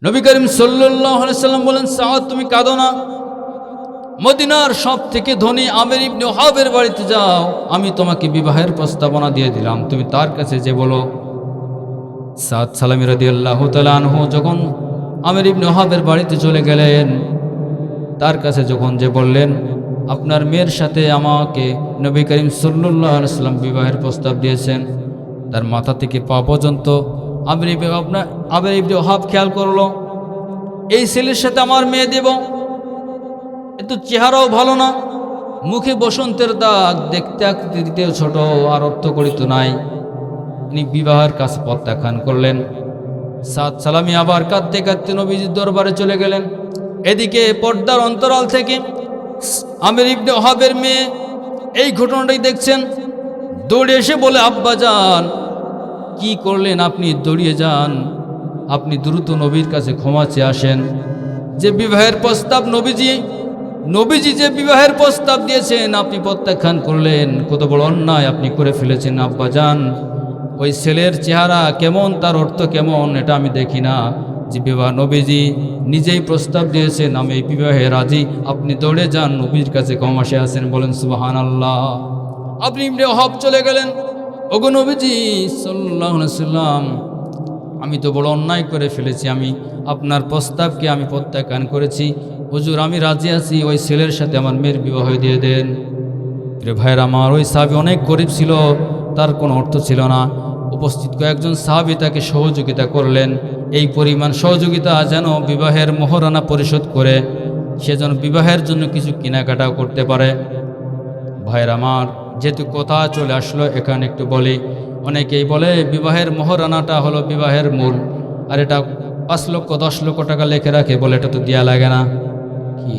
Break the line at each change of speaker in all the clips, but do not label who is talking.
নবী করিম সাল্লাল্লাহু আলাইহি সাল্লাম বলেন, সাদ তুমি কাঁদো না, মদিনার সব থেকে ধনী আমির ইবনে ওহাবের বাড়িতে যাও, আমি তোমাকে বিবাহের প্রস্তাবনা দিয়ে দিলাম, তুমি তার কাছে যে বলো। সাদ সালামী রাদিয়াল্লাহু তাআলা আনহু যখন আমির ইবনে ওহাবের বাড়িতে চলে গেলেন, তার কাছে যখন যে বললেন, আপনার মেয়ের সাথে আমাকে নবী করিম সাল্লাল্লাহু আলাইহি সাল্লাম বিবাহের প্রস্তাব দিয়েছেন, তার মাথা থেকে পা পর্যন্ত আমির ইবনে ওহাব খেয়াল করলো, এই ছেলের সাথে আমার মেয়ে দেব, কিন্তু চেহারাও ভালো না, মুখে বসন্তের দাগ, দেখতে আকৃতিতেও ছোট, আর অর্থকড়িত নাই। তিনি বিবাহের কাছে প্রত্যাখ্যান করলেন। সাদ সালামি আবার কাঁদতে কাঁদতে নবীজির দরবারে চলে গেলেন। এদিকে পর্দার অন্তরাল থেকে আমির ইবনে ওহাবের মেয়ে এই ঘটনাটাই দেখছেন, দৌড়ে এসে বলে, আব্বা যান, কি করলেন আপনি? দৌড়িয়ে যান, আপনি দ্রুত নবীর কাছে ক্ষমা চেয়ে আসেন। যে বিবাহের প্রস্তাব নবীজি যে বিবাহের প্রস্তাব দিয়েছেন আপনি প্রত্যাখ্যান করলেন, কত বড় অন্যায় আপনি করে ফেলেছেন আব্বা যান। ওই ছেলের চেহারা কেমন, তার অর্থ কেমন, এটা আমি দেখি না। যে বিবাহ নবীজি নিজেই প্রস্তাব দিয়েছেন, আমি এই বিবাহে রাজি, আপনি দৌড়ে যান, নবীর কাছে ক্ষমা চেয়ে আসেন। বলেন সুবহানাল্লাহ। আপনি ইবনে ওহাব চলে গেলেন, ওগো নবীজি সাল্লাল্লাহু আলাইহি সাল্লাম, আমি তো বড় অন্যায় করে ফেলেছি, আমি আপনার প্রস্তাবকে আমি প্রত্যাখ্যান করেছি, হুজুর আমি রাজি আছি, ওই ছেলের সাথে আমার মেয়ের বিবাহ দিয়ে দেন। প্রিয় ভাইয়ের আমার, ওই সাহাবী অনেক গরিব ছিল, তার কোনো অর্থ ছিল না। উপস্থিত কয়েকজন সাহাবী তাকে সহযোগিতা করলেন, এই পরিমাণ সহযোগিতা যেন বিবাহের মোহরানা পরিশোধ করে সে যেন বিবাহের জন্য কিছু কেনাকাটাও করতে পারে। ভাইয়ের আমার, যেহেতু কথা চলে আসলো এখানে একটু বলি। অনেকেই বলে বিবাহের মোহরানাটা হলো বিবাহের মূল, আর এটা 5 লক্ষ 10 লক্ষ টাকা লেখে রাখে, বলে এটা তো দেয়া লাগে না। কি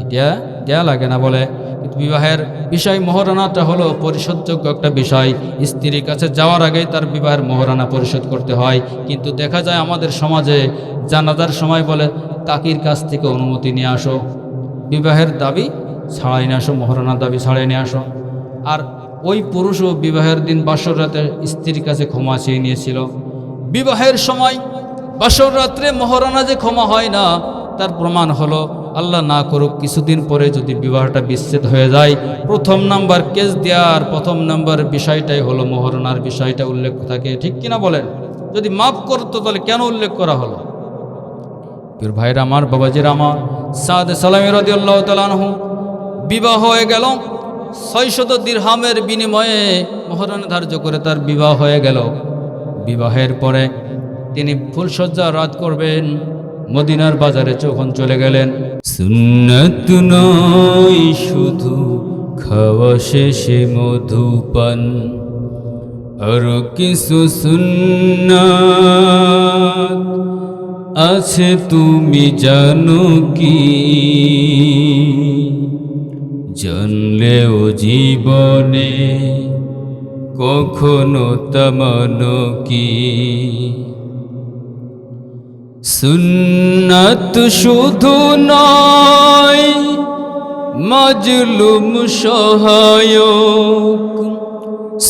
দেয়া লাগে না বলে, কিন্তু বিবাহের বিষয় মোহরানাটা হলো পরিশোধযোগ্য একটা বিষয়। স্ত্রীর কাছে যাওয়ার আগেই তার বিবাহের মোহরানা পরিশোধ করতে হয়। কিন্তু দেখা যায় আমাদের সমাজে জানাজার সময় বলে, কাকির কাছ থেকে অনুমতি নিয়ে আসো, বিবাহের দাবি ছাড়াই নিয়ে আসো, মোহরানার দাবি ছাড়াই নিয়ে আসো। আর ওই পুরুষও বিবাহের দিন বাসর রাতে স্ত্রীর কাছে ক্ষমা চেয়ে নিয়েছিল। বিবাহের সময় বাসর রাত্রে মোহরানা যে ক্ষমা হয় না, তার প্রমাণ হলো, আল্লাহ না করুক কিছুদিন পরে যদি বিবাহটা বিচ্ছেদ হয়ে যায়, প্রথম নাম্বার কেস দেওয়ার প্রথম নাম্বার বিষয়টাই হলো মোহরানার বিষয়টা উল্লেখ থাকে। ঠিক কিনা বলেন? যদি মাফ করতো তাহলে কেন উল্লেখ করা হলো? প্রিয় ভাইরা আমার, বাবাজির আমার, সাদ সালামী রাদিয়াল্লাহু তাআলা আনহু বিবাহ হয়ে গেল। 600 দিরহামের বিনিময়ে মোহরানা ধার্য করে তার বিবাহ হয়ে গেল। বিবাহের পরে তিনি ফুলসজ্জা রাত করবেন, মদিনার বাজারে যখন চলে গেলেন, সুন্নাত নয় শুধু খাওয়া শেষে মধুপান, আর কিছু সুন্নাত আছে তুমি জানো কি? জানলেও জীবনে কখনো তামানো কি? সুন্নাত শুধু নয় মাজলুম সহায়ক,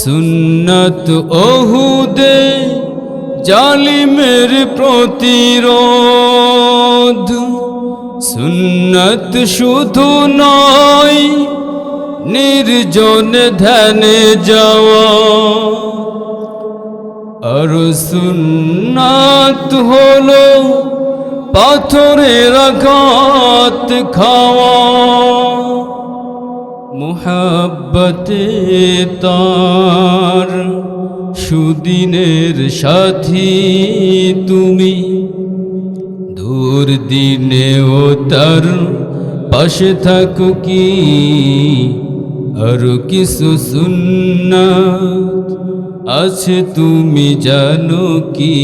সুন্নাত ওহুদে জালিমের প্রতিরোধ, সুন্নাত শুধু নয় নির্জন ধ্যানে যাওয়া, আর সুন্নাত হলো পাথরের আঘাত খাওয়া। মুহাব্বতে তার সুদিনের সাথী তুমি, দুর্দিনেও তার পাশে থাকো কি? আর কিছু সুন্নাত আছে তুমি জানো কি?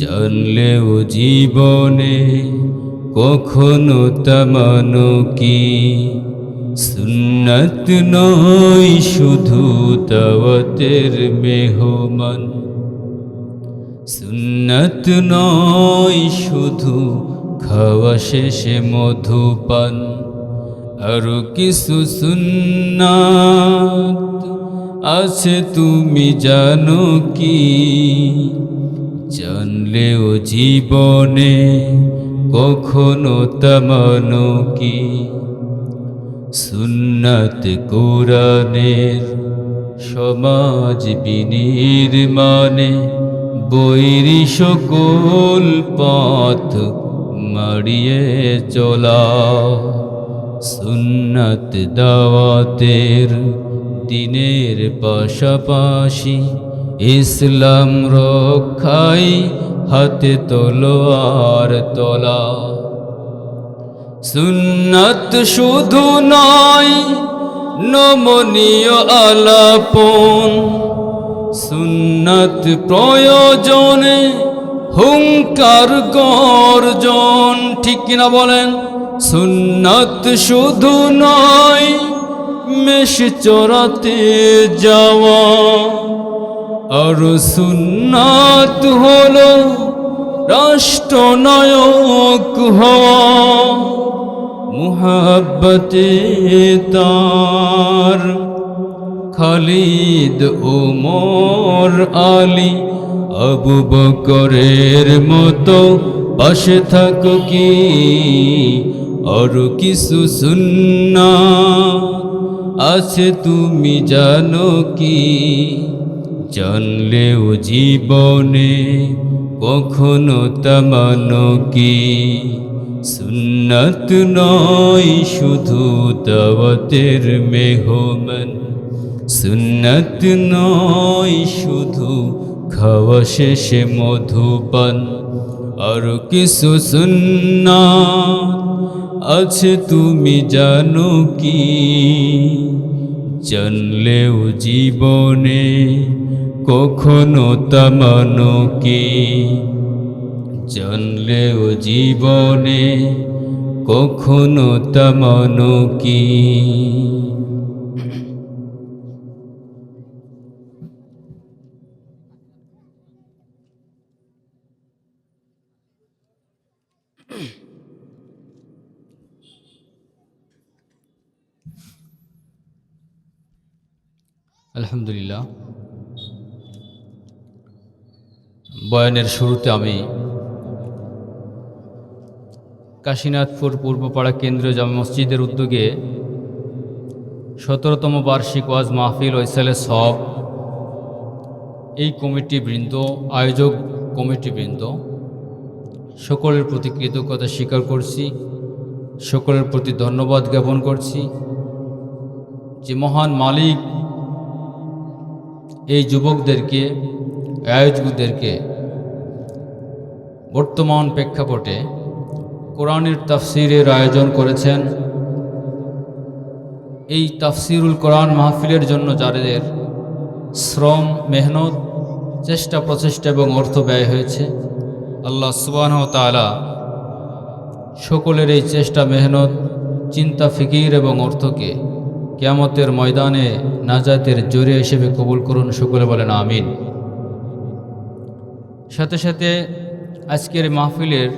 জানলেও জীবনে কখনো তামানো কি? সুন্নাত নয় শুধু দাওয়াতের মেহমান, সুন্নাত নয় শুধু খাওয়া শেষে মধুপান, আর কিছু সুন্নাত আছে তুমি জানো কি? জানলেও জীবনে কখনো তেমনো কি সুন্নাত কোরআনের সমাজ বিনির্মাণে বৈরী সকল পথ মাড়িয়ে চলা সুন্নাত দাওয়াতের দিনের পাশাপাশি ইসলাম রক্ষাই হাতে তলোয়ার তোলা সুন্নাত শুধু নয় নমনীয় আলাপন সুন্নাত প্রয়োজনে হুঙ্কার গর্জন ঠিক কিনা বলেন সুন্নাত শুধু নয় মেষ চড়াতে যাওয়া আর সুন্নাত হলো রাষ্ট্রনায়ক হওয়া মুহাব্বতে তার খালিদ ওমর আলী আবু বকরের মতো পাশে থাকো কি আর কিছু সুন্নাত আছে তুমি জানো কি জানলেও জীবনে কখনো তেমনো কি সুন্নাত নয় শুধু দাওয়াতের মেহমান সুন্নাত নয় শুধু খাওয়া শেষে মধুপান আর কিছু সুন্নাত আছে তুমি জানো কি জানলেও জীবনে কখনো তেমনো কি জানলেও জীবনে কখনো তেমনো কি আলহামদুলিল্লাহ বয়ানের শুরুতে আমি কাশীনাথপুর পূর্বপাড়া কেন্দ্রীয় জামে মসজিদের উদ্যোগে 17তম বার্ষিক ওয়াজ মাহফিল ওইসালে সব এই কমিটিবৃন্দ আয়োজক কমিটিবৃন্দ সকলের প্রতি কৃতজ্ঞতা স্বীকার করছি সকলের প্রতি ধন্যবাদ জ্ঞাপন করছি যে মহান মালিক এই যুবকদেরকে আয়োজকদেরকে বর্তমান প্রেক্ষাপটে কোরআনের তাফসিরের আয়োজন করেছেন এই তাফসিরুল কোরআন মাহফিলের জন্য যাদের শ্রম মেহনত চেষ্টা প্রচেষ্টা এবং অর্থ ব্যয় হয়েছে আল্লাহ সুবহানাহু ওয়া তাআলা সকলের এই চেষ্টা মেহনত চিন্তা ফিকির এবং অর্থকে কিয়ামতের ময়দানে নাজাতের জরিয়া হিসেবে কবুল করুন সকলে বলেন আমিন সাথে সাথে আজকের মাহফিলের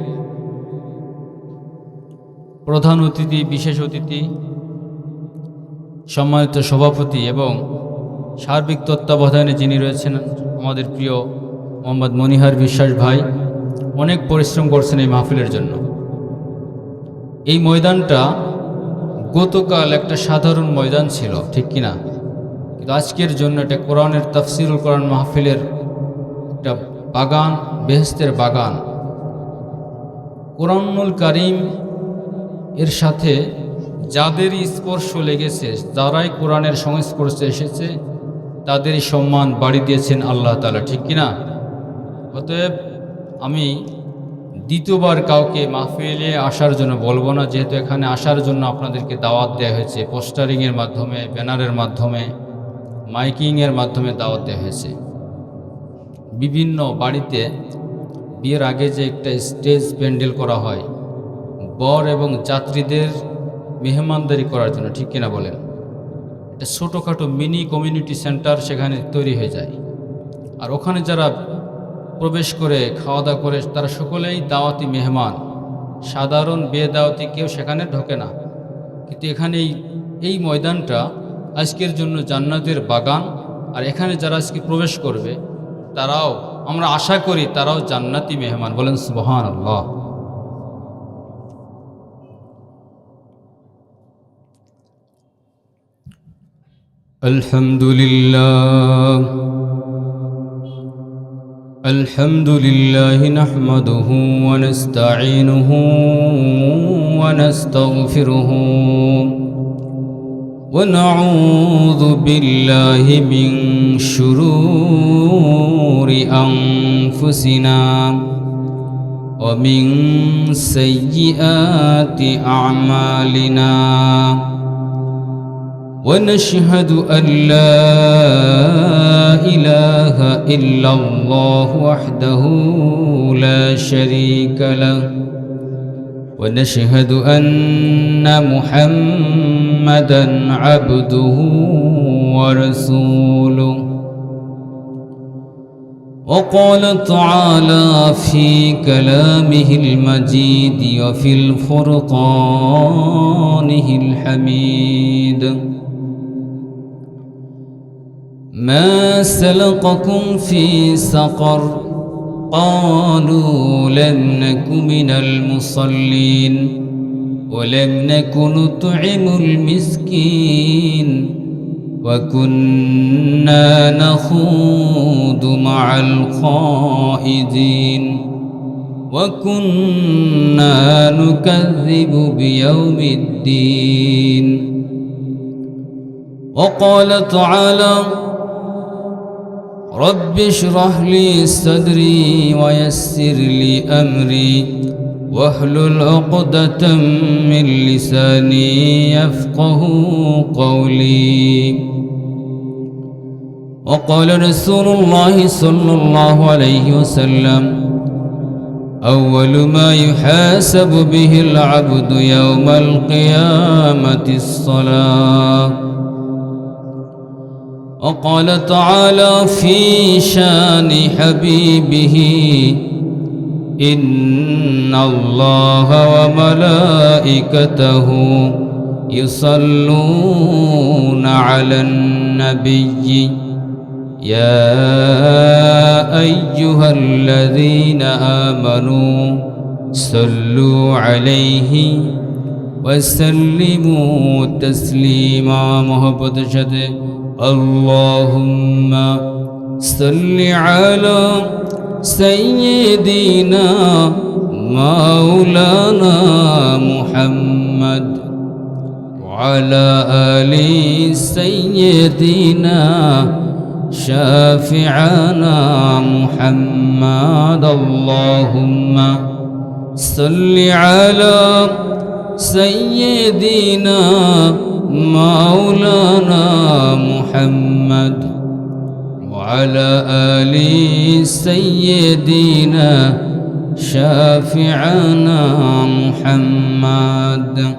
প্রধান অতিথি বিশেষ অতিথি সম্মানিত সভাপতি এবং সার্বিক তত্ত্বাবধানে যিনি রয়েছেন আমাদের প্রিয় মোহাম্মদ মনিহার বিশ্বাস ভাই অনেক পরিশ্রম করছেন এই মাহফিলের জন্য এই ময়দানটা গতকাল একটা সাধারণ ময়দান ছিল ঠিক কিনা কিন্তু আজকের জন্য এটা কোরআনের তাফসিরুল কোরআন মাহফিলের একটা বাগান বেহেশতের বাগান কোরআনুল কারীম এর সাথে যাদের স্পর্শ লেগেছে যারাই কোরআনের সংস্পর্শে এসেছে তাদেরই সম্মান বাড়ি দিয়েছেন আল্লাহ তাআলা ঠিক কিনা অতএব আমি দ্বিতীয়বার কাউকে মাহফিলে আসার জন্য বলবো না যেহেতু এখানে আসার জন্য আপনাদেরকে দাওয়াত দেওয়া হয়েছে পোস্টারিংয়ের মাধ্যমে ব্যানারের মাধ্যমে মাইকিংয়ের মাধ্যমে দাওয়াত দেওয়া হয়েছে বিভিন্ন বাড়িতে বিয়ের আগে যে একটা স্টেজ প্যান্ডেল করা হয় বর এবং যাত্রীদের মেহমানদারি করার জন্য ঠিক কিনা বলেন একটা ছোটোখাটো মিনি কমিউনিটি সেন্টার সেখানে তৈরি হয়ে যায় আর ওখানে যারা প্রবেশ করে খাওয়া দাওয়া করে তারা সকলেই দাওয়াতি মেহমান সাধারণ বেদাওয়াতি কেউ সেখানে ঢোকে না কিন্তু এখানে এই ময়দানটা আজকের জন্য জান্নাতের বাগান আর এখানে যারা আজকে প্রবেশ করবে তারাও আমরা আশা করি তারাও জান্নাতি মেহমান। বলেন সুবহানাল্লাহ। আলহামদুলিল্লাহ আলহামদুলিল্লাহ নাহমাদুহু ওয়া নাস্তাঈনুহু ওয়া নাস্তাগফিরুহু ونعوذ بالله من شرور أنفسنا ومن سيئات أعمالنا ونشهد أن لا إله إلا الله وحده لا شريك له ونشهد أن محمدًا عبده ورسوله وقال تعالى في كلامه المجيد وفي الفرقانه الحميد ما سلقكم في سقر قالوا لم نك من المصلين ولم نك نطعم المسكين وكنا نخوض مع الخائضين وكنا نكذب بيوم الدين وقال تعالى رب اشرح لي صدري ويسر لي أمري واحلل عقدة من لساني يفقه قولي وقال رسول الله صلى الله عليه وسلم أول ما يحاسب به العبد يوم القيامة الصلاة وقال تعالى في شان حبيبه إن الله وملائكته يصلون على النبي يا أيها الذين آمنوا صلوا عليه وسلموا تسليما محبت شده اللهم صل على سيدنا مولانا محمد وعلى آل سيدنا شافعنا محمد اللهم صل على سيدنا مولانا محمد وعلى آل سيدنا شافعنا محمد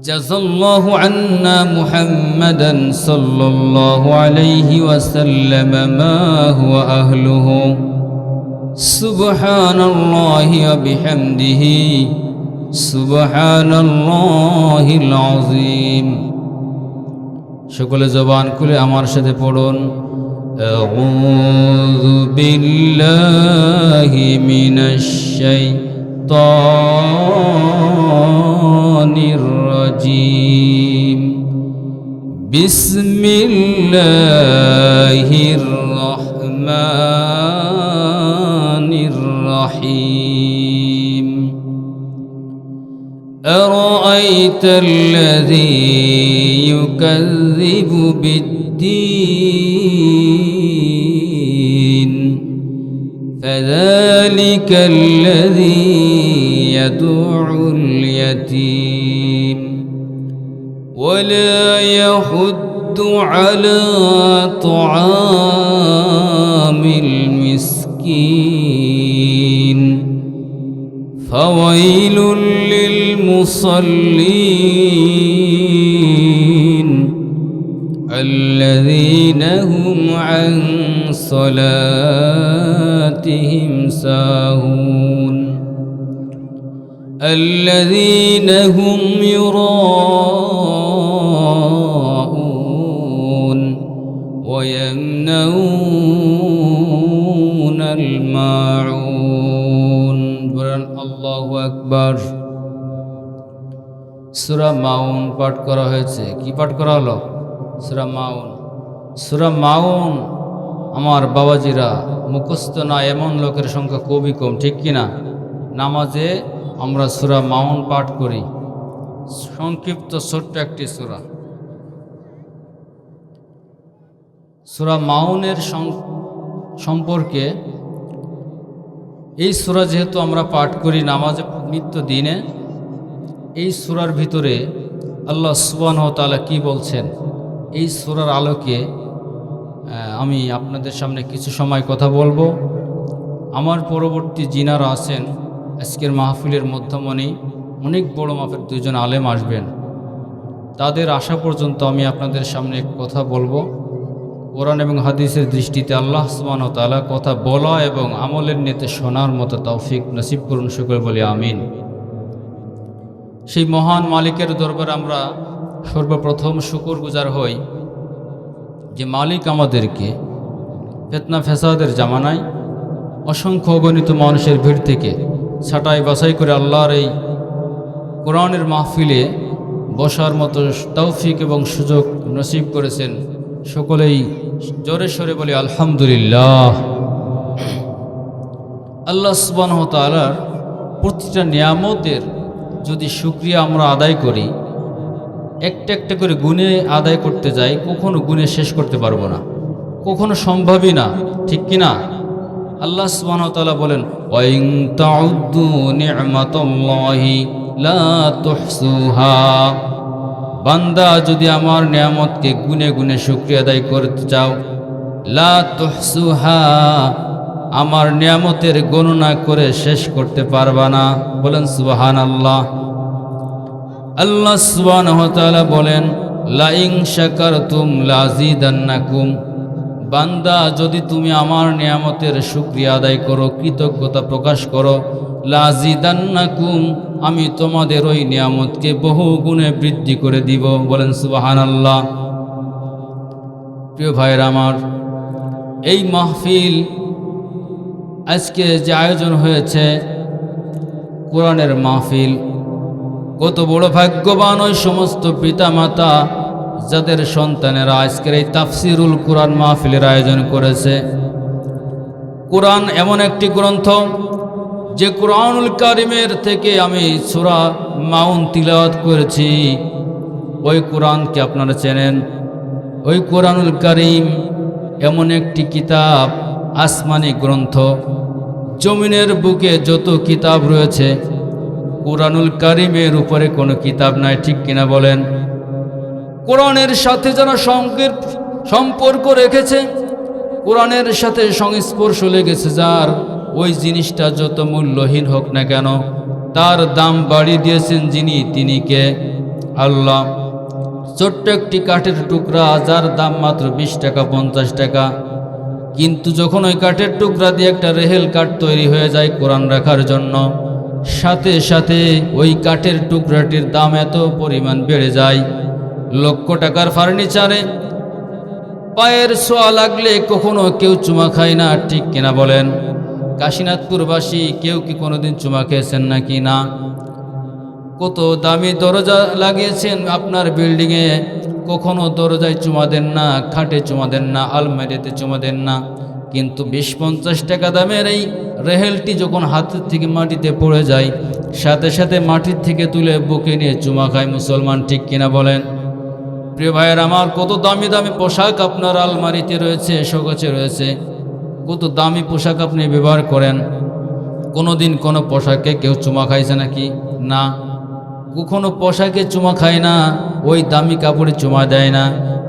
جزا الله عنا محمدا صلى الله عليه وسلم ما هو أهله سبحان الله وبحمده سبحان الله العظيم সকলে জবান খুলে আমার সাথে পড়ুন আউযু বিল্লাহি মিনাশ শাইতানির রাজীম বিসমিল্লাহির রহমানির রহিম أرأيت الذي يكذب بالدين فذلك الذي يدع اليتيم ولا يحض على طعام المسكين فويل للمصلين الذين هم عن صلاتهم ساهون الذين هم يراءون ويمنعون আল্লাহু আকবার। সূরা মাউন পাঠ করা হয়েছে। কি পাঠ করা হলো? সূরা মাউন। সূরা মাউন আমার বাবাজিরা মুখস্থ না এমন লোকের সংখ্যা খুবই কম, ঠিক কিনা? নামাজে আমরা সূরা মাউন পাঠ করি, সংক্ষিপ্ত ছোট্ট একটি সূরা। সূরা মাউনের সম্পর্কে, এই সূরা যেহেতু আমরা পাঠ করি নামাজে নিত্য দিনে, এই সূরার ভিতরে আল্লাহ সুবহানাহু ওয়া তাআলা কি বলছেন, এই সূরার আলোকে আমি আপনাদের সামনে কিছু সময় কথা বলবো। আমার পরবর্তী যিনারা আছেন আজকের মাহফিলের মধ্যমণি, অনেক বড় মাপের দুজন আলেম আসবেন, তাদের আসা পর্যন্ত আমি আপনাদের সামনে কথা বলবো। কোরআন এবং হাদিসের দৃষ্টিতে আল্লাহ সুবহানাহু ওয়া তাআলা কথা বলা এবং আমলের নিয়তে শোনার মতো তৌফিক নসিব করুন, সকলে বলি আমিন। সেই মহান মালিকের দরবারে আমরা সর্বপ্রথম শুকরগুজার হই যে মালিক আমাদেরকে ফিতনা ফ্যাসাদের জামানায় অসংখ্য অগণিত মানুষের ভিড় থেকে ছাঁটাই বাছাই করে আল্লাহর এই কোরআনের মাহফিলে বসার মতো তৌফিক এবং সুযোগ নসিব করেছেন। সকলেই জোরে সোরে বলি আলহামদুলিল্লাহ। আল্লাহ সুবহানাহু ওয়া তাআলার প্রতিটা নিয়ামতের যদি শুকরিয়া আমরা আদায় করি, একটা একটা করে গুণে আদায় করতে যাই, কখনো গুণে শেষ করতে পারবো না, কখনো সম্ভবই না, ঠিক কিনা? আল্লাহ সুবহানাহু ওয়া তাআলা বলেন ওয়া ইন তাউদ্দু নি'মাতাল্লাহি লা তুহসুহা, বান্দা যদি আমার নিয়ামতকে গুনে গুনে শুকরিয়া আদায় করতে চাও, লা তুহসুহা, আমার নিয়ামতের গণনা করে শেষ করতে পারবা না। বলেন সুবহানাল্লাহ। আল্লাহ সুবহানাহু ওয়া তাআলা বলেন লা ইন শাকারতুম লাযিদান্নাকুম, বান্দা যদি তুমি আমার নিয়ামতের শুকরিয়া আদায় করো, কৃতজ্ঞতা প্রকাশ করো, লাযিদান্নাকুম, আমি তোমাদের ওই নিয়ামতকে বহু গুণে বৃদ্ধি করে দিব। বলেন সুবহানাল্লাহ। প্রিয় ভাইরা আমার, এই মাহফিল আজকে যে আয়োজন হয়েছে কোরআনের মাহফিল, কত বড় ভাগ্যবান ওই সমস্ত পিতামাতা যাদের সন্তানেরা আজকের এই তাফসিরুল কোরআন মাহফিলের আয়োজন করেছে। কোরআন এমন একটি গ্রন্থ যে কোরআনুল কারিমের থেকে আমি সূরা মাউন তিলাওয়াত করেছি। ওই কোরআনকে আপনারা চেনেন। ওই কোরআনুল কারিম এমন একটি কিতাব, আসমানি গ্রন্থ। জমিনের বুকে যত কিতাব রয়েছে কোরআনুল কারিমের উপরে কোনো কিতাব নাই, ঠিক কিনা বলেন? কোরআনের সাথে যারা সম্পর্ক রেখেছে, কোরআনের সাথে সংস্পর্শ লেগেছে যার, ওই জিনিসটা যত মূল্যহীন হোক না কেন তার দাম বাড়িয়ে দিয়েছেন যিনি, তিনি কে? আল্লাহ। ছোট্ট একটি কাঠের টুকরা যার দাম মাত্র 20 টাকা 50 টাকা, কিন্তু যখন ওই কাঠের টুকরা দিয়ে একটা রেহেল কাঠ তৈরি হয়ে যায় কোরআন রাখার জন্য, সাথে সাথে ওই কাঠের টুকরাটির দাম এত পরিমাণ বেড়ে যায়, লক্ষ টাকার ফার্নিচারে পায়ের ছোঁয়া লাগলে কখনো কেউ চুমা খায় না, ঠিক কিনা বলেন? কাশীনাথপুরবাসী কেউ কি কোনোদিন চুমা খেয়েছেন নাকি? না। কত দামি দরজা লাগিয়েছেন আপনার বিল্ডিংয়ে, কখনো দরজায় চুমা দেন না, খাটে চুমা দেন না, আলমারিতে চুমা দেন না, কিন্তু 20-50 টাকা দামের এই রেহেলটি যখন হাতের থেকে মাটিতে পড়ে যায়, সাথে সাথে মাটির থেকে তুলে বুকে নিয়ে চুমা খায় মুসলমান, ঠিক কিনা বলেন? প্রিয় ভাইয়ের আমার, কত দামি দামি পোশাক আপনার আলমারিতে রয়েছে, শোকেসে রয়েছে, কত দামি পোশাক আপনি ব্যবহার করেন। কোনোদিন কোনো পোশাকে কেউ চুমা খাইছে নাকি? না। কখনো পোশাকে চুমা খায় না, ওই দামি কাপড়ে চুমা দেয় না,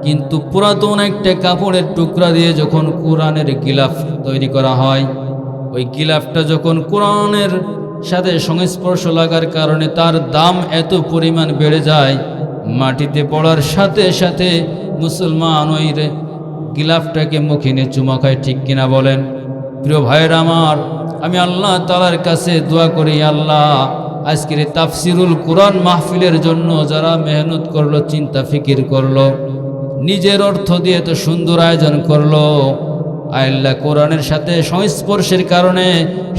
কিন্তু পুরাতন একটা কাপড়ের টুকরা দিয়ে যখন কোরআনের গিলাফ তৈরি করা হয়, ওই গিলাফটা যখন কোরআনের সাথে সংস্পর্শ লাগার কারণে তার দাম এত পরিমাণ বেড়ে যায়, মাটিতে পড়ার সাথে সাথে মুসলমান ওই গিলাফটাকে মুখে নিয়ে চুমা খায়, ঠিক কিনা বলেন? প্রিয় ভাইয়েরা আমার, আমি আল্লাহ তাআলার কাছে দোয়া করি, আল্লাহ আজকের তাফসিরুল কোরআন মাহফিলের জন্য যারা মেহনত করলো, চিন্তা ফিকির করলো, নিজের অর্থ দিয়ে তো সুন্দর আয়োজন করলো, আল্লাহ কোরআনের সাথে সংস্পর্শের কারণে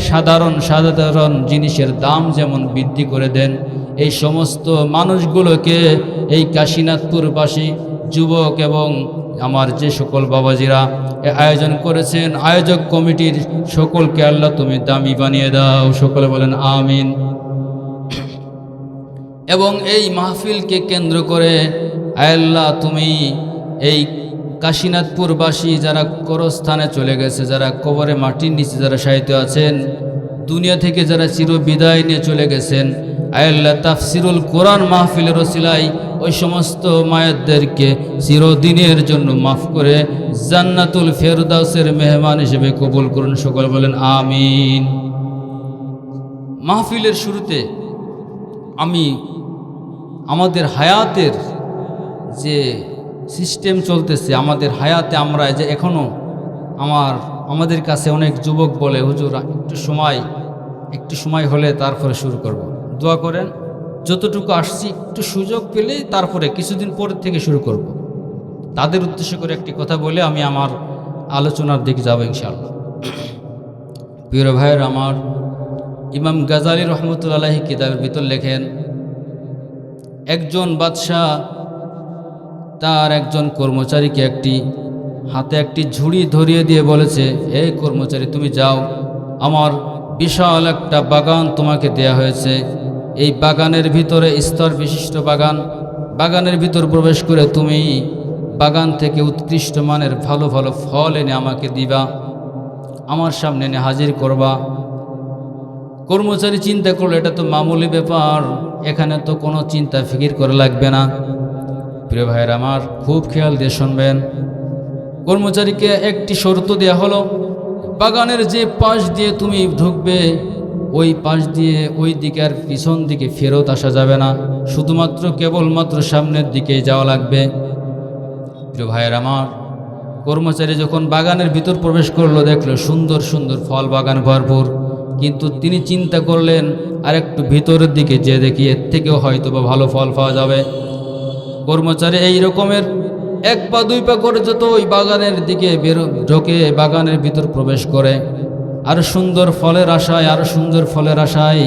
সাধারণ সাধারণ জিনিসের দাম যেমন বৃদ্ধি করে দেন, এই সমস্ত মানুষগুলোকে এই কাশীনাথপুরবাসী যুবক এবং আমার যে সকল বাবাজিরা আয়োজন করেছেন, আয়োজক কমিটির সকলকে আল্লাহ তুমি দামি বানিয়ে দাও, সকলে বলেন আমিন। এবং এই মাহফিলকে কেন্দ্র করে আল্লাহ তুমি এই কাশীনাথপুরবাসী যারা কবরস্থানে চলে গেছে, যারা কবরে মাটির নিচে যারা শায়িত আছেন, দুনিয়া থেকে যারা চির বিদায় নিয়ে চলে গেছেন, আল্লাহ তাফসিরুল কোরআন মাহফিলের ওসিলায় ওই সমস্ত মায়েরদেরকে চিরদিনের জন্য মাফ করে জান্নাতুল ফেরদাউসের মেহমান হিসেবে কবুল করুন, সকল বলেন আমিন। মাহফিলের শুরুতে আমি আমাদের হায়াতের যে সিস্টেম চলতেছে, আমাদের হায়াতে আমরা যে এখনও আমাদের কাছে অনেক যুবক বলে, হুজুর একটু সময় হলে তারপরে শুরু করব। দোয়া করেন, যতটুকু আসছি একটু সুযোগ পেলে তারপরে কিছুদিন পরের থেকে শুরু করব। তাদের উদ্দেশ্য করে একটি কথা বলে আমি আমার আলোচনার দিকে যাব ইনশাআল্লাহ। প্রিয় ভাইয়ের আমার, ইমাম গাজালি রহমতুল্লাহ আলাইহি কিতাবের ভিতর লেখেন, একজন বাদশাহ তার একজন কর্মচারীকে হাতে একটি ঝুড়ি ধরিয়ে দিয়ে বলেছে, এই কর্মচারী তুমি যাও, আমার বিশাল একটা বাগান তোমাকে দেয়া হয়েছে, এই বাগানের ভিতরে স্তর বিশিষ্ট বাগানের ভিতর প্রবেশ করে তুমি বাগান থেকে উৎকৃষ্ট মানের ভালো ভালো ফল এনে আমাকে দিবা, আমার সামনে এনে হাজির করবা। কর্মচারী চিন্তা করলো, এটা তো মামুলি ব্যাপার, এখানে তো কোনো চিন্তা ফিকির করা লাগবে না। প্রিয় ভাইয়ের আমার, খুব খেয়াল দিয়ে শুনবেন। কর্মচারীকে একটি শর্ত দেয়া হলো, বাগানের যে পাশ দিয়ে তুমি ঢুকবে ওই পাশ দিয়ে ওই দিকে আর পিছন দিকে ফেরত আসা যাবে না, শুধুমাত্র কেবলমাত্র সামনের দিকেই যাওয়া লাগবে। প্রিয় ভাইয়ের আমার, কর্মচারী যখন বাগানের ভিতর প্রবেশ করলো, দেখলো সুন্দর সুন্দর ফল বাগান ভরপুর, কিন্তু তিনি চিন্তা করলেন আর একটু ভিতরের দিকে যে দেখি এর থেকেও হয়তো বা ভালো ফল পাওয়া যাবে। কর্মচারী এই রকমের এক পা দুই পা করে যত ওই বাগানের দিকে ঢোকে, বাগানের ভিতর প্রবেশ করে, আরো সুন্দর ফলের আশায়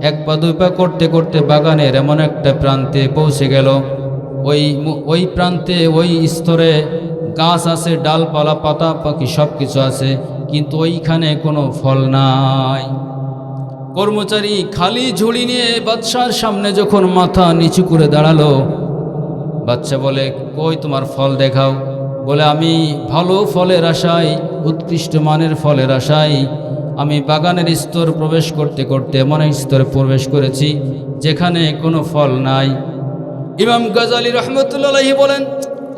এক পা দুই পা করতে করতে বাগানের এমন একটা প্রান্তে পৌঁছে গেল। ওই প্রান্তে ওই স্তরে গাছ আছে, ডালপালা পাতা পাখি সব কিছু আছে, কিন্তু ওইখানে কোনো ফল নাই। কর্মচারী খালি ঝুড়ি নিয়ে বাদশার সামনে যখন মাথা নিচু করে দাঁড়ালো, বাদশা বলে, কই তোমার ফল দেখাও। বলে, আমি ভালো ফলের আশায়, উৎকৃষ্ট মানের ফলের আশায় আমি বাগানের স্তর প্রবেশ করতে করতে এমন স্তরে প্রবেশ করেছি যেখানে কোনো ফল নাই। ইমাম গাজালি রহমতুল্লাহ আলাইহি বলেন,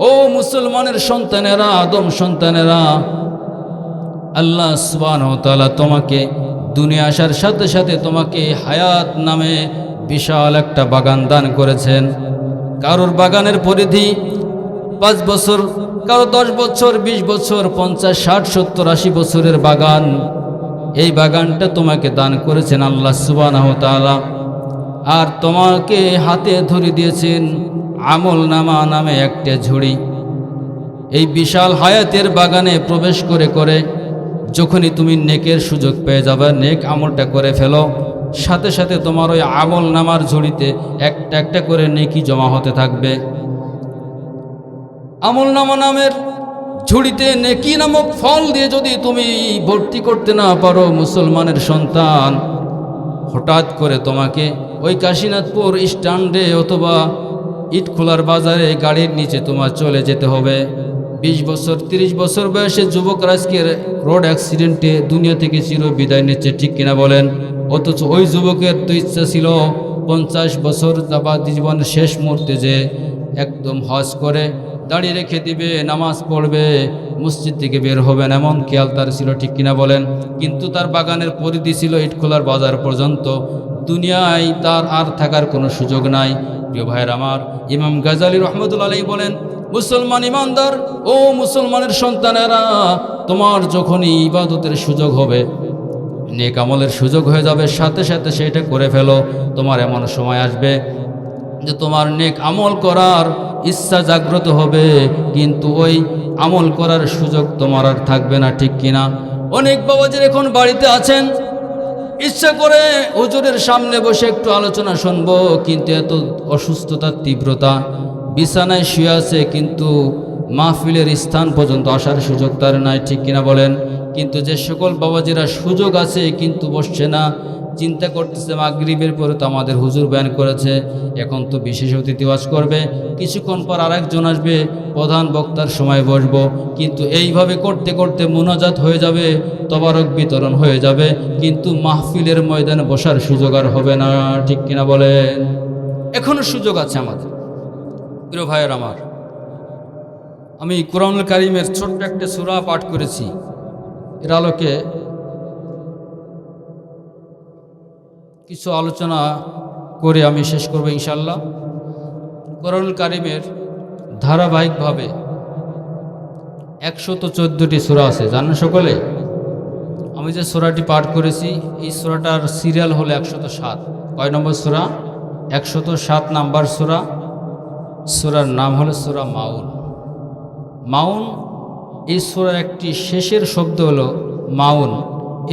ও মুসলমানের সন্তানেরা, আদম সন্তানেরা, আল্লাহ সুবহানাহু ওয়া তাআলা তোমাকে দুনিয়া আসার সাথে সাথে তোমাকে হায়াত নামে বিশাল একটা বাগান দান করেছেন। কারোর বাগানের পরিধি 5 বছর, কারো 10 বছর, 20 বছর, 50, 60, 70, 80 বছরের বাগান। এই বাগানটা তোমাকে দান করেছেন আল্লাহ সুবহানাহু ওয়া তাআলা, আর তোমাকে হাতে ধরে দিয়েছেন আমলনামা নামে একটা ঝুড়ি। এই বিশাল হায়াতের বাগানে প্রবেশ করে করে যখনই তুমি নেকের সুযোগ পেয়ে যাবে, নেক আমলটা করে ফেলো, সাথে সাথে তোমার ওই আমল নামার ঝুড়িতে একটা একটা করে নেকি জমা হতে থাকবে। আমল নামা নামের ঝুড়িতে নেকি নামক ফল দিয়ে যদি তুমি ভর্তি করতে না পারো মুসলমানের সন্তান, হঠাৎ করে তোমাকে ওই কাশীনাথপুর স্ট্যান্ডে অথবা ইটখোলার বাজারে গাড়ির নিচে তোমার চলে যেতে হবে। 20 বছর 30 বছর বয়সে যুবকরা আজকে রোড অ্যাক্সিডেন্টে দুনিয়া থেকে চির বিদায় নিচ্ছে, ঠিক কিনা বলেন? অথচ ওই যুবকের তো ইচ্ছা ছিল 50 বছর বা জীবনের শেষ মুহূর্তে যে একদম হজ করে দাঁড়িয়ে রেখে দিবে, নামাজ পড়বে, মসজিদ থেকে বের হবেন, এমন খেয়াল তার ছিল, ঠিক কিনা বলেন? কিন্তু তার বাগানের পরিধি ছিল ইটখোলার বাজার পর্যন্ত, দুনিয়ায় তার আর থাকার কোনো সুযোগ নাই। প্রিয় ভাইয়ের আমার, ইমাম গাজালি রহমতুল্লাহ আলাইহি বলেন, মুসলমান ইমানদার ও মুসলমানের সন্তানেরা, তোমার যখনই ইবাদতের সুযোগ হবে, নেক আমলের সুযোগ হয়ে যাবে, সাথে সাথে সেটা করে ফেলো। তোমার এমন সময় আসবে যে তোমার নেক আমল করার ইচ্ছা জাগ্রত হবে, কিন্তু ওই আমল করার সুযোগ তোমার আর থাকবে না, ঠিক কিনা? অনেক বাবাজির এখন বাড়িতে আছেন, ইচ্ছা করে হুজুরের সামনে বসে একটু আলোচনা শুনবো, কিন্তু এত অসুস্থতার তীব্রতা, বিছানায় শুয়ে আছে, কিন্তু মাহফিলের স্থান পর্যন্ত আসার সুযোগ তার নাই, ঠিক কিনা বলেন? কিন্তু যে সকল বাবাজিরা সুযোগ আছে কিন্তু বসছে না, চিন্তা করতেছে মাগরিবের পরে তো আমাদের হুজুর বয়ান করেছে, এখন তো বিশেষ অতিথি ওয়াজ করবে, কিছুক্ষণ পর আরেকজন আসবে, প্রধান বক্তার সময় বসবো, কিন্তু এইভাবে করতে করতে মুনাজাত হয়ে যাবে, তবারক বিতরণ হয়ে যাবে, কিন্তু মাহফিলের ময়দানে বসার সুযোগ আর হবে না, ঠিক কিনা বলেন? এখনো সুযোগ আছে আমাদের। প্রিয় ভাইয়ের আমার, আমি কুরআনুল কারীমের ছোট্ট একটা সূরা পাঠ করেছি, এর আলোকে কিছু আলোচনা করে আমি শেষ করব ইনশাআল্লাহ। কুরআনুল কারীমের ধারাবাহিকভাবে 114টি সূরা আছে, জানেন সকলে? আমি যে সূরাটি পাঠ করেছি এই সূরাটার সিরিয়াল হলো 107। কয় নম্বর সূরা? 107 নাম্বার সূরা। সূরার নাম হলো সূরা মাউন। মাউন এই সূরার একটি শেষের শব্দ হলো মাউন,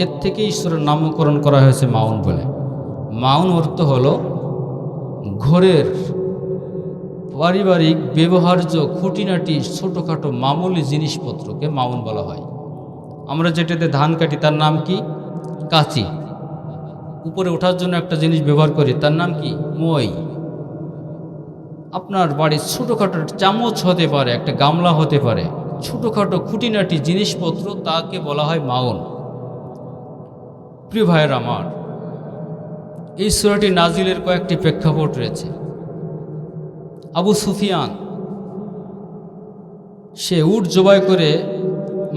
এর থেকে এই সূরার নামকরণ করা হয়েছে মাউন বলে। মাউন অর্থ হলো ঘরের পারিবারিক ব্যবহার্য খুঁটিনাটি ছোটোখাটো মামুলি জিনিসপত্রকে মাউন বলা হয়। আমরা যেটাতে ধান কাটি তার নাম কি? কাঁচি। উপরে ওঠার জন্য একটা জিনিস ব্যবহার করি তার নাম কি? মই। আপনার বাড়ির ছোটোখাটো চামচ হতে পারে, একটা গামলা হতে পারে, ছোটোখাটো খুঁটিনাটি জিনিসপত্র, তাকে বলা হয় মাউন। প্রিয় ভাইয়ের আমার, এই সূরাটি নাজিলের কয়েকটি প্রেক্ষাপট রয়েছে। আবু সুফিয়ান সে উট জবাই করে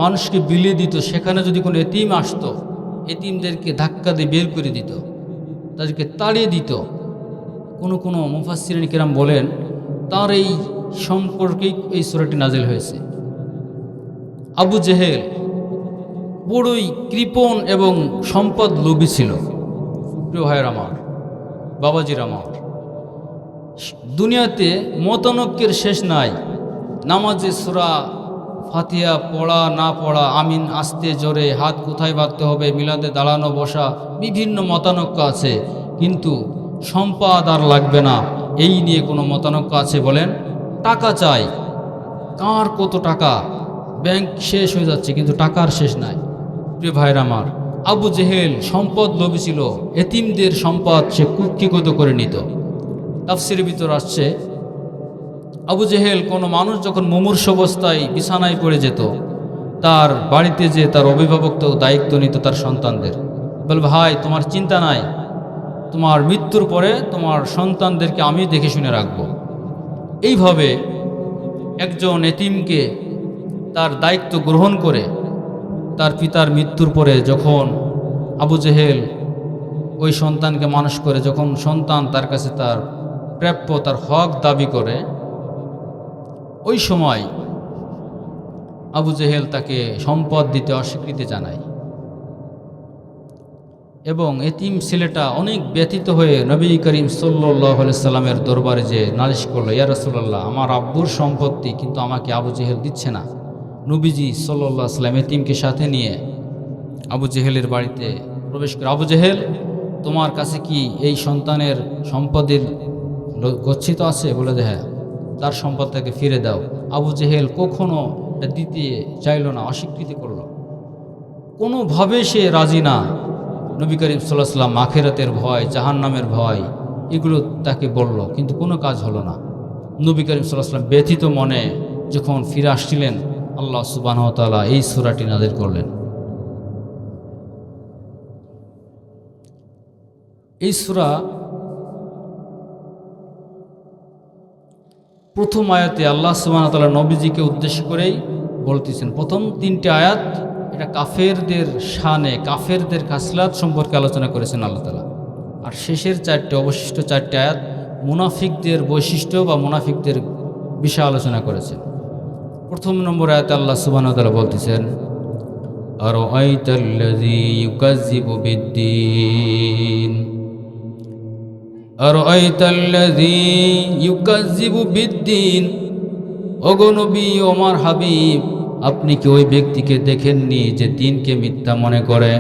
মানুষকে বিলিয়ে দিত, সেখানে যদি কোনো এতিম আসতো এতিমদেরকে ধাক্কা দিয়ে বের করে দিত, তাদেরকে তাড়িয়ে দিত। কোনো মুফাসসিরিন কিরাম বলেন তার এই সম্পর্কেই এই সূরাটি নাজিল হয়েছে। আবু জেহেল বড়ই কৃপণ এবং সম্পদ লোভী ছিল। প্রিয় ভাইয়ের আমার, বাবাজির আমার, দুনিয়াতে মতানৈক্যের শেষ নাই। নামাজে সূরা ফাতিহা পড়া না পড়া, আমিন আস্তে জোরে, হাত কোথায় বাঁধতে হবে, মিলাদে দাঁড়ানো বসা, বিভিন্ন মতানৈক্য আছে, কিন্তু সম্পদ আর লাগবে না এই নিয়ে কোনো মতানৈক্য আছে বলেন? টাকা চাই, কার কত টাকা, ব্যাংক শেষ হয়ে যাচ্ছে কিন্তু টাকার শেষ নাই। প্রিয় ভাইয়ের আমার, আবু জেহেল সম্পদ লোভী ছিল, এতিমদের সম্পদ সে কুক্ষিগত করে নিত। তাফসীরের ভিতর আসছে আবু জেহেল কোনো মানুষ যখন মুমূর্ষু অবস্থায় বিছানায় পড়ে যেত, তার বাড়িতে যে তার অভিভাবক তো দায়িত্ব নিত তার সন্তানদের, বল ভাই তোমার চিন্তা নাই, তোমার মৃত্যুর পরে তোমার সন্তানদেরকে আমি দেখে শুনে রাখব। এইভাবে একজন এতিমকে তার দায়িত্ব গ্রহণ করে তার পিতার মৃত্যুর পরে যখন আবু জেহেল ওই সন্তানকে মানুষ করে, যখন সন্তান তার কাছে তার প্রাপ্য তার হক দাবি করে, ওই সময় আবু জেহেল তাকে সম্পদ দিতে অস্বীকৃতি জানায় এবং এতিম ছেলেটা অনেক ব্যথিত হয়ে নবী করিম সাল্লাল্লাহু আলাইহি সাল্লামের দরবারে যে নালিশ করলো, ইয়া রাসূলুল্লাহ, আমার আব্বুর সম্পত্তি কিন্তু আমাকে আবু জেহেল দিচ্ছে না। নবীজি সাল্লাল্লাহু আলাইহি সাল্লাম এতিমকে সাথে নিয়ে আবু জেহেলের বাড়িতে প্রবেশ করে, আবু জেহেল তোমার কাছে কি এই সন্তানের সম্পদের গচ্ছিত আছে? বলে যে হ্যাঁ। তার সম্পদ তাকে ফিরে দাও। আবু জেহেল কখনো দিতে চাইল না, অস্বীকৃতি করল, কোনোভাবে সে রাজি না। নবী করিম সাল্লাল্লাহু আলাইহি সাল্লাম আখিরাতের ভয়, জাহান্নামের ভয় এগুলো তাকে বলল, কিন্তু কোনো কাজ হলো না। নবী করিম সাল্লাল্লাহু আলাইহি সাল্লাম ব্যথিত মনে যখন ফিরে আসছিলেন, আল্লাহ সুবহানাহু ওয়া তাআলা এই সূরাটি নাযিল করলেন। এই সূরা প্রথম আয়াতে আল্লাহ সুবহানাহু ওয়া তাআলা নবীজিকে উদ্দেশ্য করেই বলতেছেন। প্রথম 3টি আয়াত এটা কাফেরদের শানে, কাফেরদের খাসলাত সম্পর্কে আলোচনা করেছেন আল্লাহ তাআলা, আর শেষের অবশিষ্ট 4টি আয়াত মুনাফিকদের বৈশিষ্ট্য বা মুনাফিকদের বিষয়ে আলোচনা করেছেন। প্রথম নম্বর আয়াতে আল্লাহ সুবহানাহু ওয়া তাআলা বলতেছেন, আরাআইতাল্লাযী ইউকাযযিবু বিদ্দীন, আরাআইতাল্লাযী ইউকাযযিবু বিদ্দীন, ওগো নবী, ওমর হাবিব, আপনি কি ওই ব্যক্তিকে দেখেননি যে দিনকে মিথ্যা মনে করে,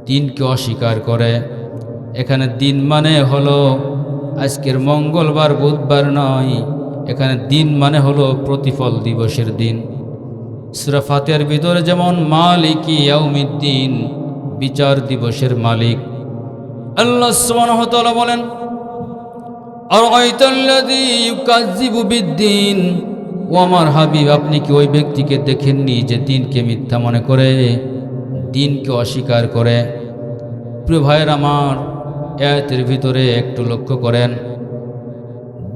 দিনকে অস্বীকার করে? এখানে দিন মানে হলো আজকের মঙ্গলবার বুধবার নয়, এখানে দিন মানে হলো প্রতিফল দিবসের দিন। সূরা ফাতিহার ভিতরে যেমন মালিকি ইয়াউমিদ্দিন, বিচার দিবসের মালিক। আল্লাহ সুবহানাহু ওয়া তাআলা বলেন, আরাআইতাল্লাযী ইউকাযযিবু বিদ্দীন, ও আমার হাবিব, আপনি কি ওই ব্যক্তিকে দেখেননি যে দিনকে মিথ্যা মনে করে, দিনকে অস্বীকার করে? প্রিয় ভাইয়ের আমার, আয়াতের ভিতরে একটু লক্ষ্য করেন,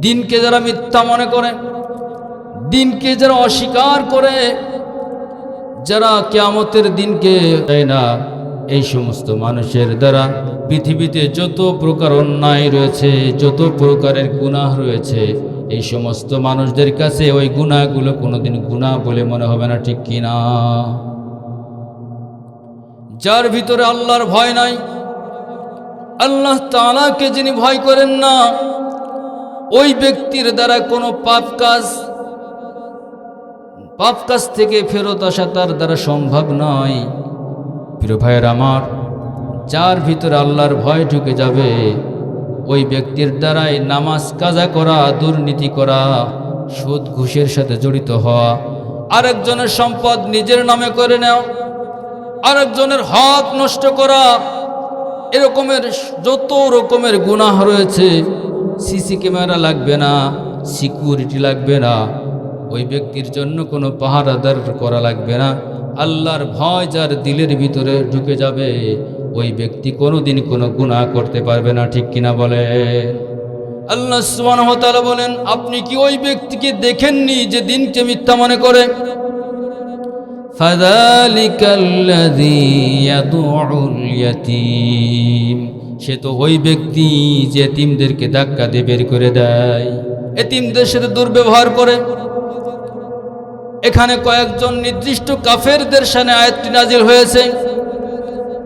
দিনকে যারা মিথ্যা মনে করে, দিনকে যারা অস্বীকার করে, যারা কিয়ামতের দিনকে চায় না, এই সমস্ত মানুষের দ্বারা পৃথিবীতে যত প্রকার অন্যায় রয়েছে, যত প্রকারের গুনাহ রয়েছে, এই সমস্ত মানুষদের কাছে ওই গুনাহগুলো কোনোদিন গুনাহ বলে মনে হবে না, ঠিক কিনা? যার ভিতরে আল্লাহর ভয় নাই, আল্লাহ তাআলাকে যিনি ভয় করেন না, ওই ব্যক্তির দ্বারা কোনো পাপ কাজ থেকে ফেরত আসা তার দ্বারা সম্ভব নয়। প্রিয় ভাইয়ের আমার, যার ভিতরে আল্লাহর ভয় ঢুকে যাবে, ওই ব্যক্তির দ্বারাই নামাজ কাজা করা, দুর্নীতি করা, সুদ ঘুষের সাথে জড়িত হওয়া, আরেকজনের সম্পদ নিজের নামে করে নেওয়া, আরেকজনের হক নষ্ট করা, এরকমের যত রকমের গুনাহ রয়েছে, সিসি ক্যামেরা লাগবে না, সিকিউরিটি লাগবে না, ওই ব্যক্তির জন্য কোনো পাহারাদার করা লাগবে না। আল্লাহর ভয় যার দিলের ভিতরে ঢুকে যাবে, ওই ব্যক্তি কোনোদিন কোনো গুনাহ করতে পারবে না, ঠিক কিনা বলে? আল্লাহ সুবহানাহু ওয়া তাআলা বলেন, আপনি কি ওই ব্যক্তিকে দেখেননি যে দিনকে মিথ্যা মনে করে? ফাযালিকাল্লাযী ইয়াদউল ইয়াতীম, সে তো ওই ব্যক্তি যে এতিমদেরকে ধাক্কা দিয়ে বের করে দেয়, এতিমদের সাথে দুর্ব্যবহার করে। এখানে কয়েকজন নির্দিষ্ট কাফেরদের সামনে আয়াতটি নাজিল হয়েছে।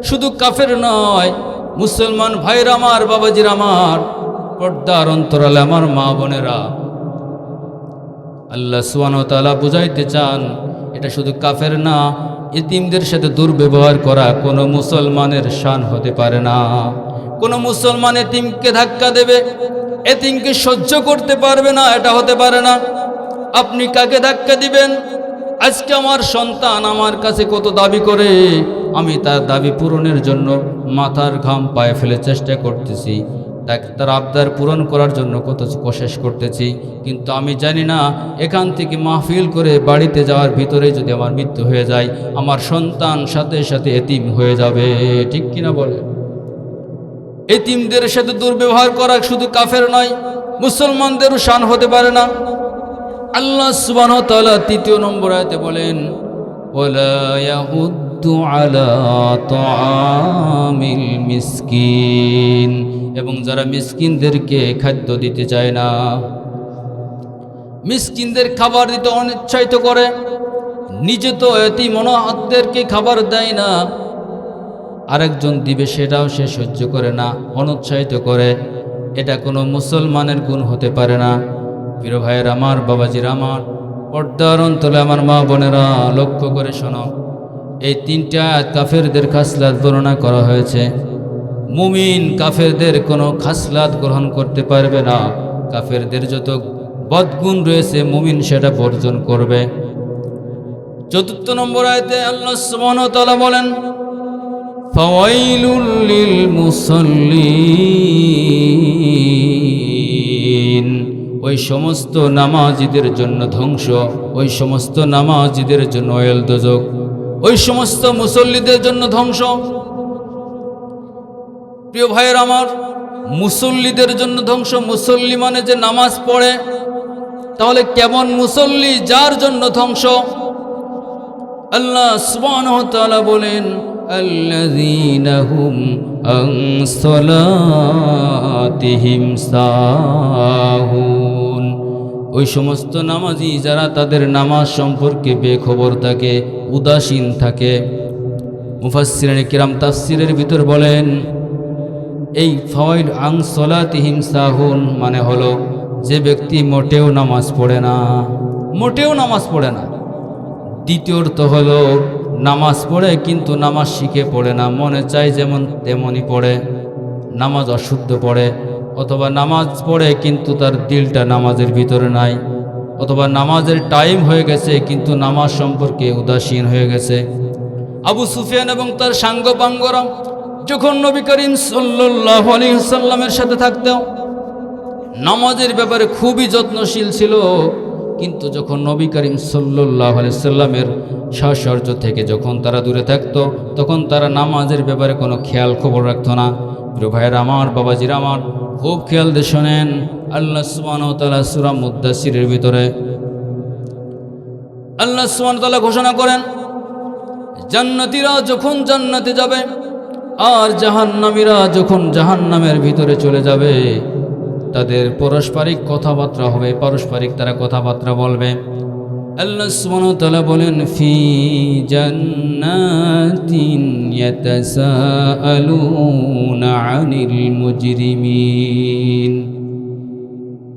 শুধু কাফের নয়, মুসলমান ভাইরা আমার, বাবাজির আমার, পর্দার অন্তরালে আমার মা বোনেরা, আল্লাহ সুবহানাহু ওয়া তাআলা বুঝাইতে চান, এটা শুধু কাফের না, এতিমদের সাথে দুর্ব্যবহার করা কোনো মুসলমানের শান হতে পারে না। কোনো মুসলমান এতিমকে ধাক্কা দেবে, এতিমকে সহ্য করতে পারবে না, এটা হতে পারে না। আপনি কাকে ধাক্কা দিবেন? আজকে আমার সন্তান আমার কাছে কত দাবি করে, আমি তার দাবি পূরণের জন্য মাথার ঘাম পায়ে ফেলে চেষ্টা করতেছি, তার আবদার পূরণ করার জন্য কত কোশিশ করতেছি, কিন্তু আমি জানি না এখান থেকে মাহফিল করে বাড়িতে যাওয়ার ভিতরে যদি আমার মৃত্যু হয়ে যায়, আমার সন্তান সাথে সাথে এতিম হয়ে যাবে, ঠিক কিনা বলে? এতিমদের সাথে দুর্ব্যবহার করা শুধু কাফের নয়, মুসলমানদেরও শান হতে পারে না। আল্লাহ সুবহানাহু ওয়া তাআলা ৩য় নম্বর আয়াতে বলেন, ওয়ালা ইয়াহুদ্দু আলা তাআমিল মিসকিন, এবং যারা মিসকিনদেরকে খাদ্য দিতে চায় না, মিসকিনদের খাবার দিতে অনিচ্ছায়িত করে, নিজে তো এতিম অনাথদেরকে খাবার দেয় না, আরেকজন দিবে সেটাও সে সহ্য করে না, অনুৎসাহিত করে, এটা কোনো মুসলমানের গুণ হতে পারে না। প্রিয় ভাইয়ের আমার, বাবাজির আমার, পর্দার অন্তরে আমার মা বোনেরা, লক্ষ্য করে শোনো, এই ৩টা আয়াত কাফেরদের খাসলাত বর্ণনা করা হয়েছে। মুমিন কাফেরদের কোনো খাসলাত গ্রহণ করতে পারবে না, কাফেরদের যত বদগুণ রয়েছে মুমিন সেটা বর্জন করবে। ৪র্থ নম্বর আয়াতে আল্লাহ সুবহানাহু ওয়া তাআলা বলেন, ফাওয়াইলুল লিল মুসাল্লিন, ওই সমস্ত নামাজীদের জন্য ধ্বংস, ওই সমস্ত নামাজীদের জন্য দোজখ, ওই সমস্ত মুসল্লিদের জন্য ধ্বংস। প্রিয় ভাইয়ের আমার, মুসল্লিদের জন্য ধ্বংস, মুসল্লি মানে যে নামাজ পড়ে, তাহলে কেমন মুসল্লি যার জন্য ধ্বংস? আল্লাহ সুবহানাহু ওয়া তাআলা বলেন, আল্লাযীনা হুম আন সালাতিহিম সাহুন, ওই সমস্ত নামাজি যারা তাদের নামাজ সম্পর্কে বেখবর থাকে, উদাসীন থাকে। মুফাসসিরিনে কিরাম তাফসীরের ভিতর বলেন, এই ফাওয়াইল আন সালাতিহিম সাহুন মানে হলো যে ব্যক্তি মোটেও নামাজ পড়ে না, মোটেও নামাজ পড়ে না। দ্বিতীয়ত হলো নামাজ পড়ে কিন্তু নামাজ শিখে পড়ে না, মনে চায় যেমন তেমনই পড়ে, নামাজ অশুদ্ধ পড়ে, অথবা নামাজ পড়ে কিন্তু তার দিলটা নামাজের ভিতরে নাই, অথবা নামাজের টাইম হয়ে গেছে কিন্তু নামাজ সম্পর্কে উদাসীন হয়ে গেছে। আবু সুফিয়ান এবং তার সাঙ্গপাঙ্গরা যখন নবী করিম সাল্লাল্লাহু আলাইহি ওয়াসাল্লামের সাথে থাকতেন, নামাজের ব্যাপারে খুবই যত্নশীল ছিল, কিন্তু যখন নবী করিম সাল্লাল্লাহু আলাইহি ওয়াসাল্লামের সাহচর্য থেকে যখন তারা দূরে থাকত, তখন তারা নামাজের ব্যাপারে কোনো খেয়াল খবর রাখত না। প্রিয় ভাইয়ের আমার, বাবাজির আমার, খুব খেয়াল দিয়ে শোনেন, আল্লাহ সুবহানাহু ওয়া তাআলা সূরা মুদ্দাসসিরের ভিতরে আল্লাহ সুবহানাহু ওয়া তাআলা ঘোষণা করেন, জান্নাতীরা যখন জান্নাতে যাবে আর জাহান্নামীরা যখন জাহান্নামের ভিতরে চলে যাবে, তাদের পারস্পরিক কথাবার্তা হবে, পারস্পরিক তারা কথাবার্তা বলবে। আল্লাহ সুবহানাহু ওয়া তাআলা বলেন, ফি জান্নাতিন ইয়াতাসাআলুনা আনিল মুজরিমিন।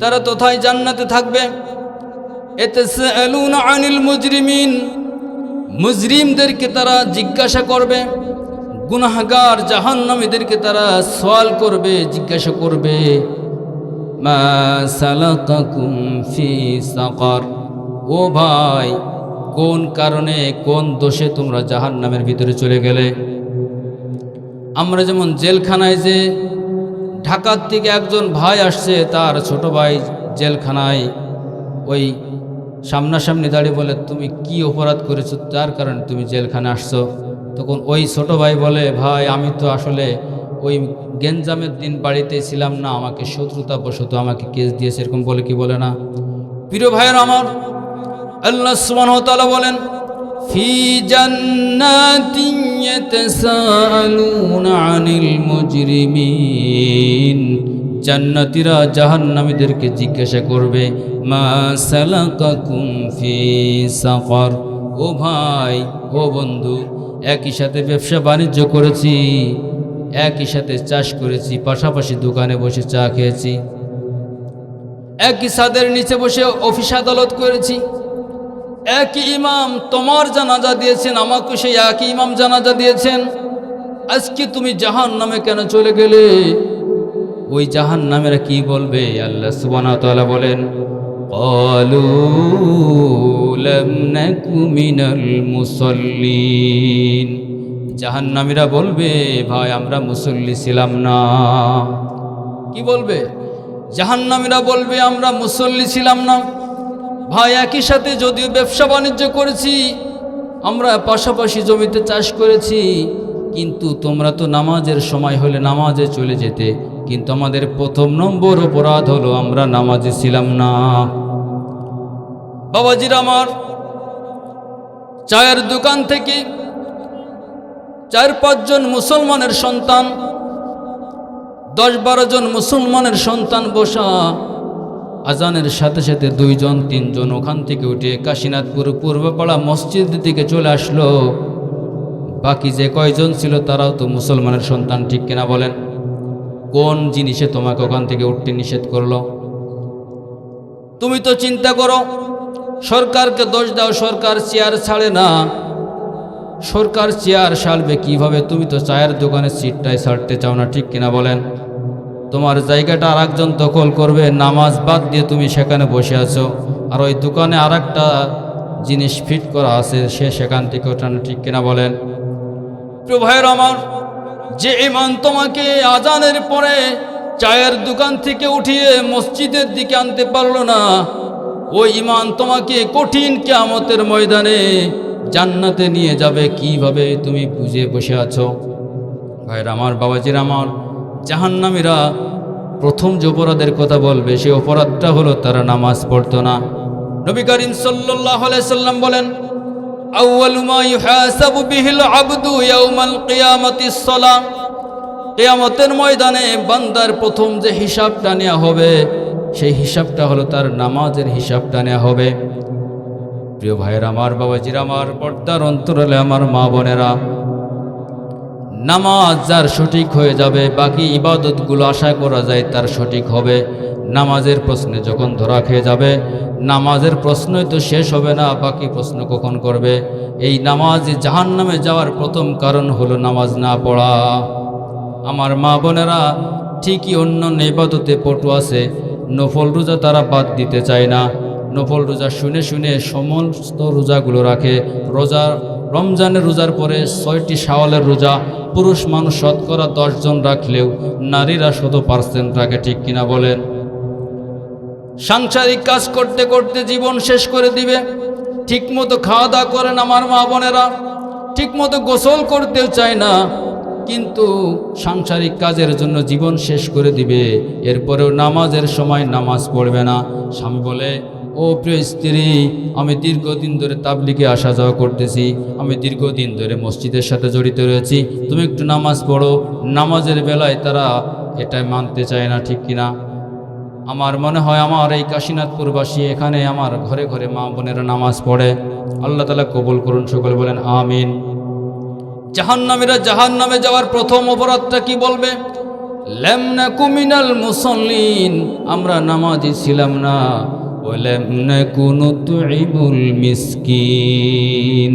তারা তথায় জান্নাতে থাকবে, ইয়াতাসাআলুনা আনিল মুজরিমিন, মুজরিমদেরকে তারা জিজ্ঞাসা করবে, গুনাহগার জাহান্নামীদেরকে তারা সওয়াল করবে, জিজ্ঞাসা করবে, মা সালাকাকুম ফি সাকার, ও ভাই কোন কারণে কোন দোষে তোমরা জাহান্নামের ভিতরে চলে গেলে। আমরা যেমন জেলখানায় যে ঢাকার থেকে একজন ভাই আসছে, তার ছোট ভাই জেলখানায় ওই সামনাসামনি দাঁড়িয়ে বলে, তুমি কি অপরাধ করেছো তার কারণে তুমি জেলখানে আসছো। তখন ওই ছোট ভাই বলে, ভাই আমি তো আসলে ওই গেঞ্জামের দিন বাড়িতে ছিলাম না, আমাকে শত্রুতা বশত আমাকে কেস দিয়েছে, এরকম বলে কি বলে না। প্রিয় ভাইয়ের আমার, আল্লাহ সুবহানাহু ওয়া তাআলা বলেন, ফি জান্নাতিন ইয়াতাসাআলুনা আনিল মুজরিমিন, জান্নাতীরা জাহান্নামীদেরকে জিজ্ঞাসা করবে, মা সালাকাকুম ফি সাকার, ও ভাই ও বন্ধু, একই সাথে ব্যবসা বাণিজ্য করেছি, একই সাথে চাষ করেছি, পাশাপাশি দোকানে বসে চা খেয়েছি, একই ছাদের নিচে বসে অফিস আদালত করেছি, একই ইমাম তোমার জানাজা দিয়েছেন, আমাকে সেই একই ইমাম জানাজা দিয়েছেন, আজকে তুমি জাহান্নামে কেন চলে গেলে। ওই জাহান্নামেরা কি বলবে? আল্লাহ সুবহানাহু ওয়া তাআলা বলেন, ক্বালু লাম নাকু মিনাল মুসাল্লিন, জাহান্নামীরা বলবে, ভাই আমরা মুসল্লি ছিলাম না। কি বলবে? জাহান্নামীরা বলবে, আমরা মুসল্লি ছিলাম না। ভাই একই সাথে যদিও ব্যবসা বাণিজ্য করেছি, আমরা পাশাপাশি জমিতে চাষ করেছি, কিন্তু তোমরা তো নামাজের সময় হলে নামাজে চলে যেতে, কিন্তু আমাদের প্রথম নম্বর অপরাধ হলো আমরা নামাজে ছিলাম না। বাবাজির আমার, চায়ের দোকান থেকে 4-5 জন মুসলমানের সন্তান, 10-12 জন মুসলমানের সন্তান বসা, আজানের সাথে সাথে 2 জন 3 জন ওখান থেকে উঠে কাশীনাথপুর পূর্বপাড়া মসজিদ থেকে চলে আসলো। বাকি যে কয়জন ছিল তারাও তো মুসলমানের সন্তান, ঠিক কিনা বলেন? কোন জিনিসে তোমাকে ওখান থেকে উঠতে নিষেধ করলো? তুমি তো চিন্তা করো, সরকারকে দোষ দাও, সরকার চেয়ার ছাড়ে না। সরকার চেয়ার ছাড়বে কিভাবে? তুমি তো চায়ের দোকানে সিটটাই ছাড়তে চাও না, ঠিক কিনা বলেন? তোমার জায়গাটা আর একজন দখল করবে, নামাজ বাদ দিয়ে তুমি সেখানে বসে আছো, আর ওই দোকানে আর একটা জিনিস ফিট করা আছে, সে সেখান থেকে ওঠানো, ঠিক কিনা বলেন? প্রিয় ভাইয়ের আমার, যে ইমান তোমাকে আজানের পরে চায়ের দোকান থেকে উঠিয়ে মসজিদের দিকে আনতে পারলো না, ওই ইমান তোমাকে কঠিন কিয়ামতের ময়দানে জান্নাতে নিয়ে যাবে কিভাবে? তুমি বুঝে বসে আছো। ভাইয়ের আমার, বাবাজির আমার, জাহান্নামীরা প্রথম যে অপরাধের কথা বলবে, সেই অপরাধটা হলো তারা নামাজ পড়তো না। নবী করিম সাল্লাল্লাহু আলাইহি সাল্লাম বলেন, আউয়ালু মা ইউহাসাবু বিহিল আবদু ইয়াউমাল কিয়ামাতিস সালাহ, কিয়ামতের ময়দানে বান্দার প্রথম যে হিসাবটা নেওয়া হবে, সেই হিসাবটা হলো তার নামাজের হিসাবটা নেওয়া হবে। প্রিয় ভাইয়ের আমার, বাবাজির আমার, পর্দার অন্তরালে আমার মা বোনেরা, নামাজ যার সঠিক হয়ে যাবে, বাকি ইবাদতগুলো আশা করা যায় তার সঠিক হবে। নামাজের প্রশ্নে যখন ধরা খেয়ে যাবে, নামাজের প্রশ্নই তো শেষ হবে না, বাকি প্রশ্ন কখন করবে? এই নামাজ জাহান্নামে যাওয়ার প্রথম কারণ হলো নামাজ না পড়া। আমার মা বোনেরা ঠিকই অন্য ইবাদতে পটু আছে, নফল রোজা তারা বাদ দিতে চায় না। নফল রোজা শুনে শুনে সমস্ত রোজাগুলো রাখে। রমজানের রোজার পরে 6টি শাওয়ালের রোজা পুরুষ মানুষ শতকরা 10 জন রাখলেও নারীরা 100% রাখে, ঠিক কিনা বলেন? সাংসারিক কাজ করতে করতে জীবন শেষ করে দিবে। ঠিকমতো খাওয়া দাওয়া করেন আমার মা বোনেরা, ঠিকমতো গোসল করতেও চায় না, কিন্তু সাংসারিক কাজের জন্য জীবন শেষ করে দিবে। এরপরেও নামাজের সময় নামাজ পড়বে না। স্বামী বলে, ও প্রিয় স্ত্রী, আমি দীর্ঘদিন ধরে তাবলিগে আসা যাওয়া করতেছি, আমি দীর্ঘদিন ধরে মসজিদের সাথে জড়িত রয়েছি, তুমি একটু নামাজ পড়ো। নামাজের বেলায় তারা এটাই মানতে চায় না, ঠিক কিনা? আমার মনে হয় আমার এই কাশীনাথপুরবাসী, এখানে আমার ঘরে ঘরে মা বোনেরা নামাজ পড়ে। আল্লাহ তাআলা কবুল করুন, সকলে বলেন আমিন। জাহান্নামীরা জাহান্নামে যাওয়ার প্রথম অপরাধটা কি বলবে? লাম নাকু মিনাল মুসাল্লিন, আমরা নামাজি ছিলাম না। ওয়ালাম নাকু নুতঈমুল মিসকিন।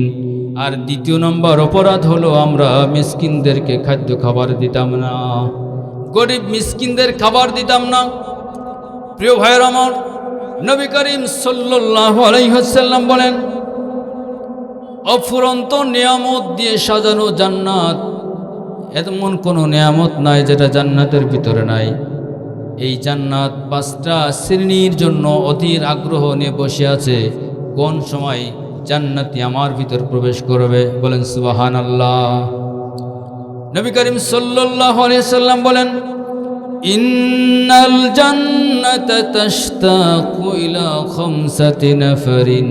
আর দ্বিতীয় নম্বর অপরাধ হলো আমরা মিসকিনদেরকে খাদ্য খাবার দিতাম না, গরিব মিসকিনদের খাবার দিতাম না। প্রিয় ভাইয়ের আমার, নবী করিম সাল্লাল্লাহু আলাইহি ওয়াসাল্লাম বলেন, অফুরন্ত নিয়ামত দিয়ে সাজানো জান্নাত, এমন কোনো নিয়ামত নাই যেটা জান্নাতের ভিতরে নাই। এই জান্নাত 5টা শ্রেণীর জন্য অধীর আগ্রহ নিয়ে বসে আছে। কোন সময় জান্নাতি আমার ভিতর প্রবেশ করবে? বলেন সুবহানাল্লাহ। নবী করিম সাল্লাল্লাহু আলাইহি ওয়াসাল্লাম বলেন, ইন্নাল জান্নাতা তাশতাকু ইলা 5 নাফারিন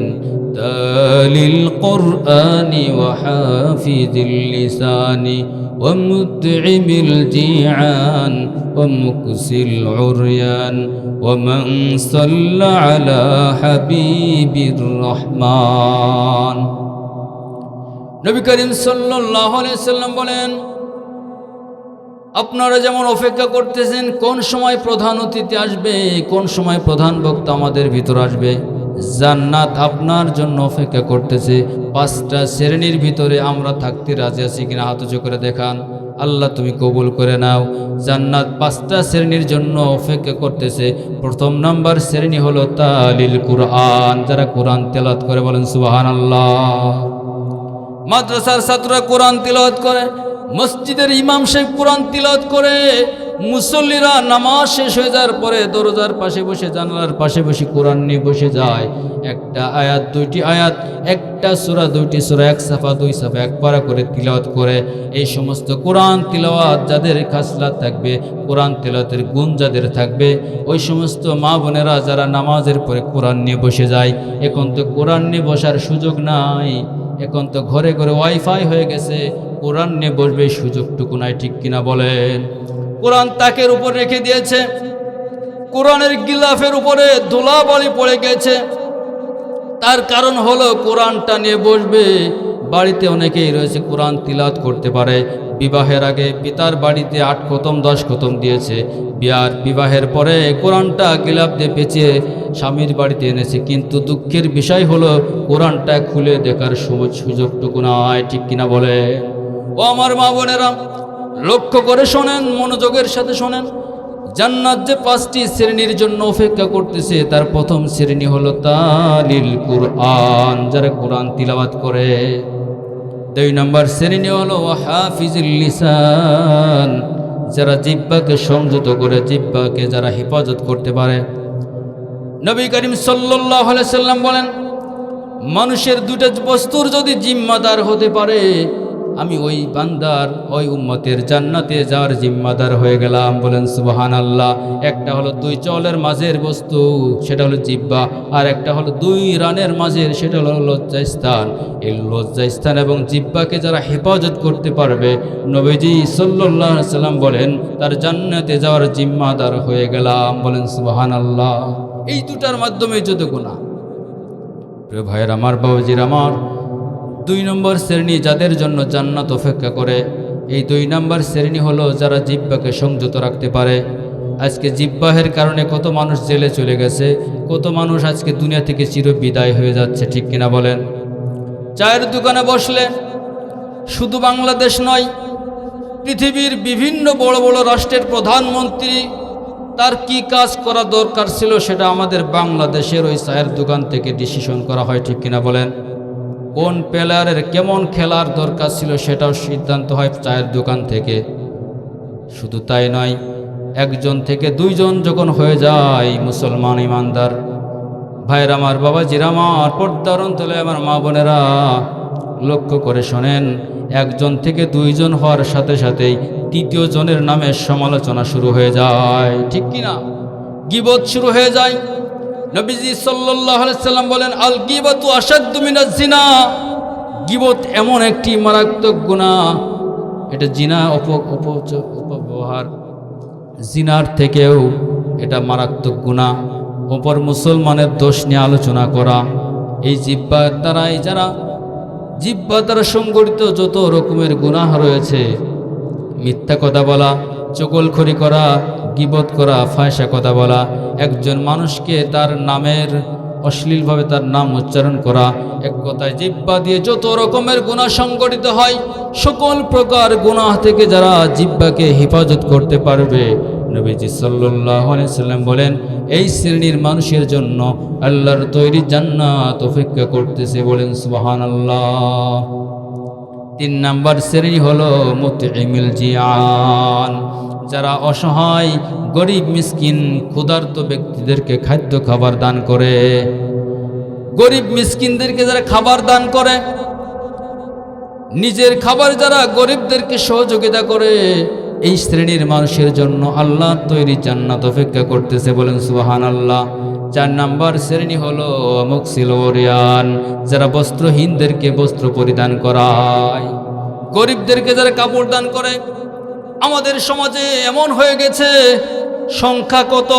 তালিল কুরআনি ওয়া হাফিজিল লিসানি ওয়া মুতঈমিল জিআন ওয়া মুকসিল উরয়ান ওয়া মান সাল্লা আলা হাবিবির রহমান। নবী করিম সাল্লাল্লাহু আলাইহি ওয়াসাল্লাম বলেন, আপনারা যেমন অপেক্ষা করতেছেন কোন সময় প্রধান অতিথি আসবে, কোন সময় প্রধান বক্তা আমাদের ভিতর আসবে, জান্নাত আপনার জন্য অপেক্ষা করতেছে। 5টা শ্রেণীর ভিতরে আমরা থাকতে রাজি আছি কিনা হাত উঁচু করে দেখান। আল্লাহ তুমি কবুল করে নাও। জান্নাত 5টা শ্রেণীর জন্য অপেক্ষা করতেছে। প্রথম নাম্বার শ্রেণী হলো তালিল কুরআন, যারা কোরআন তেলাওয়াত করে, বলেন সুবহানাল্লাহ। মাদ্রাসার ছাত্ররা কোরআন তেলাওয়াত করে, মসজিদের ইমাম সাহেব কোরআন তিলাওয়াত করে, মুসল্লিরা নামাজ শেষ হয়ে যাওয়ার পরে দরজার পাশে বসে, জানালার পাশে বসে কোরআন নিয়ে বসে যায়। একটা আয়াত, 2টি আয়াত, একটা সূরা, 2টি সূরা, 1 সাফা 2 সাফা 1 পারা করে তিলাওয়াত করে। এই সমস্ত কোরআন তিলাওয়াত যাদের খাসলাত থাকবে, কোরআন তিলাওয়াতের গুণ যাদের থাকবে, ওই সমস্ত মা বোনেরা যারা নামাজের পরে কোরআন নিয়ে বসে যায়। এখন তো কোরআন নিয়ে বসার সুযোগ নাই, এখন তো ঘরে ঘরে ওয়াইফাই হয়ে গেছে, কোরআন নিয়ে বসবে সুযোগটুকু নাই, ঠিক কিনা বলেন? কোরআন তাকের উপর রেখে দিয়েছে, কোরআনের গিলাফের উপরে ধুলাবালি পড়ে গেছে। তার কারণ হলো কোরআনটা নিয়ে বসবে। বাড়িতে অনেকেই রয়েছে কোরআন তিলাওয়াত করতে পারে, বিবাহের আগে পিতার বাড়িতে 8 খতম 10 খতম দিয়েছে, বিবাহের পরে কোরআনটা গিলাফ দিয়ে পেঁচিয়ে স্বামীর বাড়িতে এনেছে, কিন্তু দুঃখের বিষয় হলো কোরআনটা খুলে দেখার সুযোগটুকু নাই, ঠিক কিনা বলে? ও আমার মা বোনেরা, লক্ষ্য করে শোনেন, মনোযোগের সাথে শোনেন। জান্নাত যে 5টি শ্রেণীর জন্য অপেক্ষা করতেছে, তার প্রথম শ্রেণী হলো তালিল কুরআন, যারা কোরআন তিলাওয়াত করে। 2 নম্বর শ্রেণী হলো হাফিজুল লিসান, যারা জিহ্বাকে সংযত করে, জিহ্বাকে যারা হেফাজত করতে পারে। নবী করিম সাল্লাল্লাহু আলাইহি সাল্লাম বলেন, মানুষের 2টা বস্তুর যদি জিম্মাদার হতে পারে, আমি ওই বান্দার, ওই উম্মতের জান্নাতে যাওয়ার জিম্মাদার হয়ে গেলাম, বলেন সুবহানাল্লাহ। একটা হলো 2 চলের মাঝের বস্তু, সেটা হলো জিহ্বা, আর একটা হলো 2 রানের মাঝের, সেটা হলো লজ্জাস্থান। এই লজ্জাস্থান এবং জিহ্বাকে যারা হেফাজত করতে পারবে, নবীজি সাল্লাল্লাহু আলাইহি সাল্লাম বলেন, তার জান্নাতে যাওয়ার জিম্মাদার হয়ে গেলাম, বলেন সুবহানাল্লাহ। এই 2টার মাধ্যমে যত গুনাহ। প্রিয় ভাইয়ের আমার, বাবাজির আমার, 2 নম্বর শ্রেণী যাদের জন্য জান্নাত অপেক্ষা করে, এই 2 নাম্বার শ্রেণী হলো যারা জিহ্বাকে সংযত রাখতে পারে। আজকে জিহ্বাহের কারণে কত মানুষ জেলে চলে গেছে, কত মানুষ আজকে দুনিয়া থেকে চির বিদায় হয়ে যাচ্ছে, ঠিক কিনা বলেন? চায়ের দোকানে বসলে শুধু বাংলাদেশ নয়, পৃথিবীর বিভিন্ন বড় বড় রাষ্ট্রের প্রধানমন্ত্রী তার কি কাজ করা দরকার ছিল সেটা আমাদের বাংলাদেশের ওই চায়ের দোকান থেকে ডিসিশন করা হয়, ঠিক কিনা বলেন? কোন প্লেয়ারের কেমন খেলার দরকার ছিল সেটাও সিদ্ধান্ত হয় চায়ের দোকান থেকে। শুধু তাই নয়, 1 থেকে 2 জন যখন হয়ে যায় মুসলমান ইমানদার ভাইয়ের আমার, বাবাজির আমার, পর্দার অন্তরে আমার মা বোনেরা, লক্ষ্য করে শোনেন, 1 থেকে 2 জন হওয়ার সাথে সাথেই 3য় জনের নামে সমালোচনা শুরু হয়ে যায়, ঠিক কিনা? গীবত শুরু হয়ে যায়। নবীজি সাল্লাল্লাহু আলাইহি সাল্লাম বলেন, আল গীবাতু আশাদ্দু মিনাজ জিনা। গীবত এমন একটি মারাত্মক গুনাহ, এটা জিনা অপব্যবহার, জিনার থেকেও এটা মারাত্মক গুনাহ। অপর মুসলমানের দোষ নিয়ে আলোচনা করা, এই জিহ্বার দ্বারাই যারা জিহ্বা দ্বারা সংগঠিত যত রকমের গুনাহ রয়েছে, মিথ্যা কথা বলা, চগলখড়ি করা, গীবত করা, ফায়সা কথা বলা, একজন মানুষকে তার নামের অশ্লীলভাবে তার নাম উচ্চারণ করা, এক কথায় জিহ্বা দিয়ে যত রকমের গুনাহ সংগঠিত হয়, সকল প্রকার গুনাহ থেকে যারা জিহ্বাকে হেফাজত করতে পারবে, নবীজি সাল্লাল্লাহু আলাইহি সাল্লাম বলেন, এই শ্রেণীর মানুষের জন্য আল্লাহর তৈরি জান্নাত অপেক্ষা করতেছে। বলেন সুবহানাল্লাহ। 3 নাম্বার শ্রেণী হলো মুতঈমুল জিয়ান, যারা অসহায়, গরিব, মিসকিন, ক্ষুধার্ত ব্যক্তিদেরকে খাদ্য খাবার দান করে। গরিব মিসকিনদেরকে যারা খাবার দান করে, নিজের খাবার যারা গরিবদেরকে সহযোগিতা করে, এই শ্রেণীর মানুষের জন্য আল্লাহর তৈরি জান্নাত অপেক্ষা করতেছে। বলেন সুবহানাল্লাহ। 4 নাম্বার শ্রেণী হলো মুকসিল ওরিয়ান, যারা বস্ত্রহীনদেরকে বস্ত্র পরিধান করায়, গরিবদেরকে যারা কাপড় দান করে। আমাদের সমাজে এমন হয়ে গেছে, সংখ্যা কত,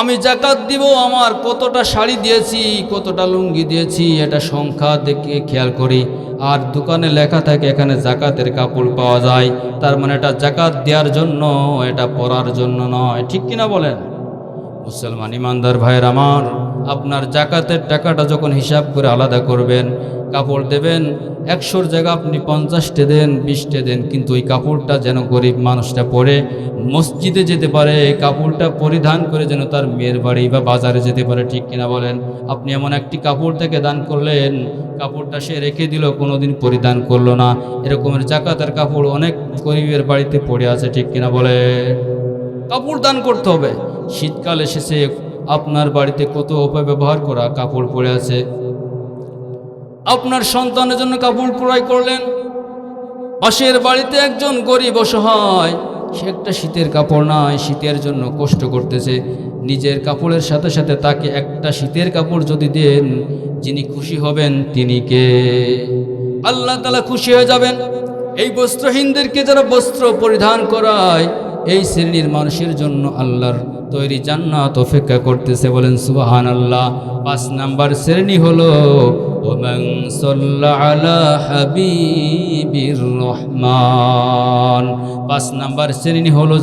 আমি যাকাত দিব, আমার কতটা শাড়ি দিয়েছি, কতটা লুঙ্গি দিয়েছি, এটা সংখ্যা দেখে খেয়াল করি। আর দোকানে লেখা থাকে এখানে জাকাতের কাপড় পাওয়া যায়, তার মানে এটা জাকাত দেওয়ার জন্য, এটা পরার জন্য নয়, ঠিক কিনা বলেন? মুসলমান ইমানদার ভাইয়ের আমার, আপনার জাকাতের টাকাটা যখন হিসাব করে আলাদা করবেন, কাপড় দেবেন, 100-র জায়গা আপনি 50টে দেন, 20টে দেন, কিন্তু ওই কাপড়টা যেন গরিব মানুষটা পরে মসজিদে যেতে পারে, কাপড়টা পরিধান করে যেন তার মেয়ের বাড়ি বা বাজারে যেতে পারে, ঠিক কিনা বলেন? আপনি এমন একটি কাপড় থেকে দান করলেন, কাপড়টা সে রেখে দিল, কোনোদিন পরিধান করলো না, এরকমের জাকাতের কাপড় অনেক গরিবের বাড়িতে পড়ে আছে, ঠিক কিনা বলে? কাপড় দান করতে হবে। শীতকাল এসেছে, আপনার বাড়িতে কত অপব্যবহার করা কাপড় পরে আছে, আপনার সন্তানের জন্য কাপড় ক্রয় করলেন, পাশের বাড়িতে একজন গরিব অসহায়, সে একটা শীতের কাপড় নাই, শীতের জন্য কষ্ট করতেছে, নিজের কাপড়ের সাথে সাথে তাকে একটা শীতের কাপড় যদি দেন, যিনি খুশি হবেন তিনি কে? আল্লাহ তাআলা খুশি হয়ে যাবেন। এই বস্ত্রহীনদেরকে যারা বস্ত্র পরিধান করায়, এই শ্রেণীর মানুষের জন্য আল্লাহর তৈরি জান্নাত অপেক্ষা করতেছে। বলেন সুবহানাল্লাহ। 5 নাম্বার শ্রেণী হলো ওমান সাল্লা আলা হাবিবির রহমান। 5 নাম্বার শ্রেণী হলো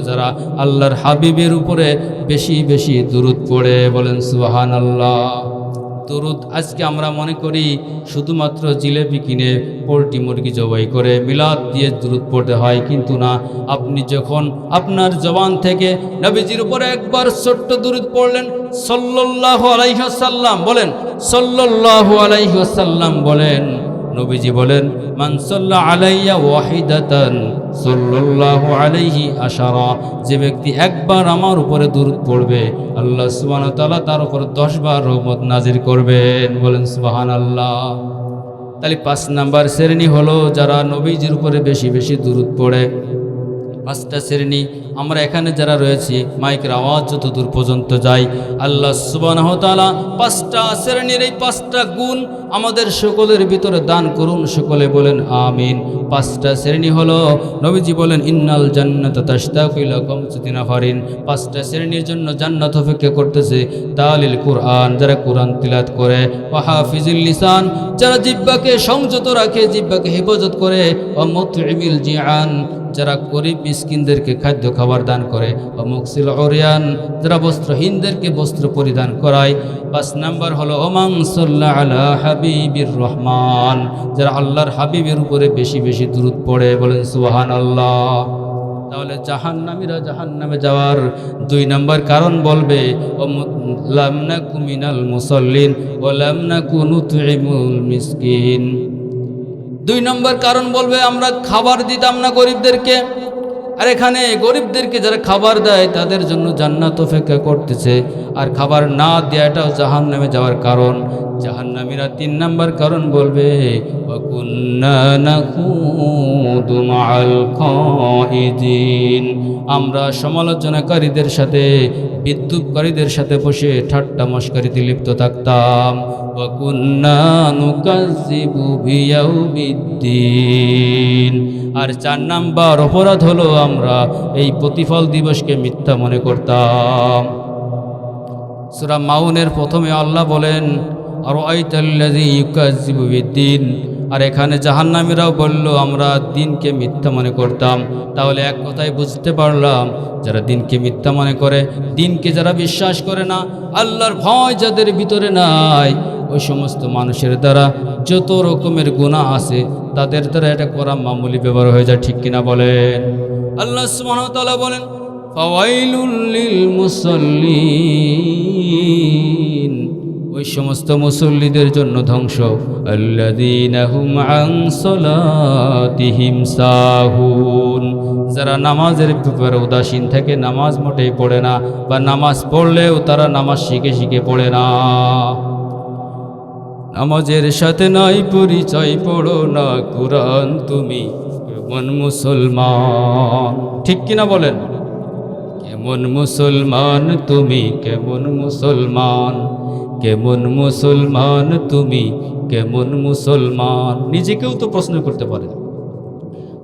যারা আল্লাহর হাবিবের উপরে বেশি বেশি দুরূদ পড়ে। বলেন সুবহানাল্লাহ। দরুদ আজকে আমরা মনে করি শুধুমাত্র জিলেপি কিনে পোলট্রি মুরগি জবাই করে মিলাদ দিয়ে দরুদ পড়তে হয়, কিন্তু না। আপনি যখন আপনার জবান থেকে নবীজির উপরে একবার ছোট্ট দরুদ পড়লেন, সাল্লাল্লাহু আলাইহি ওয়াসাল্লাম বলেন, সাল্লাল্লাহু আলাইহি ওয়াসাল্লাম বলেন, নবীজি বলেন, মান সাল্লা আলাইয়া ওয়াহিদাতান সাল্লাল্লাহু আলাইহি আশারা। যে ব্যক্তি একবার আমার উপরে দরুদ পড়বে, আল্লাহ সুবহানাহু ওয়া তাআলা তার উপর 10 বার রহমত নাজিল করবেন। বলেন সুবহানাল্লাহ। তাহলে 5 নাম্বার শ্রেণী হলো যারা নবীজির উপরে বেশি বেশি দরুদ পড়ে। পাঁচটা শ্রেণী। আমরা এখানে যারা রয়েছি মাইকের আওয়াজ যত দূর পর্যন্ত যায়, আল্লাহ সুবহানাহু ওয়া তাআলা পাঁচটা শ্রেণীর এই পাঁচটা গুণ আমাদের সকলের ভিতরে দান করুন। সকলে বলেন আমিন। পাঁচটা শ্রেণী হলো, নবীজি বলেন ইন্নাল জান্নাতা তাশতাকু ইলা খামসাতি নাফারিন, পাঁচটা শ্রেণীর জন্য জান্নাত অপেক্ষা করতেছে। তালিল কুরআন, যারা কোরআন তিলাওয়াত করে, ওয়া হাফিজুল লিসান, যারা জিহ্বাকে সংযত রাখে, জিহ্বাকে হেফাজত করে, ওয়া মুতঈমিল জিআন, যারা গরিব মিসকিনদেরকে খাদ্য খাবার দান করে, ও মুকসিল উরিয়ান, যারা বস্ত্রহীনদেরকে বস্ত্র পরিধান করায়। 5 নাম্বার হলো ওমান সাল্লা আলা হাবিবির রহমান, যারা আল্লাহর হাবিবের উপরে বেশি বেশি দুরূদ পড়ে। বলেন সুবহানাল্লাহ। তাহলে জাহান্নামীরা জাহান্নামে যাওয়ার 2 নাম্বার কারণ বলবে ও লাম নাকু মিনাল মুসাল্লিন ওয়া লাম নাকু নুতঈমুল মিসকিন। 2 নম্বর কারণ বলবে আমরা খাবার দিতাম না গরিবদেরকে। আর এখানে গরিবদেরকে যারা খাবার দেয় তাদের জন্য জান্নাত অপেক্ষা করতেছে, আর খাবার না দেওয়াটাও জাহান্নামে যাওয়ার কারণ। জাহান্নামীরা 3 নম্বর কারণ বলবে ওয়া কুন্না নাখুদু মাআল খাইদিন, আমরা সমালোচনাকারীদের সাথে, বিদ্রূপকারীদের সাথে বসে ঠাট্টা মশকারিতে লিপ্ত থাকতাম। ওয়া কুন্না নুকাজ্জিবু বিয়াউমিদ্দিন, আর 4 নাম্বার অপরাধ হলো আমরা এই প্রতিফল দিবসকে মিথ্যা মনে করতাম। সূরা মাউনের প্রথমে আল্লাহ বলেন আরাআইতাল্লাযী ইউকাজ্জিবু বিদ্দিন, আর এখানে জাহান্নামীরাও বলল আমরা দিনকে মিথ্যা মনে করতাম। তাহলে এক কথায় বুঝতে পারলাম, যারা দিনকে মিথ্যা মনে করে, দিনকে যারা বিশ্বাস করে না, আল্লাহর ভয় যাদের ভিতরে নাই, ওই সমস্ত মানুষের দ্বারা যত রকমের গুনাহ আছে তাদের দ্বারা এটা করা মামুলি ব্যাপার হয়ে যায়। ঠিক কিনা বলেন? আল্লাহ সুবহানাহু ওয়া তাআলা বলেন ফাওয়াইলুল লিল মুসাল্লিন, ওই সমস্ত মুসল্লিদের জন্য ধ্বংস। আল্লাযীনা হুম আন সালাতিহিম সাহুন, যারা নামাজের ব্যাপারে উদাসীন থাকে, নামাজ মোটেই পড়ে না, বা নামাজ পড়লেও তারা নামাজ শিখে শিখে পড়ে না। নামাজের সাথে নাই পরিচয়, পড়ো না কুরআন, তুমি কেমন মুসলমান? ঠিক কিনা বলেন? কেমন মুসলমান তুমি, কেমন মুসলমান, কেমন মুসলমান তুমি, কেমন মুসলমান? নিজেকেও তো প্রশ্ন করতে পারে।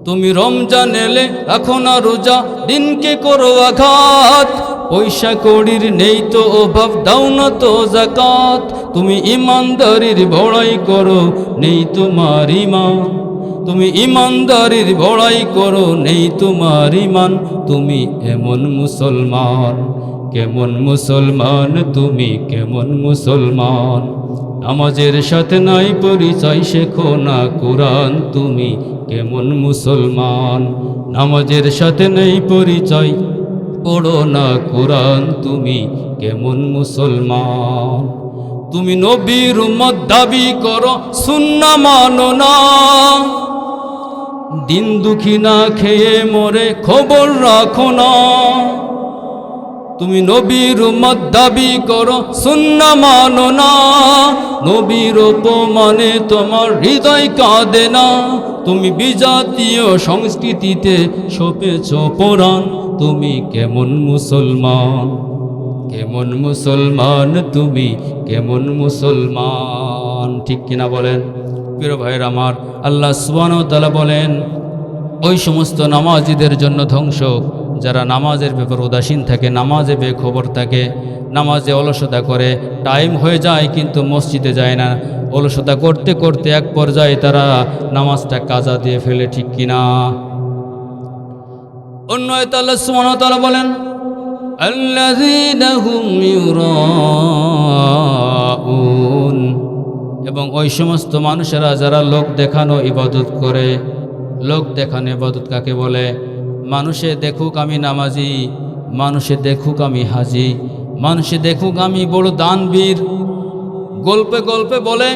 তুমি রমজান এলে এখন আর রোজা, দিনকে করো আঘাত, পয়সা কড়ির নেই তো অভাব, দাও না তো যাকাত। তুমি ইমানদারির বড়াই করো, নেই তোমার ঈমান, তুমি ইমানদারির বড়াই করো, নেই তোমার ঈমান। তুমি এমন মুসলমান, কেমন মুসলমান তুমি, কেমন মুসলমান? নামাজের সাথে নাই পরিচয়, শেখো না কুরআন, তুমি কেমন মুসলমান? নামাজের সাথে নেই পরিচয়, পড়ো না কুরআন, তুমি কেমন মুসলমান? তুমি নবীর উম্মত দাবি করো, সুন্নাহ মানো না, দিন দুঃখী না খেয়ে মরে খবর রাখো না। তুমি নবীর উম্মত দাবি করো, সুন্নাহ মানো না, নবীর অপমানে তোমার হৃদয় কাঁদে না। তুমি বিজাতীয় সংস্কৃতিতে সপেছ পরাণ, তুমি কেমন মুসলমান? কেমন মুসলমান তুমি, কেমন মুসলমান? ঠিক কিনা বলেন? প্রিয় ভাইয়ের আমার, আল্লাহ সুবহানাহু ওয়া তাআলা বলেন ওই সমস্ত নামাজীদের জন্য ধ্বংস, যারা নামাজের ব্যাপার উদাসীন থাকে, নামাজে বেখবর থাকে, নামাজে অলসতা করে, টাইম হয়ে যায় কিন্তু মসজিদে যায় না। অলসতা করতে করতে এক পর্যায়ে তারা নামাজটা কাজা দিয়ে ফেলে। ঠিক কিনা? অন্য আয়াতে আল্লাহ সুবহানাহু ওয়া তাআলা বলেন আল্লাযীনা হুম ইউরাউন, এবং ওই সমস্ত মানুষেরা যারা লোক দেখানো ইবাদত করে। লোক দেখানো ইবাদত কাকে বলে? মানুষে দেখুক আমি নামাজি, মানুষে দেখুক আমি হাজি, মানুষে দেখুক আমি বড় দানবীর। গল্পে গল্পে বলে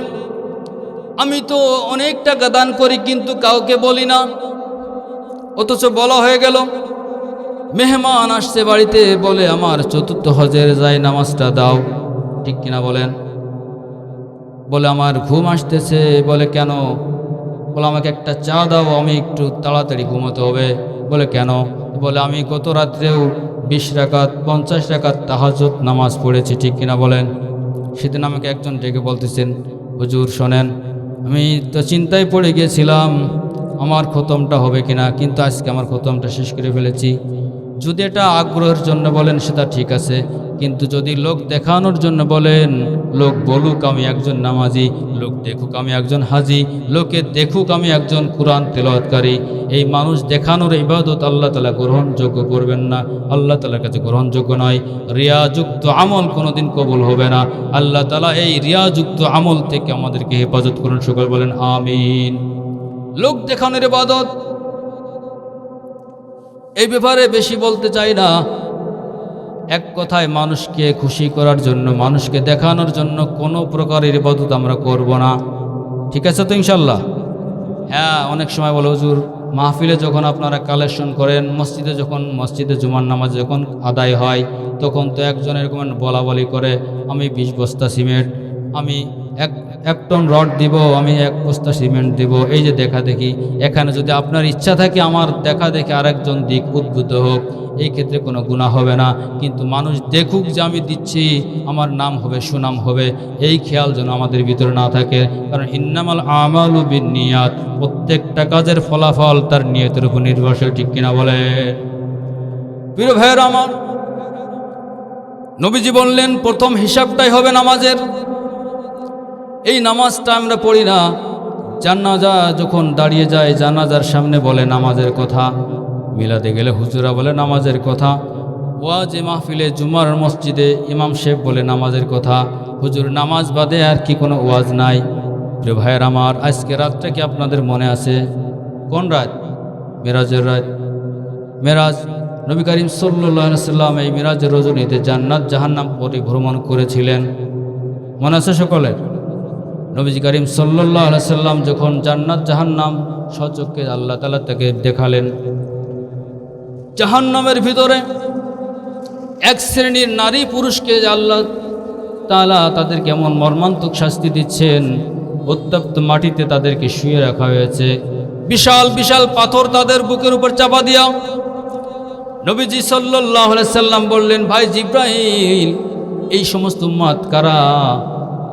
আমি তো অনেক টাকা দান করি কিন্তু কাউকে বলি না, অথচ বলা হয়ে গেল। মেহমান আসছে বাড়িতে, বলে আমার 4th হজের যায় নামাজটা দাও। ঠিক কিনা বলেন? বলে আমার ঘুম আসতেছে। বলে কেন? বলে আমাকে একটা চা দাও, আমি একটু তাড়াতাড়ি ঘুমাতে হবে। বলে কেন? বলে আমি গত রাত্রেও 20 রাকাত 50 রাকাত তাহাজ্জুদ নামাজ পড়েছি, ঠিক কিনা বলেন? সেদিন আমাকে একজন ডেকে বলতেছেন, হুজুর শোনেন, আমি তো চিন্তায় পড়ে গিয়েছিলাম আমার খতমটা হবে কিনা, কিন্তু আজকে আমার খতমটা শেষ করে ফেলেছি। যদি এটা আগ্রহের জন্য বলেন সেটা ঠিক আছে, কিন্তু যদি লোক দেখানোর জন্য বলেন, লোক বলুক আমি একজন নামাজি, লোক দেখুক আমি একজন হাজি, লোকে দেখুক আমি একজন কোরআন তেলাওয়াতকারী, এই মানুষ দেখানোর ইবাদত আল্লাহ তাআলা গ্রহণযোগ্য করবেন না, আল্লাহ তাআলার কাছে গ্রহণযোগ্য নয়। রিয়াযুক্ত আমল কোনোদিন কবুল হবে না। আল্লাহ তাআলা এই রিয়াযুক্ত আমল থেকে আমাদেরকে হেফাজত করুন, সকল বলেন আমিন। লোক দেখানোর ইবাদত, এই ব্যাপারে বেশি বলতে চাই না। এক কথায় মানুষকে খুশি করার জন্য, মানুষকে দেখানোর জন্য কোনো প্রকারের ইবাদত আমরা করব না, ঠিক আছে তো ইনশাল্লাহ? হ্যাঁ, অনেক সময় বলে হুজুর মাহফিলে যখন আপনারা কালেকশন করেন, মসজিদে জুমার নামাজ যখন আদায় হয়, তখন তো একজন এরকম বলাবলি করে আমি 20 বস্তা সিমেন্ট, আমি এক টন রড দিব, আমি 1 বস্তা সিমেন্ট দিব। এই যে দেখা দেখি, এখানে যদি আপনার ইচ্ছা থাকে আমার দেখা দেখে আরেকজন দিক উদ্বুদ্ধ হোক, এই ক্ষেত্রে কোনো গুনাহ হবে না। কিন্তু মানুষ দেখুক যে আমি দিচ্ছি, আমার নাম হবে, সুনাম হবে, এই খেয়াল যেন আমাদের ভিতরে না থাকে। কারণ ইন্নামাল আমালু বিন্নিয়াত, প্রত্যেকটা কাজের ফলাফল তার নিয়তের উপর নির্ভরশীল, ঠিক কিনা বলে? প্রিয় ভাইয়েরা আমার, নবীজি বললেন প্রথম হিসাবটাই হবে নামাজের। এই নামাজটা আমরা পড়ি না। জানাজা যখন দাঁড়িয়ে যায়, জানাজার সামনে বলে নামাজের কথা, মিলাদে গেলে হুজুরা বলে নামাজের কথা, ওয়াজে মাহফিলে জুমার মসজিদে ইমাম সাহেব বলে নামাজের কথা। হুজুর নামাজ বাদে আর কি কোনো ওয়াজ নাই? প্রিয় ভাইয়ের আমার, আজকে রাতটা কি আপনাদের মনে আছে? কোন রাত? মেরাজের রাত। মেরাজ, নবী করিম সাল্লাল্লাহু আলাইহি সাল্লাম এই মেরাজের রজনীতে জান্নাত জাহান্নাম পরিভ্রমণ করেছিলেন, মনে আছে সকলের? নবী করিম সাল্লাল্লাহু আলাইহি সাল্লাম যখন জান্নাত জাহান্নাম সচক্ষে আল্লাহ তাআলা তাকে দেখালেন, জাহান্নামের ভিতরে এক শ্রেণীর নারী পুরুষকে আল্লাহ তাআলা তাদের কেমন মর্মান্তিক শাস্তি দিচ্ছেন। উত্তপ্ত মাটিতে তাদেরকে শুয়ে রাখা হয়েছে, বিশাল বিশাল পাথর তাদের বুকের উপর চাপা দিয়া। নবীজি সাল্লাল্লাহু আলাইহি সাল্লাম বললেন, ভাই জিব্রাইল, এই সমস্ত উম্মত কারা?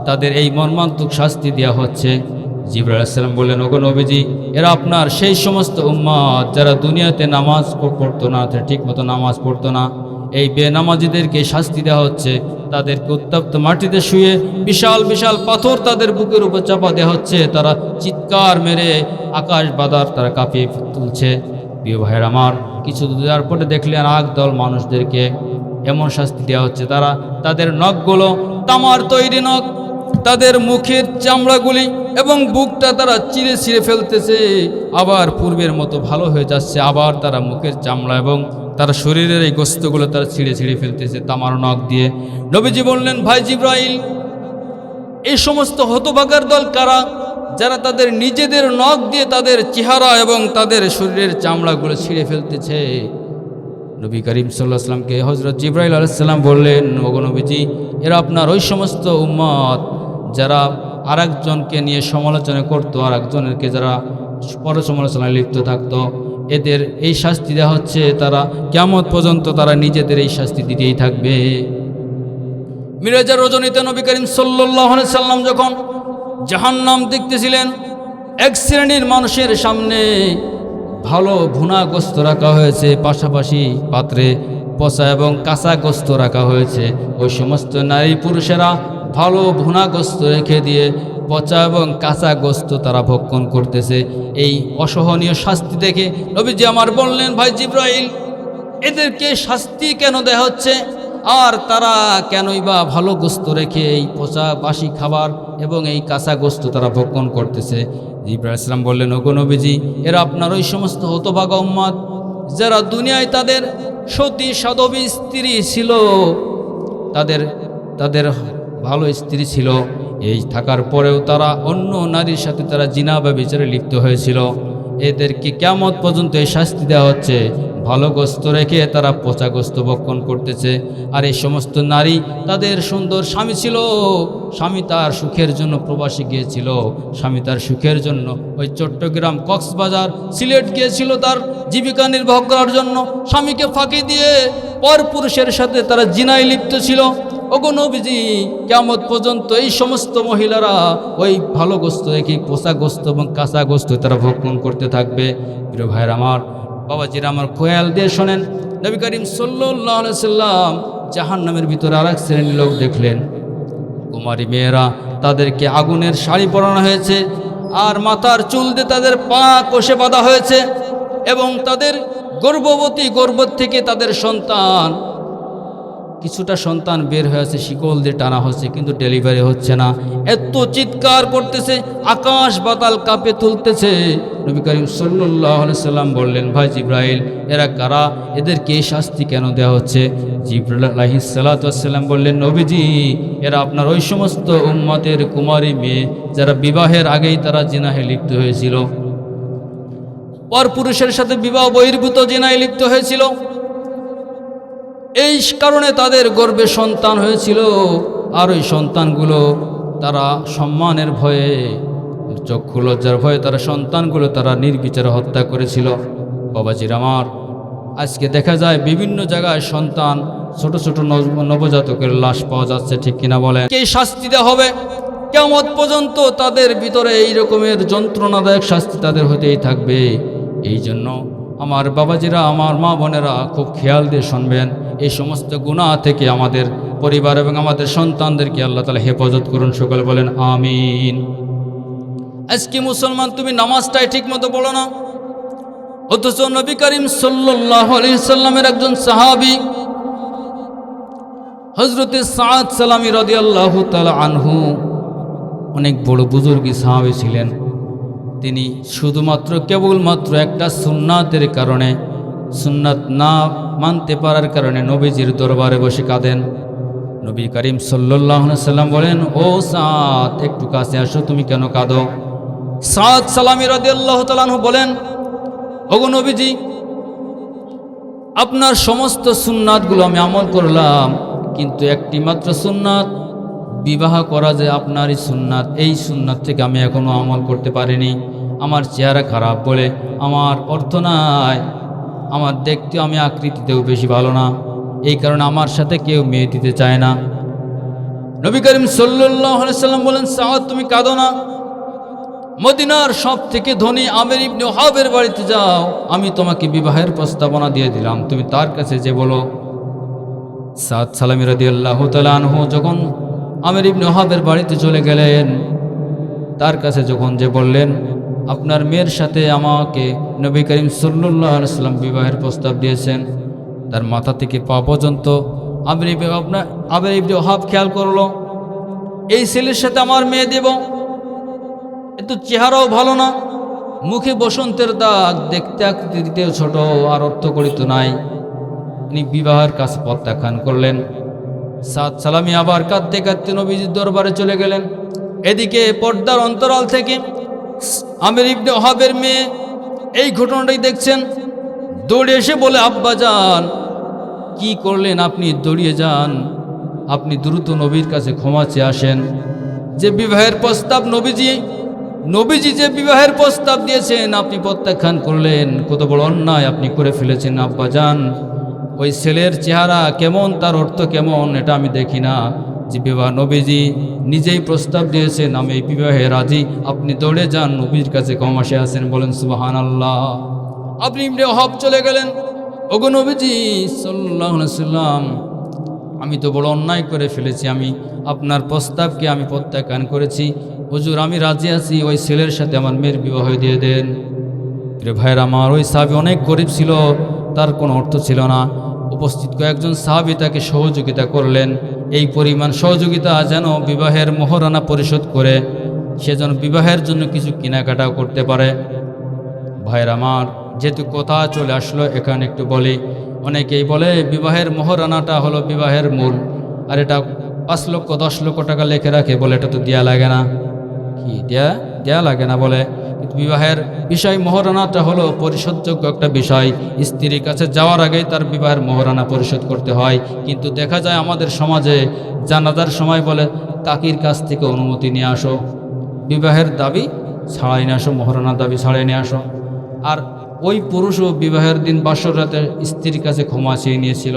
তাদের এই মর্মান্তিক শাস্তি দেওয়া হচ্ছে। জিবরাইল আলাইহিস সালাম বললেন, ওগো নবীজি, এরা আপনার সেই সমস্ত উম্মত যারা দুনিয়াতে নামাজ পড়তো না, ঠিক মতো নামাজ পড়তো না। এই বেনামাজিদেরকে শাস্তি দেওয়া হচ্ছে, তাদেরকে উত্তপ্ত মাটিতে শুয়ে বিশাল বিশাল পাথর তাদের বুকের উপর চাপা দেওয়া হচ্ছে। তারা চিৎকার মেরে আকাশ বাতাস তারা কাঁপিয়ে তুলছে। প্রিয় ভাইয়ের আমার, কিছু দেওয়ার পরে দেখলেন আরেক দল মানুষদেরকে এমন শাস্তি দেওয়া হচ্ছে, তাদের নখগুলো তামার তৈরি নখ, তাদের মুখের চামড়াগুলি এবং বুকটা তারা চিরে ছিঁড়ে ফেলতেছে, আবার পূর্বের মতো ভালো হয়ে যাচ্ছে, আবার তারা মুখের চামড়া এবং তারা শরীরের এই গোস্তগুলো তারা ছিঁড়ে ছিঁড়ে ফেলতেছে তামার নখ দিয়ে। নবীজি বললেন, ভাই জিব্রাইল, এই সমস্ত হতভাগার দল কারা? যারা তাদের নিজেদের নখ দিয়ে তাদের চেহারা এবং তাদের শরীরের চামড়াগুলো ছিঁড়ে ফেলতেছে। নবী করিম সাল্লাল্লাহু আলাইহি ওয়াসাল্লামকে হযরত জিবরাইল আলাইহিস সালাম বললেন, ওগো নবীজি, এরা আপনার ওই সমস্ত উম্মত যারা আরেকজনকে নিয়ে সমালোচনা করতো, আরেকজনকে যারা পরসমালোচনায় লিপ্ত থাকতো, এদের এই শাস্তি দেওয়া হচ্ছে। তারা কিয়ামত পর্যন্ত তারা নিজেদের এই শাস্তি দিতেই থাকবে। মিরাজের রজনীতে নবী করিম সাল্লাল্লাহু আলাইহি সাল্লাম যখন জাহান্নাম দেখতেছিলেন, এক শ্রেণীর মানুষের সামনে ভালো ভুনা গোস্ত রাখা হয়েছে, পাশাপাশি পাত্রে পচা এবং কাঁচা গোস্ত রাখা হয়েছে। ওই সমস্ত নারী পুরুষেরা ভালো ভুনা গোস্ত রেখে দিয়ে পচা এবং কাঁচা গোস্ত তারা ভক্ষণ করতেছে। এই অসহনীয় শাস্তি দেখে নবীজি আমার বললেন, ভাই জিব্রাইল, এদেরকে শাস্তি কেন দেওয়া হচ্ছে? আর তারা কেনই বা ভালো গোস্ত রেখে এই পচা বাসি খাবার এবং এই কাঁচা গোস্ত তারা ভক্ষণ করতেছে? জিবরাইল আলাইহিস সালাম বললেন, ওগো নবীজি, এরা আপনার ওই সমস্ত হতভাগা উম্মত যারা দুনিয়ায় তাদের সতী সাধবী স্ত্রী ছিল, তাদের ভালো স্ত্রী ছিল, এই থাকার পরেও তারা অন্য নারীর সাথে তারা জিনা বা বিচারে লিপ্ত হয়েছিল। এদেরকে কিয়ামত পর্যন্ত এই শাস্তি দেওয়া হচ্ছে। ভালো গোস্ত রেখে তারা পচা গোস্ত ভক্ষণ করতেছে। আর এই সমস্ত নারী, তাদের সুন্দর স্বামী ছিল, স্বামী তার সুখের জন্য প্রবাসী গিয়েছিল, স্বামী তার সুখের জন্য ওই চট্টগ্রাম, কক্সবাজার, সিলেট গিয়েছিল তার জীবিকা নির্বাহ করার জন্য। স্বামীকে ফাঁকি দিয়ে পর পুরুষের সাথে তারা জিনায় লিপ্ত ছিল। ওগো নবীজি, কিয়ামত পর্যন্ত এই সমস্ত মহিলারা ওই ভালো গোস্ত রেখে পচা গোস্ত এবং কাঁচা গোস্ত তারা ভক্ষণ করতে থাকবে। প্রিয় ভাইয়ের আমার, বাবাজিরা আমার, খোয়াল দিয়ে শোনেন, নবী করিম সাল্লাল্লাহু আলাইহি সাল্লাম জাহান্নামের ভিতরে আরেক শ্রেণীর লোক দেখলেন। কুমারী মেয়েরা, তাদেরকে আগুনের শাড়ি পরানো হয়েছে, আর মাথার চুল দিয়ে তাদের পা কষে বাঁধা হয়েছে, এবং তাদের গর্ভবতী, গর্ভ থেকে তাদের সন্তান, কিছুটা সন্তান বের হয়েছে, শিকল দিয়ে টানা হচ্ছে, কিন্তু ডেলিভারি হচ্ছে না। এত চিৎকার করতেছে, আকাশ বাতাল কাঁপে তুলতেছে। নবী করিম সাল্লাল্লাহু আলাইহি সাল্লাম বললেন, ভাই জিব্রাইল, এরা কারা? এদেরকে এই শাস্তি কেন দেওয়া হচ্ছে? জিব্রাইল আলাইহিস সালাতু ওয়াস সালাম বললেন, নবীজি, এরা আপনার ওই সমস্ত উম্মতের কুমারী মেয়ে যারা বিবাহের আগেই তারা জিনাহে লিপ্ত হয়েছিল, পর পুরুষের সাথে বিবাহ বহির্ভূত জিনায় লিপ্ত হয়েছিল। এই কারণে তাদের গর্ভে সন্তান হয়েছিল, আর ওই সন্তানগুলো তারা সম্মানের ভয়ে, চক্ষু লজ্জার ভয়ে তারা সন্তানগুলো তারা নির্বিচারে হত্যা করেছিল। বাবাজির আমার, আজকে দেখা যায় বিভিন্ন জায়গায় সন্তান, ছোট ছোট নবজাতকের লাশ পাওয়া যাচ্ছে, ঠিক কিনা বলেন? কে শাস্তি দেওয়া হবে কিয়ামত পর্যন্ত? তাদের ভিতরে এই রকমের যন্ত্রণাদায়ক শাস্তি তাদের হতেই থাকবে। এই জন্য আমার বাবাজিরা, আমার মা বোনেরা, খুব খেয়াল দিয়ে শুনবেন। এই সমস্ত গুনাহ থেকে আমাদের পরিবার এবং আমাদের সন্তানদেরকে আল্লাহ তাআলা হেফাজত করুন। সকলে বলেন আমিন। আজকে মুসলমান, তুমি নামাজটাই ঠিক মতো পড়ো না, অথচ নবী করিম সাল্লাল্লাহু আলাইহি সাল্লামের একজন সাহাবী হযরতে সাদ সালামী রাদিয়াল্লাহু তাআলা আনহু, অনেক বড় বুজুর্গী সাহাবী ছিলেন। তিনি শুধুমাত্র কেবলমাত্র একটা সুন্নাতের কারণে, সুন্নাত না মানতে পারার কারণে নবীজির দরবারে বসে কাঁদেন। নবী করিম সাল্লাল্লাহু আলাইহি সাল্লাম বলেন, ও সাদ, একটু কাছে আসো, তুমি কেন কাঁদো? সাদ সালামী রাদিয়াল্লাহু তাআলা আনহু বলেন, ওগো নবীজি, আপনার সমস্ত সুন্নাতগুলো আমি আমল করলাম, কিন্তু একটি মাত্র সুন্নাত, বিবাহ করা যে আপনারই সুন্নাত, এই সুন্নাত থেকে আমি এখনো আমল করতে পারিনি। আমার চেহারা খারাপ বলে, আমার অর্থ নাই, আমার দেখতে, আমি আকৃতিতেও বেশি ভালো না, এই কারণে আমার সাথে কেউ মেয়ে দিতে চায় না। নবী করিম সাল্লাল্লাহু আলাইহি সাল্লাম বলেন, সাদ, তুমি কাঁদো না, মদিনার সব থেকে ধনী আমির ইবনে ওহাবের বাড়িতে যাও, আমি তোমাকে বিবাহের প্রস্তাবনা দিয়ে দিলাম, তুমি তার কাছে যে বলো। সাদ সালামী রাদিয়াল্লাহু তাআলা আনহু যখন আমির ইবনে ওহাবের বাড়িতে চলে গেলেন, তার কাছে যখন যে বললেন, আপনার মেয়ের সাথে আমাকে নবী করিম সাল্লাল্লাহু আলাইহি সাল্লাম বিবাহের প্রস্তাব দিয়েছেন, তার মাথা থেকে পা পর্যন্ত আমির ইবনে ওহাব খেয়াল করলো, এই ছেলের সাথে আমার মেয়ে দেব, কিন্তু চেহারাও ভালো না, মুখে বসন্তের দাগ, দেখতে আকৃতিতেও ছোট, আর অর্থকড়িত নাই। তিনি বিবাহের কাছে প্রত্যাখ্যান করলেন। সাদ সালামী আবার কাঁদতে কাঁদতে নবীজির দরবারে চলে গেলেন। এদিকে পর্দার অন্তরাল থেকে আমির ইবনে ওহাবের মেয়ে এই ঘটনাটাই দেখছেন, দৌড়ে এসে বলে, আব্বা যান, কি করলেন আপনি? দৌড়িয়ে যান, আপনি দ্রুত নবীর কাছে ক্ষমা চেয়ে আসেন। যে বিবাহের প্রস্তাব নবীজি যে বিবাহের প্রস্তাব দিয়েছেন, আপনি প্রত্যাখ্যান করলেন, কত বড় অন্যায় আপনি করে ফেলেছেন। আব্বা যান, ওই ছেলের চেহারা কেমন, তার অর্থ কেমন, এটা আমি দেখি না। যে বিবাহ নবীজি নিজেই প্রস্তাব দিয়েছেন, আমি এই বিবাহে রাজি, আপনি দৌড়ে যান, নবীর কাছে ক্ষমা চেয়ে আসেন। বলেন সুবহানাল্লাহ। আপনি ইবনে ওহাব চলে গেলেন, ওগো নবীজি সাল্লাল্লাহু আলাইহি সাল্লাম, আমি তো বড় অন্যায় করে ফেলেছি, আমি আপনার প্রস্তাবকে আমি প্রত্যাখ্যান করেছি, হুজুর আমি রাজি আছি, ওই ছেলের সাথে আমার মেয়ের বিবাহ দিয়ে দেন। প্রিয় ভাইয়ের আমার, ওই সাহাবী অনেক গরিব ছিল, তার কোনো অর্থ ছিল না। উপস্থিত কয়েকজন সাহাবী তাকে সহযোগিতা করলেন, এই পরিমাণ সহযোগিতা যেন বিবাহের মোহরানা পরিশোধ করে সে যেন বিবাহের জন্য কিছু কেনাকাটাও করতে পারে। ভাইয়ের আমার, যেহেতু কথা চলে আসলো, এখানে একটু বলি। অনেকেই বলে বিবাহের মোহরানাটা হলো বিবাহের মূল, আর এটা 5 লক্ষ 10 লক্ষ টাকা লেখে রাখে, বলে এটা তো দেয়া লাগে না। কি দেয়া লাগে না বলে, কিন্তু বিবাহের বিষয় মহারানাটা হলো পরিশোধযোগ্য একটা বিষয়। স্ত্রীর কাছে যাওয়ার আগেই তার বিবাহের মহারানা পরিশোধ করতে হয়। কিন্তু দেখা যায় আমাদের সমাজে জানাজার সময় বলে কাকির কাছ থেকে অনুমতি নিয়ে আসো, বিবাহের দাবি ছাড়াই নিয়ে আসো, মহারানার দাবি ছাড়াই নিয়ে আসো। আর ওই পুরুষও বিবাহের দিন বাসর রাতে স্ত্রীর কাছে ক্ষমা চেয়ে নিয়েছিল।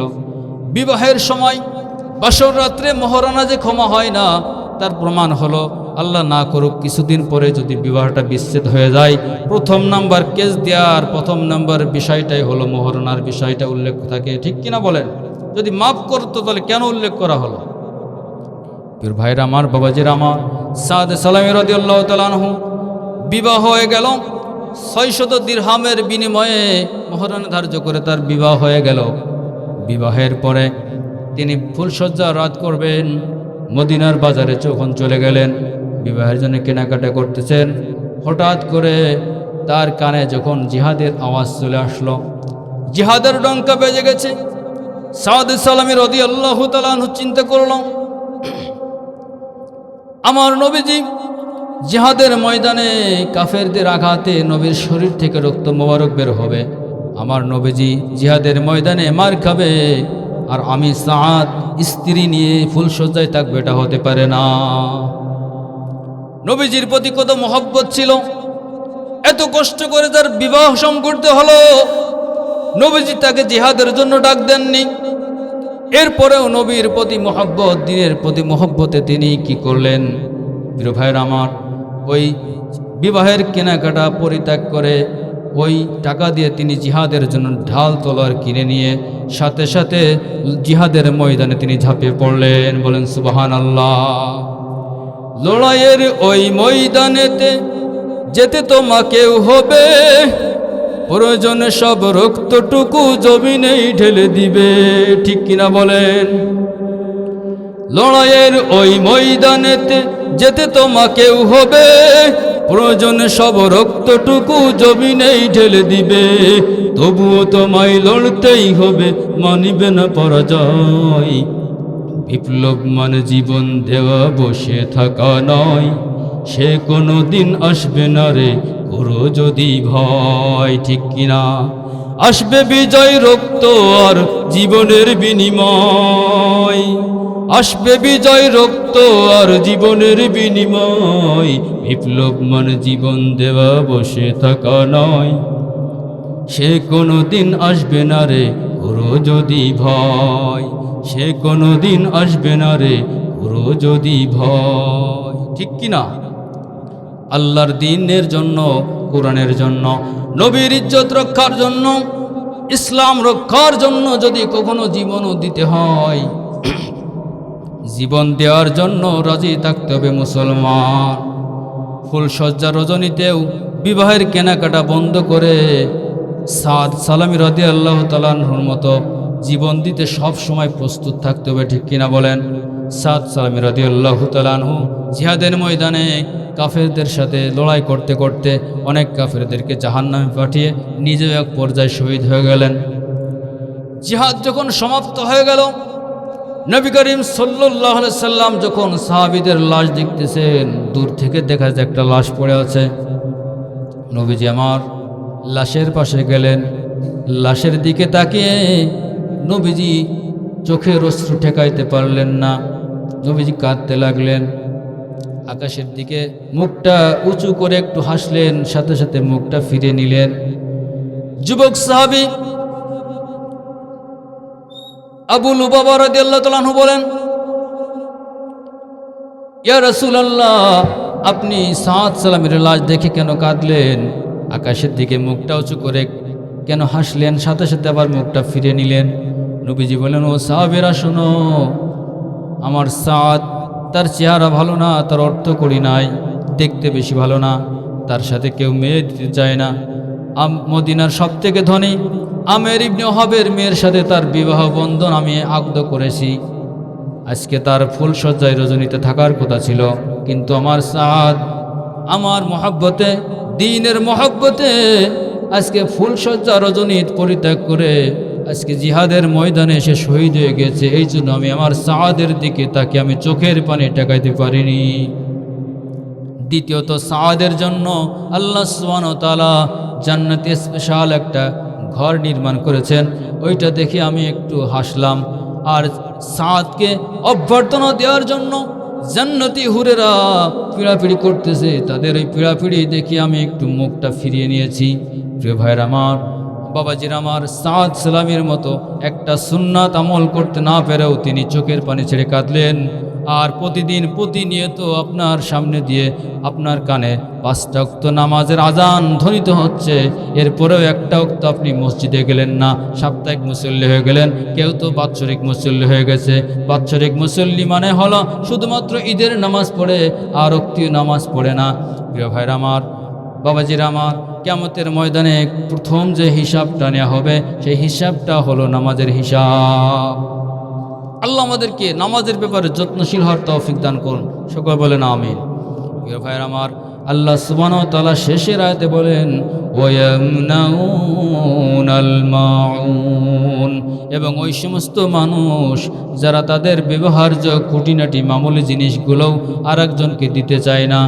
বিবাহের সময় বাসর রাত্রে মহারানা যে ক্ষমা হয় না, তার প্রমাণ হলো আল্লাহ না করুক কিছুদিন পরে যদি বিবাহটা বিচ্ছেদ হয়ে যায়, প্রথম নাম্বার কেস দেওয়ার প্রথম নাম্বার বিষয়টাই হলো মহারানার বিষয়টা উল্লেখ থাকে। ঠিক কিনা বলেন? যদি মাফ করতো তাহলে কেন উল্লেখ করা হলো? প্রিয় ভাইরা আমার, বাবাজির আমার, সাদ সালামী রাদিয়াল্লাহু তাআলা আনহু বিবাহ হয়ে গেল। 600 দিরহামের বিনিময়ে মহারানা ধার্য করে তার বিবাহ হয়ে গেল। বিবাহের পরে তিনি ফুলসজ্জা রাত করবেন। মদিনার বাজারে যখন চলে গেলেন, বিবাহের জন্য কেনাকাটা করতেছেন, হঠাৎ করে তার কানে যখন জিহাদের আওয়াজ চলে আসলো, জিহাদের ডঙ্কা বেজে গেছে। সাদ সালামী রাদিয়াল্লাহু তাআলা আনহু চিন্তা করল, আমার নবীজি জিহাদের ময়দানে কাফেরদের আঘাতে নবীর শরীর থেকে রক্ত মোবারক বের হবে, আমার নবীজি জিহাদের ময়দানে মার খাবে, আর আমি সাদ স্ত্রী নিয়ে ফুলসজ্জায় থাকবে, এটা হতে পারে না। নবীজির প্রতি কত মহব্বত ছিল, এত কষ্ট করে তার বিবাহ করতে হলো। নবীজি তাকে জিহাদের জন্য ডাক দেননি। এরপরেও নবীর প্রতি মহব্বত, দিনের প্রতি মহব্বতে তিনি কি করলেন? প্রিয় ভাইয়ের আমার, ওই বিবাহের কেনাকাটা পরিত্যাগ করে ওই টাকা দিয়ে তিনি জিহাদের জন্য ঢাল তলোয়ার কিনে নিয়ে সাথে সাথে জিহাদের ময়দানে তিনি ঝাঁপিয়ে পড়লেন। বলেন সুবহানাল্লাহ। লড়াইয়ের ওই ময়দানেতে যেতে তোমাকেও হবে, প্রয়োজনে সব রক্তটুকু জমিনেই ঢেলে দিবে। ঠিক কিনা বলেন? লড়াইয়ের ওই ময়দানেতে যেতে তোমাকেও হবে, প্রয়োজনে সব রক্তটুকু জমিনেই ঢেলে দিবে, তবুও তোমায় লড়তেই হবে, মানিবে না পরাজয়। বিপ্লব মানে জীবন দেওয়া, বসে থাকা নয়, সে কোনো দিন আসবে না রে, করো যদি ভয়। ঠিক কিনা? আসবে বিজয় রক্ত আর জীবনের বিনিময়, আসবে বিজয় রক্ত আর জীবনের বিনিময়। বিপ্লব মানে জীবন দেওয়া, বসে থাকা নয়, সে কোনো দিন আসবে না রে, করো যদি ভয়। সে কোনো দিন আসবে না রে, করো যদি ভয়। ঠিক কিনা? আল্লাহর দ্বীনের জন্য, কোরআনের জন্য, নবীর ইজ্জত রক্ষার জন্য, ইসলাম রক্ষার জন্য যদি কখনো জীবনও দিতে হয়, জীবন দেওয়ার জন্য রাজি থাকতে হবে মুসলমান। ফুলসজ্জা রজনীতেও বিবাহের কেনাকাটা বন্ধ করে সাদ সালামী রাদিয়াল্লাহু তাআলা আনহুর মতো জীবন দিতে সব সময় প্রস্তুত থাকতে হবে। ঠিক কিনা বলেন? সাদ সালামী রাদিয়াল্লাহু তাআলা আনহু জিহাদের ময়দানে কাফেরদের সাথে লড়াই করতে করতে অনেক কাফেরদেরকে জাহান্নামে পাঠিয়ে নিজেও এক পর্যায়ে শহীদ হয়ে গেলেন। জিহাদ যখন সমাপ্ত হয়ে গেল, নবী করিম সাল্লাল্লাহু আলাইহি সাল্লাম যখন সাহাবীদের লাশ দেখতেছেন, দূর থেকে দেখা যায় একটা লাশ পড়ে আছে। নবীজি আমার লাশের পাশে গেলেন, লাশের দিকে তাকিয়ে নবীজি চোখের অশ্রু ঠেকাইতে পারলেন না, নবীজি কাঁদতে লাগলেন। আকাশের দিকে মুখটা উঁচু করে একটু হাসলেন, সাথে সাথে মুখটা ফিরে নিলেন। যুবক সাহাবী আবু লুবাবা রাদিয়াল্লাহু তাআলা আনহু বলেন, ইয়া রাসূলুল্লাহ, আপনি সাদ সালামের লাশ দেখে কেন কাঁদলেন? আকাশের দিকে মুখটা উঁচু করে কেন হাসলেন, সাথে সাথে আবার মুখটা ফিরে নিলেন? নবীজি বলেন, ও সাহাবীরা শোনো, আমার সাদ, তার চেহারা ভালো না, তার অর্থ করি নাই, দেখতে বেশি ভালো না, তার সাথে কেউ মেয়ে দিতে চায় না। মদিনার সব থেকে ধনী আমের ইবনে ওহাবের মেয়ের সাথে তার বিবাহ বন্ধন আমি আবদ্ধ করেছি। আজকে তার ফুলসজ্জায় রজনীতে থাকার কথা ছিল, কিন্তু আমার সাদ আমার মহব্বতে, দ্বীনের মহব্বতে আজকে ফুলসজ্জা রজনীত পরিত্যাগ করে আজকে জিহাদের ময়দানে এসে শহীদ হয়ে গেছে। এই জন্য আমি আমার সাদের দিকে তাকে আমি চোখের পানি টেকাইতে পারিনি। দ্বিতীয়ত সাদের জন্য আল্লাহ সুবহানাহু ওয়া তাআলা জান্নাতে স্পেশাল একটা ঘর নির্মাণ করেছেন। ওইটা দেখে আমি একটু হাসলাম। আর সাদকে অভ্যর্থনা দেওয়ার জন্য জান্নাতি হুরেরা পিড়াপিড়ি করতেছে, তাদের ওই পিড়াপিড়ি দেখে আমি একটু মুখটা ফিরিয়ে নিয়েছি। প্রিয় ভাইয়ের আমার, বাবাজির আমার, সাদ সালামের মতো একটা সুন্নাত আমল করতে না পেরেও তিনি চোখের পানি ছেড়ে কাঁদলেন। আর প্রতিনিয়ত আপনার সামনে দিয়ে আপনার কানে 5টা ওয়াক্ত নামাজের আজান ধ্বনিত হচ্ছে, এরপরেও একটা ওয়াক্ত আপনি মসজিদে গেলেন না। সাপ্তাহিক মুসল্লি হয়ে গেলেন, কেউ তো বাৎসরিক মুসল্লি হয়ে গেছে। বাৎসরিক মুসল্লি মানে হলো শুধুমাত্র ঈদের নামাজ পড়ে আর ওয়াক্তীয় নামাজ পড়ে না। প্রিয় ভাইরা আমার, বাবাজির আমার, কিয়ামতের ময়দানে প্রথম যে হিসাবটা নেওয়া হবে সেই হিসাবটা হলো নামাজের হিসাব। আল্লাহ আমাদেরকে নামাজের ব্যাপারে যত্নশীল হওয়ার তৌফিক দান করুন। সকলে বলেন আমিন। প্রিয় ভাইয়ের আমার, আল্লাহ সুবহানাহু ওয়া তাআলা শেষের আয়াতে বলেন ওয়ায়ামনাউনাল মাউন, এবং ওই সমস্ত মানুষ যারা তাদের ব্যবহার্য খুঁটিনাটি মামুলি জিনিসগুলোও আরেকজনকে দিতে চায় না।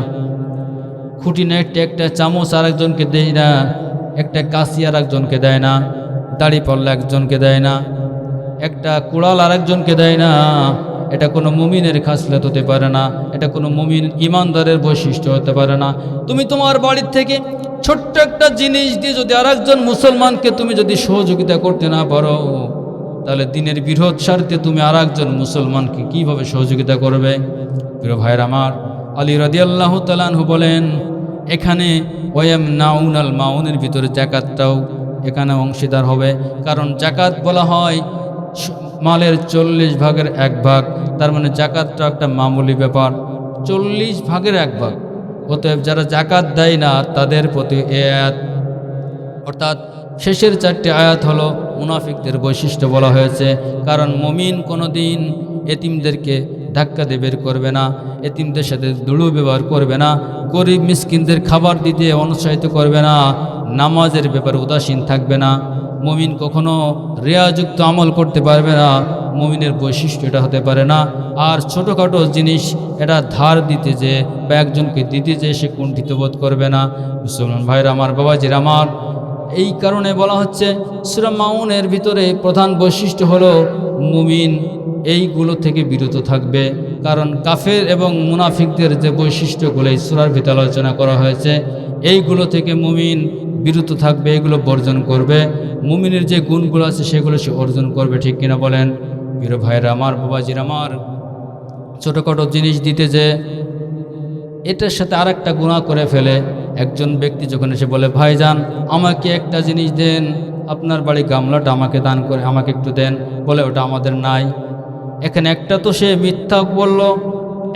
খুঁটিনাটি একটা চামচ আরেকজনকে দেয় না, একটা কাশি আরেকজনকে দেয় না, দাড়ি পাল্লা একজনকে দেয় না, একটা কুড়াল আরেকজনকে দেয় না। এটা কোনো মুমিনের খাসলত হতে পারে না, এটা কোনো মুমিন ইমানদারের বৈশিষ্ট্য হতে পারে না। তুমি তোমার বাড়ির থেকে ছোট্ট একটা জিনিস দিয়ে যদি আরেকজন মুসলমানকে তুমি যদি সহযোগিতা করতে না পারো, তাহলে দিনের বৃহৎ স্বার্থে তুমি আরেকজন মুসলমানকে কিভাবে সহযোগিতা করবে? প্রিয় ভাইয়ের আমার, আলী রাদিয়াল্লাহু তাআলা আনহু বলেন, এখানে ওয়ায়ামনাউনাল মাউনের ভিতরে যাকাতটাও এখানে অংশীদার হবে। কারণ যাকাত বলা হয় মালের 40 ভাগের 1 ভাগ, তার মানে যাকাতটা একটা মামুলি ব্যাপার, 40 ভাগের 1 ভাগ। অতএব যারা যাকাত দেয় না তাদের প্রতি আয়াত, অর্থাৎ শেষের 4টি আয়াত হলো মুনাফিকদের বৈশিষ্ট্য বলা হয়েছে। কারণ মুমিন কোনোদিন এতিমদেরকে ধাক্কা দিয়ে বের করবে না, এতিমদের সাথে দুর্ব্যবহার করবে না, গরিব মিসকিনদের খাবার দিতে অনুৎসাহিত করবে না, নামাজের ব্যাপারে উদাসীন থাকবে না। মুমিন কখনো রিয়াযুক্ত আমল করতে পারবে না, মুমিনের বৈশিষ্ট্য এটা হতে পারে না। আর ছোটোখাটো জিনিস এটা ধার দিতে যে বা একজনকে দিতে যে সে কুণ্ঠিত বোধ করবে না। মুসলমান ভাইরা আমার, বাবাজির আমার, এই কারণে বলা হচ্ছে সূরা মাউনের ভিতরে প্রধান বৈশিষ্ট্য হলো মুমিন এইগুলো থেকে বিরত থাকবে। কারণ কাফের এবং মুনাফিকদের যে বৈশিষ্ট্যগুলো এই সূরার ভিতরে আলোচনা করা হয়েছে, এইগুলো থেকে মুমিন বিরত থাকবে, এগুলো বর্জন করবে। মুমিনের যে গুণগুলো আছে সেগুলো সে অর্জন করবে। ঠিক কিনা বলেন? প্রিয় ভাইরা আমার, বাবাজির আমার, ছোটোখাটো জিনিস দিতে যে এটার সাথে আরেকটা গুনাহ করে ফেলে। একজন ব্যক্তি যখন এসে বলে, ভাইজান আমাকে একটা জিনিস দেন, আপনার বাড়ি গামলাটা আমাকে দান করে আমাকে একটু দেন, বলে ওটা আমাদের নাই। এখানে একটা তো সে মিথ্যা বলল,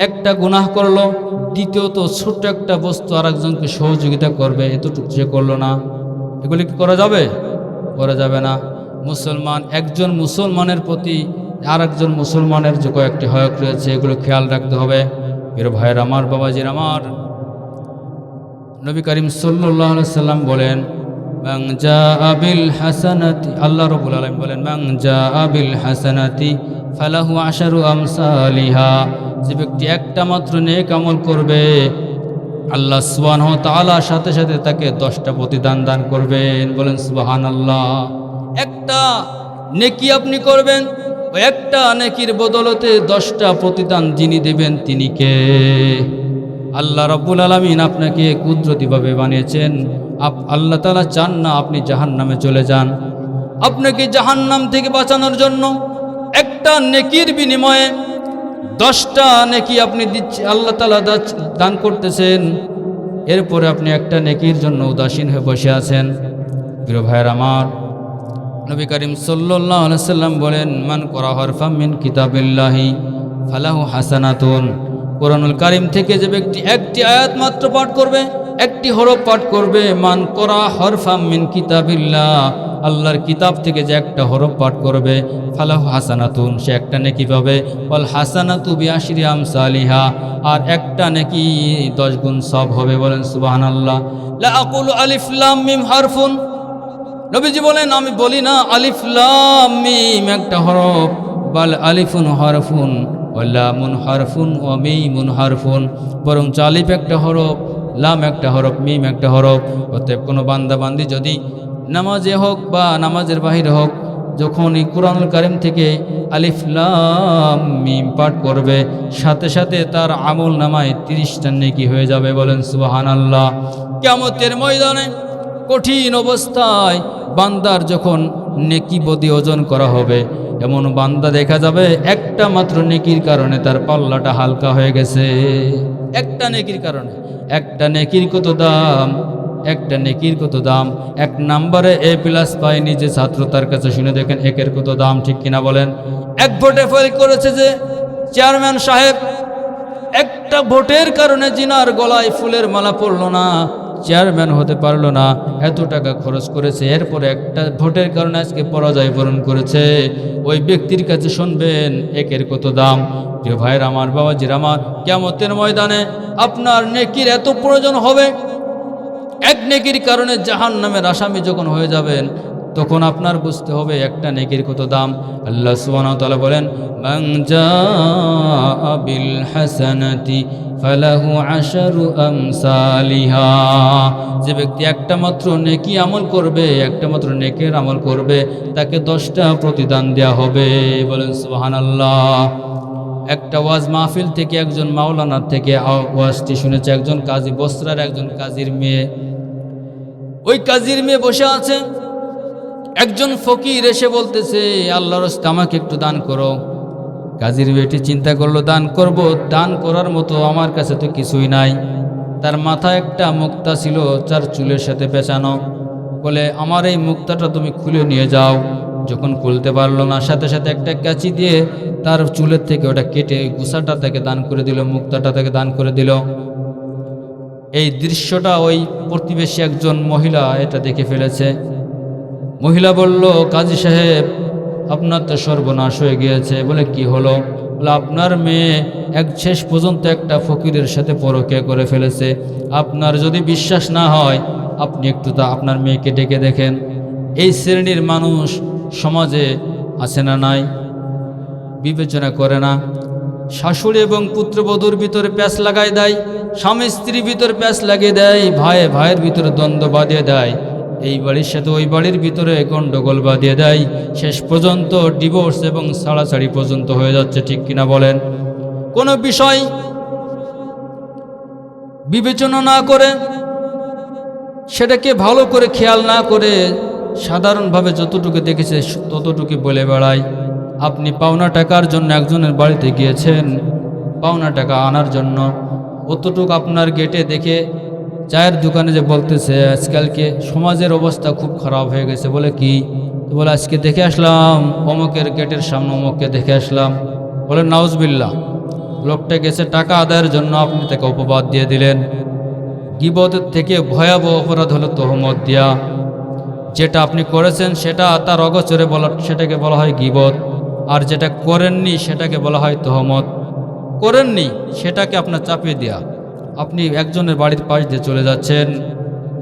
একটা গুনাহ করলো, দ্বিতীয়ত ছোট্ট একটা বস্তু আরেকজনকে সহযোগিতা করবে এতটুকু সে করলো না। এগুলি কি করা যাবে? করা যাবে না। মুসলমান, একজন মুসলমানের প্রতি আরেকজন মুসলমানের যে কয়েকটি হক রয়েছে, এগুলো খেয়াল রাখতে হবে। প্রিয় ভাইয়ের আমার, বাবাজির আমার, নবী করিম সাল্লাল্লাহু আলাইহি সাল্লাম বলেন, মান জাআ বিল হাসানাতি, আল্লাহ রাব্বুল আলামিন বলেন, মান জাআ বিল হাসানাতি ফালাহু আশারু আমসালিহা। যে ব্যক্তি একটা মাত্র নেক আমল করবে, আল্লাহ সুবহানাহু ওয়া তাআলার সাথে সাথে তাকে 10টা প্রতিদান দান করবেন। বলেন সুবহানাল্লাহ। একটা নেকি আপনি করবেন, ওই একটা নেকির বদলতে 10টা প্রতিদান যিনি দেবেন তিনি কে? আল্লাহ রাব্বুল আলামিন আপনাকে কুদরতিভাবে বানিয়েছেন। আল্লাহ তাআলা চান না আপনি জাহান্নামে চলে যান। আপনাকে জাহান্নাম থেকে বাঁচানোর জন্য একটা নেকির বিনিময়ে 10টা নেকি আপনি দিচ্ছে, আল্লাহ তাআলা দান করতেছেন। এরপরে আপনি একটা নেকির জন্য উদাসীন হয়ে বসে আছেন। প্রিয় ভাইয়ের আমার, নবী করিম সাল্লাল্লাহু আলাইহি সাল্লাম বলেন, মান করা হরফাম মিন কিতাবিল্লাহি ফালাহু হাসানাতুন। কোরআনুল কারীম থেকে যে ব্যক্তি একটি আয়াত মাত্র পাঠ করবে, একটি হরফ পাঠ করবে, মান করা হরফাম মিন কিতাবিল্লাহ, আল্লাহর কিতাব থেকে যে একটা হরফ পাঠ করবে, ফালাহু হাসানাতুন, সে একটা নেকি পাবে। ওয়াল হাসানাতু বিআশরি আমসালিহা, আর একটা নেকি 10 গুণ সব হবে। বলেন সুবহানাল্লাহ। লা আকুলু আলিফ লাম মিম হারফুন, নবীজি বলেন আমি বলি না আলিফ লাম মিম একটা হরফ, বাল আলিফুন হরফুন, লামুন হারফুন ও মিমুন হারফুন, বরং আলিফ একটা হরফ, লাম একটা হরফ, মিম একটা হরফ। অতএব কোনো বান্দাবান্দি যদি নামাজে হোক বা নামাজের বাহিরে হোক, যখন এই কুরআনুল কারীম থেকে আলিফ লাম মিম পাঠ করবে, সাথে সাথে তার আমল নামায় 30টা নেকি হয়ে যাবে। বলেন সুবহানাল্লাহ। কিয়ামতের ময়দানে কঠিন অবস্থায় বান্দার যখন নেকি বদি ওজন করা হবে, এমন বান্দা দেখা যাবে একটা মাত্র নেকির কারণে তার পাল্লাটা হালকা হয়ে গেছে। একটা নেকির কারণে। একটা নেকির কত দাম, একটা নেকির কত দাম। 1 নম্বরে A+ পায়নি যে ছাত্র, তার কাছে শুনে দেখেন একের কত দাম, ঠিক কিনা বলেন? 1 ভোটে ফেল করেছে যে চেয়ারম্যান সাহেব, একটা ভোটের কারণে জিনার গলায় ফুলের মালা পড়লো না, চেয়ারম্যান হতে পারলো না, এত টাকা খরচ করেছে, এরপরে একটা ভোটের কারণে আজকে পরাজয় বরণ করেছে। ওই ব্যক্তির কাছে শুনবেন একের কত দাম। প্রিয় ভাইয়ের আমার, বাবাজির আমার, কিয়ামতের ময়দানে আপনার নেকির এত প্রয়োজন হবে, এক নেকির কারণে জাহান্নামের আসামি যখন হয়ে যাবেন, তখন আপনার বুঝতে হবে একটা নেকির কত দাম। আল্লাহ সুবহানাহু ওয়া তাআলা বলেন, মান জাআ বিল হাসানাতি ফালাহু আশারু আমসালিহা। যে ব্যক্তি একটা মাত্র নেকি আমল করবে, একটা মাত্র নেকের আমল করবে, তাকে 10টা প্রতিদান দেয়া হবে। বলেন সুবহানাল্লাহ। একটা ওয়াজ মাহফিল থেকে একজন মাওলানার থেকে ওয়াজটি শুনেছে একজন কাজী, বসরার একজন কাজীর মেয়ে। ওই কাজীর মেয়ে বসে আছে, একজন ফকির এসে বলতেছে, আল্লাহর রাস্তায় আমাকে একটু দান করো। কাজীর মেয়েটি চিন্তা করলো, দান করব, দান করার মতো আমার কাছে তো কিছুই নাই। তার মাথায় একটা মুক্তা ছিল, তার চুলের সাথে পেঁচানো। বলে, আমার এই মুক্তাটা তুমি খুলে নিয়ে যাও। যখন খুলতে পারলো না, সাথে সাথে একটা কাঁচি দিয়ে তার চুলের থেকে ওটা কেটে গুছাটা তাকে দান করে দিল, মুক্তাটা তাকে দান করে দিল। এই দৃশ্যটা ওই প্রতিবেশী একজন মহিলা এটা দেখে ফেলেছে। মহিলা বলল, কাজী সাহেব, আপনার তো সর্বনাশ হয়ে গিয়েছে। বলে, কি হলো? বলে, আপনার মেয়ে শেষ পর্যন্ত একটা ফকিরের সাথে পরকীয়া করে ফেলেছে। আপনার যদি বিশ্বাস না হয়, আপনি একটু আপনার মেয়েকে ডেকে দেখেন। এই শ্রেণীর মানুষ সমাজে আছে না নাই? বিবেচনা করে না। শাশুড়ি এবং পুত্রবধূর ভিতরে প্যাঁচ লাগাই দেয়, স্বামী স্ত্রীর ভিতরে প্যাঁচ লাগিয়ে দেয়, ভাই ভাইয়ের ভিতরে দ্বন্দ্ব বাঁধিয়ে দেয়, এই বাড়ির সাথে ওই বাড়ির ভিতরে গণ্ডগোল বাঁধিয়ে দেয়, শেষ পর্যন্ত ডিভোর্স এবং ছাড়াছাড়ি পর্যন্ত হয়ে যাচ্ছে, ঠিক কিনা বলেন? কোনো বিষয় বিবেচনা না করে, সেটাকে ভালো করে খেয়াল না করে, সাধারণভাবে যতটুকু দেখেছে ততটুকু বলে বেড়ায়। আপনি পাওনা টাকার জন্য একজনের বাড়িতে গিয়েছেন, পাওনা টাকা আনার জন্য, অতটুকু আপনার গেটে দেখে চায়ের দোকানে যে বলতেছে, আজকালকে সমাজের অবস্থা খুব খারাপ হয়ে গেছে। বলে, কি? বলে, আজকে দেখে আসলাম অমুকের গেটের সামনে অমুককে দেখে আসলাম। বলে, নাউজবিল্লাহ। লোকটা গেছে টাকা আদায়ের জন্য, আপনি তাকে অপবাদ দিয়ে দিলেন। গীবতের থেকে ভয়াবহ অপরাধ হলো তহমত দিয়া। যেটা আপনি করেছেন সেটা তার অগোচরে বলা, সেটাকে বলা হয় গীবত। আর যেটা করেননি সেটাকে বলা হয় তহমত। করেননি সেটাকে আপনার চাপিয়ে দেয়া। আপনি একজনের বাড়ির পাশ দিয়ে চলে যাচ্ছেন,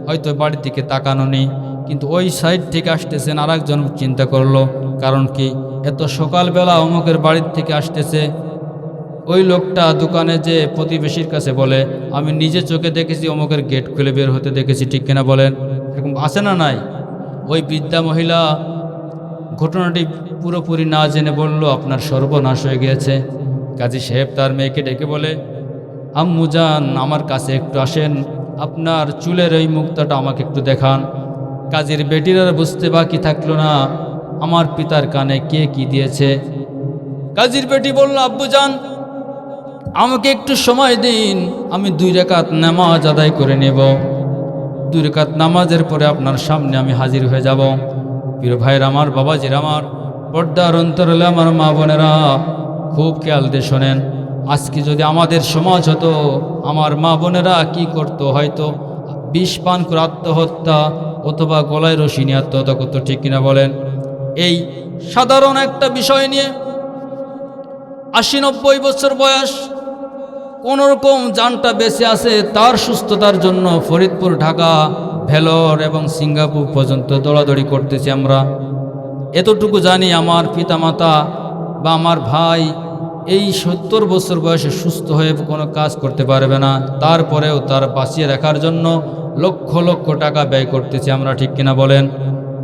হয়তো বাড়ির দিকে তাকানো নেই, কিন্তু ওই সাইড থেকে আসতেছেন, আর একজন চিন্তা করলো, কারণ কি এত সকালবেলা অমুকের বাড়ির থেকে আসতেছে। ওই লোকটা দোকানে যে প্রতিবেশীর কাছে বলে, আমি নিজে চোখে দেখেছি, অমুকের গেট খুলে বের হতে দেখেছি, ঠিক কিনা বলেন? এরকম আছে না নাই? ওই বৃদ্ধা মহিলা ঘটনাটি পুরোপুরি না জেনে বলল, আপনার সর্বনাশ হয়ে গিয়েছে। কাজী সাহেব তার মেয়েকে ডেকে বলে, আম্মু জান, আমার কাছে একটু আসেন, আপনার চুলের এই মুক্তাটা আমাকে একটু দেখান। কাজীর বেটির আর বুঝতে বাকি থাকলো না, আমার পিতার কানে কে কি দিয়েছে। কাজীর বেটি বলল, আব্বু জান, আমাকে একটু সময় দিন, আমি 2 রাকাত নামাজ আদায় করে নেব। 2 রাকাত নামাজের পরে আপনার সামনে আমি হাজির হয়ে যাব। প্রিয় ভাইয়ের আমার, বাবাজির আমার, পর্দার অন্তরালে আমার মা বোনেরা, খুব খেয়াল দিয়ে শোনেন। আজকে যদি আমাদের সমাজ হতো, আমার মা বোনেরা কি করতো? হয়তো বিষ পান করে আত্মহত্যা অথবা গলায় রশি নিয়ে আত্মহত্যা করতো, ঠিক কিনা বলেন? এই সাধারণ একটা বিষয় নিয়ে 80-90 বছর বয়স, কোনোরকম জানটা বেঁচে আছে, তার সুস্থতার জন্য ফরিদপুর, ঢাকা, ভেলোর এবং সিঙ্গাপুর পর্যন্ত দৌড়াদৌড়ি করতেছি আমরা। এতটুকু জানি, আমার পিতামাতা বা আমার ভাই এই 70 বছর বয়সে সুস্থ হয়ে কোনো কাজ করতে পারবে না, তারপরেও তার বাঁচিয়ে রাখার জন্য লক্ষ লক্ষ টাকা ব্যয় করতেছে। আমরা ঠিক কিনা বলেন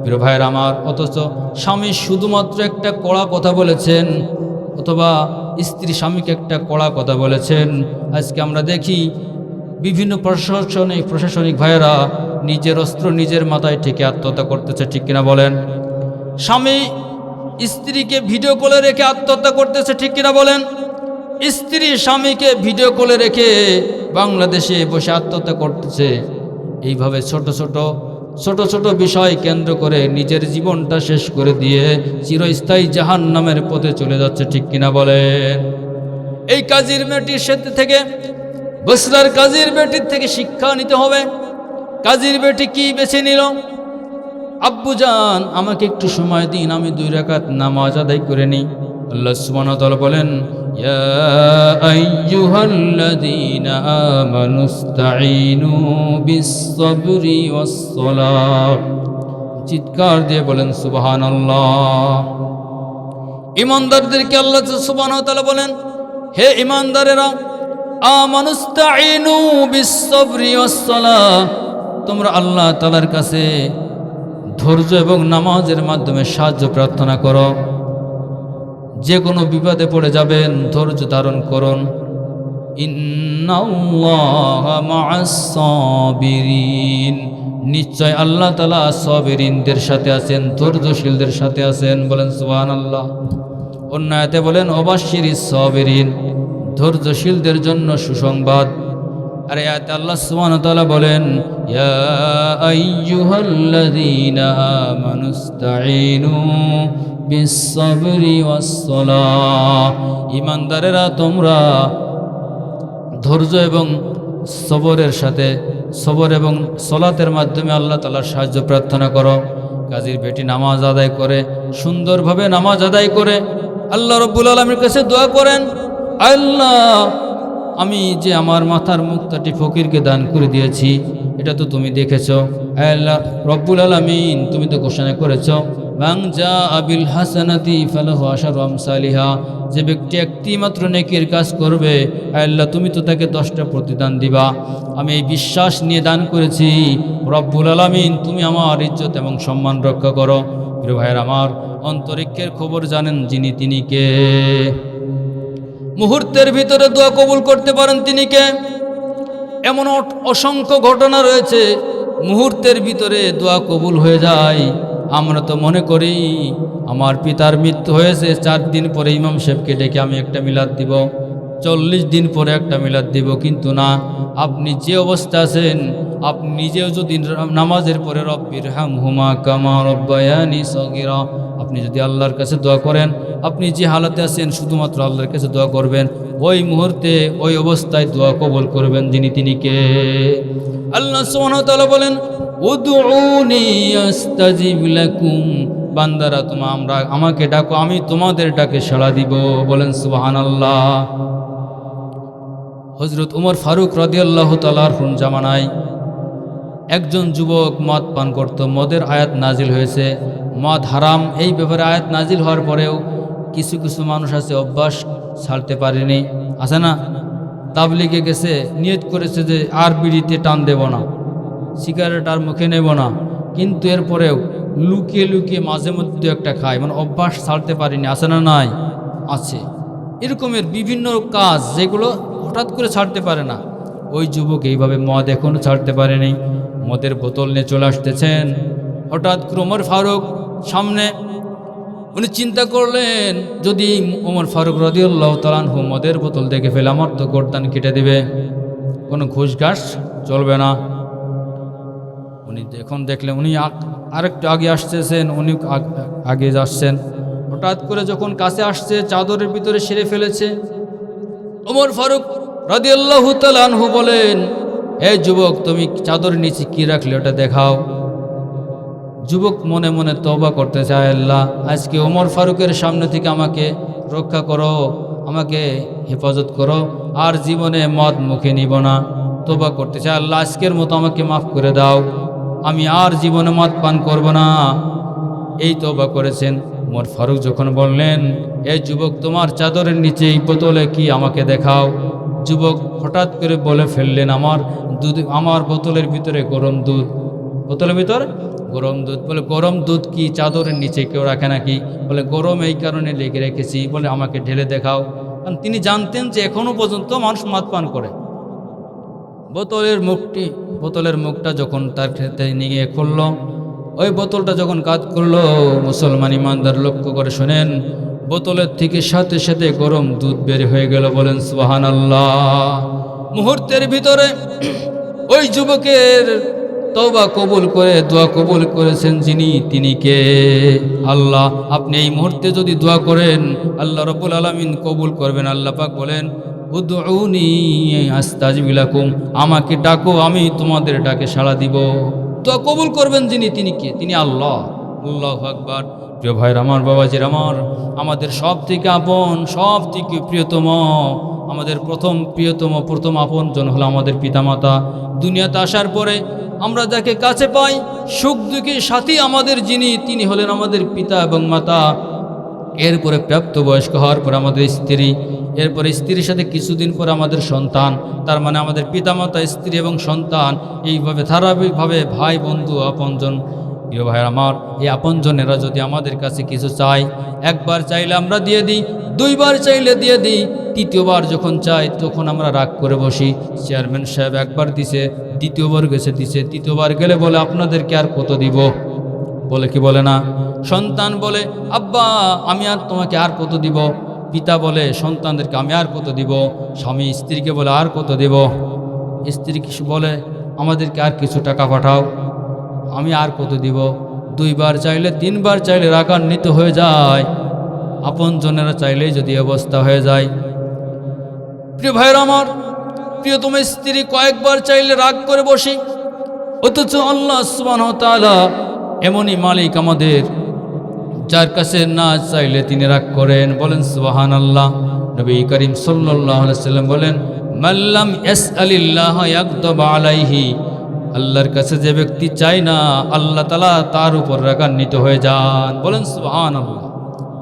প্রিয় ভাইয়ের আমার? অথচ স্বামী শুধুমাত্র একটা কড়া কথা বলেছেন, অথবা স্ত্রী স্বামীকে একটা কড়া কথা বলেছেন। আজকে আমরা দেখি বিভিন্ন প্রশাসনিক ভাইয়েরা নিজের অস্ত্র নিজের মাথায় ঠেকে আত্মহত্যা করতেছে। ঠিক কিনা বলেন? স্বামী স্ত্রীকে ভিডিও কলে রেখে আত্মহত্যা করতেছে। ঠিক কিনা বলেন? স্ত্রী স্বামীকে ভিডিও কলে রেখে বাংলাদেশে বসে আত্মহত্যা করতেছে। এইভাবে ছোট ছোট বিষয় কেন্দ্র করে নিজের জীবনটা শেষ করে দিয়ে চিরস্থায়ী জাহান্নামের পথে চলে যাচ্ছে। ঠিক কিনা বলেন? এই কাজীর মেয়েটির সাথে থেকে, বসরার কাজীর বেটির থেকে শিক্ষা নিতে হবে। কাজীর বেটি কি বেছে নিল? আব্বুজান আমাকে একটু সময় দিন, আমি 2 রাকাত নামাজ আদায় করে নিই। আল্লাহ সুবহানাহু ওয়া তাআলা বলেন, ইয়া আইয়ুহাল্লাযীনা আমানুস্তাঈনু বিস-সাবরি ওয়াস-সালাহ। চিৎকার দিয়ে বলেন সুবহানাল্লাহ। ঈমানদারদেরকে আল্লাহ সুবহানাহু ওয়া তাআলা বলেন, হে ঈমানদারেরা, আমানুস্তাঈনু বিস-সাবরি ওয়াস-সালাহ, তোমরা আল্লাহ তাআলার কাছে ধৈর্য এবং নামাজের মাধ্যমে সাহায্য প্রার্থনা করো। যে কোনো বিপদে পড়ে যাবেন, ধৈর্য ধারণ করুন। ইন্নাল্লাহা মা'আস-সাবিরিন, নিশ্চয় আল্লাহ তাআলা সাবিরিনদের সাথে আছেন, ধৈর্যশীলদের সাথে আছেন। বলেন সুবহানাল্লাহ। অন্য আয়াতে বলেন, ওয়াবাশশিরিস সাবিরিন, ধৈর্যশীলদের জন্য সুসংবাদ। আর আয়াতে আল্লাহ সুবহানাহু ওয়া তাআলা বলেন, ইয়া আইয়ুহাল্লাযীনা আমানুস্তাঈনু বিস-সাবরি ওয়াস-সালাহ, ঈমানদারেরা তোমরা ধৈর্য এবং সবর এবং সালাতের মাধ্যমে আল্লাহ তাআলার সাহায্য প্রার্থনা করো। কাজীর বেটি নামাজ আদায় করে, সুন্দরভাবে নামাজ আদায় করে আল্লাহ রাব্বুল আলামিনের কাছে দোয়া করেন, আল্লাহ আমি যে আমার মাথার মুক্তাটি ফকিরকে দান করে দিয়েছি, এটা তো তুমি দেখেছো। আল্লাহ রব্বুল আলামিন তুমি তো ঘোষণা করেছো, মান জাআ বিল হাসানাতি ফালাহু আশারু আমসালিহা, যে ব্যক্তি একটি মাত্র নেকির কাজ করবে, আল্লাহ তুমি তো তাকে 10টা প্রতিদান দিবা। আমি এই বিশ্বাস নিয়ে দান করেছি, রব্বুল আলামিন তুমি আমার ইজ্জত এবং সম্মান রক্ষা করো। প্রিয় ভাইয়ের আমার, অন্তরিক্ষের খবর জানেন যিনি, তিনি কে? মুহূর্তের ভিতরে দোয়া কবুল করতে পারেন তিনি কে? এমন অসংখ্য ঘটনা রয়েছে, মুহূর্তের ভিতরে দোয়া কবুল হয়ে যায়। আমরা তো মনে করি আমার পিতার মৃত্যু হয়েছে, 4 দিন পরে ইমাম সাহেবকে ডেকে আমি একটা মিলাদ দিব, 40 দিন পরে একটা মিলাদ দিব। কিন্তু না, আপনি যে অবস্থা আছেন, আপনি নিজেও যদি নামাজের পরে রব্বিরহামহুমা কামা রব্বায়ানি সগীরা, আপনি যদি আল্লাহর কাছে দোয়া করেন, আপনি যে হালাতে আছেন শুধুমাত্র আল্লাহর কাছে দোয়া করবেন, ওই মুহূর্তে ওই অবস্থায় দোয়া কবুল করবেন যিনি, তিনি কে? আল্লাহ সুবহানাহু ওয়া তাআলা বলেন, উদউনি আস্তাজিব লাকুম, বান্দারা আমাকে ডাকো, আমি তোমাদের ডাকে সাড়া দিব। বলেন সুবহানাল্লাহ। হযরত ওমর ফারুক রাদিয়াল্লাহু তাআলার জামানায় একজন যুবক মদ পান করত। মদের আয়াত নাজিল হয়েছে, মদ হারাম এই ব্যাপারে আয়াত নাজিল হওয়ার পরেও কিছু কিছু মানুষ আছে অভ্যাস ছাড়তে পারেনি। আছে না? তাবলিগে গেছে, নিয়ত করেছে যে আর বিড়িতে টান দেব না, সিগারেট আর মুখে নেব না, কিন্তু এরপরেও লুকিয়ে লুকিয়ে মাঝে মধ্যে একটা খায়, মানে অভ্যাস ছাড়তে পারিনি। আছে না? নাই, আছে। এরকমের বিভিন্ন কাজ যেগুলো হঠাৎ করে ছাড়তে পারে না। ওই যুবক এইভাবে মদ এখনও ছাড়তে পারেনি, মদের বোতল নিয়ে চলে আসতেছেন। হঠাৎ করে ওমর ফারুক সামনে, উনি চিন্তা করলেন যদি ওমর ফারুক রাদিয়াল্লাহু তাআলা আনহু মদের বোতল দেখে ফেলে, আমার তো গর্দান কেটে দেবে, কোনো ঘুষ ঘাস চলবে না। উনি এখন দেখলেন উনি আরেকটু আগে আসতেছেন, উনি আগে যাচ্ছেন। হঠাৎ করে যখন কাছে আসছে, চাদরের ভিতরে সেরে ফেলেছে। ওমর ফারুক রাদিয়াল্লাহু তাআলা আনহু বলেন, এই যুবক, তুমি চাদরের নিচে কি রাখলে ওটা দেখাও। যুবক মনে মনে তওবা করতে চায়, আল্লাহ আজকে ওমর ফারুকের সামনে থেকে আমাকে রক্ষা করো, আমাকে হেফাজত করো, আর জীবনে মদ মুখে নিব না। তওবা করতে চায়, আল্লাহ আজকের মতো আমাকে মাফ করে দাও, আমি আর জীবনে মদ পান করব না। এই তওবা করেছেন। ওমর ফারুক যখন বললেন, এই যুবক, তোমার চাদরের নিচে এই বোতলে কি, আমাকে দেখাও। যুবক হঠাৎ করে বলে ফেললেন, আমার বোতলের ভিতরে গরম দুধ। বোতলের ভিতর গরম দুধ। বলে, গরম দুধ কি চাদরের নিচে কেউ রাখে নাকি? বলে, গরম এই কারণে লেগে রেখেছি। বলে, আমাকে ঢেলে দেখাও। কারণ তিনি জানতেন যে এখনো পর্যন্ত মানুষ মদ পান করে। বোতলের মুখটা যখন তার ক্ষেত্রে নিয়ে খুলল, ওই বোতলটা যখন কাজ করলো, মুসলমান ইমানদার লক্ষ্য করে শোনেন, বোতলের থেকে সাথে সাথে গরম দুধ বের হয়ে গেল। বলেন সুবহানাল্লাহ। মুহূর্তের ভিতরে ওই যুবকের তওবা কবুল করে দোয়া কবুল করেছেন যিনি, তিনি কে? আল্লাহ। আপনি এই মুহূর্তে যদি দোয়া করেন, আল্লাহ রাব্বুল আলামিন কবুল করবেন। আল্লাহ পাক বলেন, উদউনি আস্তাজিব লাকুম, আমাকে ডাকো, আমি তোমাদের ডাকে সাড়া দিব। দোয়া কবুল করবেন যিনি, তিনি কে? তিনি আল্লাহ। আল্লাহু আকবার। প্রিয় ভাইরা আমার, বাবাজির আমার, আমাদের সব থেকে আপন, সব থেকে প্রিয়তম, আমাদের প্রথম আপনজন হলো আমাদের পিতামাতা। দুনিয়াতে আসার পরে আমরা যাকে কাছে পাই, সুখ দুঃখের সাথী আমাদের যিনি, তিনি হলেন আমাদের পিতা এবং মাতা। এরপরে প্রাপ্তবয়স্ক হওয়ার পর আমাদের স্ত্রী, এরপরে স্ত্রীর সাথে কিছুদিন পর আমাদের সন্তান। তার মানে আমাদের পিতামাতা, স্ত্রী এবং সন্তান, এইভাবে ধারাবাহিকভাবে ভাই, বন্ধু, আপনজন। প্রিয় ভাইয়ের আমার, এই আপনজনেরা যদি আমাদের কাছে কিছু চায়, একবার চাইলে আমরা দিয়ে দিই, দুইবার চাইলে দিয়ে দিই, তৃতীয়বার যখন চাই তখন আমরা রাগ করে বসি। চেয়ারম্যান সাহেব একবার দিছে, দ্বিতীয়বার গেছে দিছে, তৃতীয়বার গেলে বলে, আপনাদেরকে আর কত দিব? বলে কি বলে না? সন্তান বলে, আব্বা আমি আর তোমাকে আর কত দিব? পিতা বলে সন্তানদেরকে, আমি আর কত দিব? স্বামী স্ত্রীকে বলে, আর কত দিব? স্ত্রী কিছু বলে, আমাদেরকে আর কিছু টাকা পাঠাও, আমি আর কত দিব? দুইবার চাইলে, তিনবার চাইলে রাগান্বিত হয়ে যায়। আপনজনেরা চাইলেই যদি অবস্থা হয়ে যায়। প্রিয় ভাইরা আমার, প্রিয়তম স্ত্রী কয়েকবার চাইলে রাগ করে বসি, অথচ আল্লাহ সুবহানাহু ওয়া তাআলা এমনই মালিক আমাদের, যার কাছে না চাইলে তিনি রাগ করেন। বলেন সুবহানাল্লাহ। নবী করিম সাল্লাল্লাহু আলাইহি ওয়াসাল্লাম বলেন, মাল্লাম ইয়াসআলিল্লাহ ইয়াগদাব আলাইহি, আল্লাহর কাছে যে ব্যক্তি চায় না, আল্লাহ তাআলা তার উপর রাগান্বিত হয়ে যান। বলেন সুবহানাল্লাহ।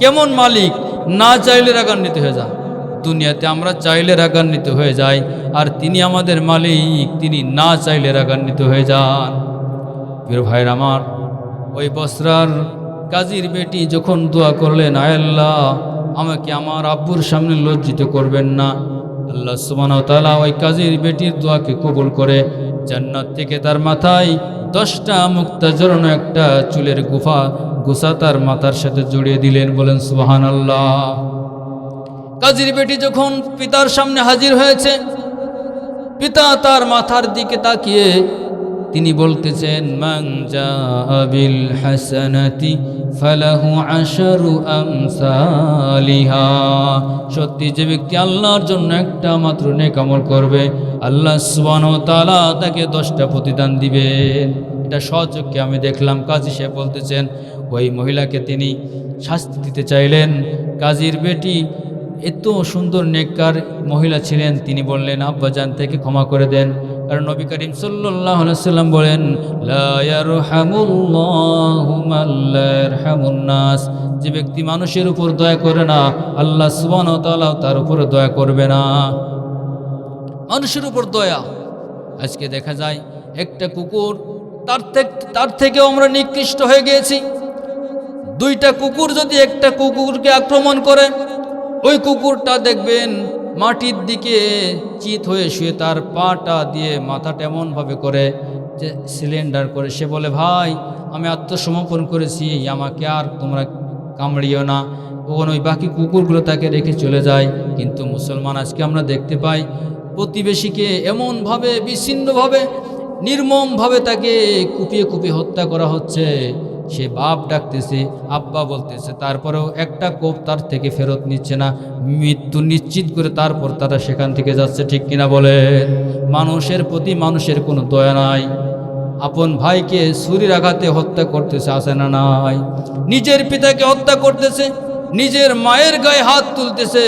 কেমন মালিক, না চাইলে রাগান্বিত হয়ে যান। দুনিয়াতে আমরা চাইলে রাগান্বিত হয়ে যাই, আর তিনি আমাদের মালিক, তিনি না চাইলে রাগান্বিত হয়ে যান। প্রিয় ভাইরা আমার, ওই বসরার কাজীর বেটি যখন দোয়া করলেন, আয় আল্লাহ আমাকে আমার আব্বুর সামনে লজ্জিত করবেন না, আল্লাহ সুবহানাহু ওয়া তাআলা ওই কাজীর বেটির দোয়াকে কবুল করে জান্নাত থেকে তার মাথায় 10টা মুক্তা জড়ানো একটা চুলের গুছা তার মাথার সাথে জড়িয়ে দিলেন। বলেন সুবহানাল্লাহ। কাজীর বেটি যখন পিতার সামনে হাজির হয়েছে, পিতা তার মাথার দিকে তাকিয়ে তিনি বলতেছেন, মান জাআ বিল হাসানাতি ফালাহু আশারু আমসালিহা, সত্যি যে ব্যক্তি আল্লাহর জন্য একটা মাত্র নেক আমল করবে, আল্লাহ সুবহানাহু ওয়া তাআলা তাকে 10টা প্রতিদান দিবেন। এটা স্বচক্ষে আমি দেখলাম। কাজী সাহেব বলতেছেন, ওই মহিলাকে তিনি শাস্তি দিতে চাইলেন। কাজীর বেটি এত সুন্দর নেককার মহিলা ছিলেন, তিনি বললেন, আব্বাজান থেকে ক্ষমা করে দেন। কারণ নবী করিম সাল্লাল্লাহু আলাইহি ওয়াসাল্লাম বলেন, লা ইয়ারহামুল্লাহু মান লা ইয়ারহামুন নাস, যে ব্যক্তি মানুষের উপর দয়া করে না, আল্লাহ সুবহানাহু ওয়া তাআলা তার উপর দয়া করবে না। মানুষের উপর দয়া। আজকে দেখা যায় একটা কুকুর, তার থেকেও আমরা নিকৃষ্ট হয়ে গিয়েছি। 2টা কুকুর যদি একটা কুকুরকে আক্রমণ করে, ওই কুকুরটা দেখবেন মাটির দিকে চিত হয়ে শুয়ে তার পাটা দিয়ে মাথাটা এমনভাবে করে যে সিলিন্ডার করে, সে বলে, ভাই আমি আত্মসমর্পণ করেছি, আমাকে আর তোমরা কামড়িও না। তখন ওই বাকি কুকুরগুলো তাকে রেখে চলে যায়। কিন্তু মুসলমান আজকে আমরা দেখতে পাই, প্রতিবেশীকে এমনভাবে বিচ্ছিন্নভাবে, নির্মমভাবে তাকে কুপিয়ে কুপিয়ে হত্যা করা হচ্ছে। সে বাপ ডাকতেছে, আব্বা বলতেছে, তারপরেও একটা কোপ তার থেকে ফেরত নিচ্ছে না। মৃত্যু নিশ্চিত করে তারপর তারা সেখান থেকে যাচ্ছে। ঠিক কিনা বলেন? মানুষের প্রতি মানুষের কোনো দয়া নাই। আপন ভাইকে ছুরির আঘাতে হত্যা করতেছে, আছে না নাই? নিজের পিতাকে হত্যা করতেছে, নিজের মায়ের গায়ে হাত তুলতেছে।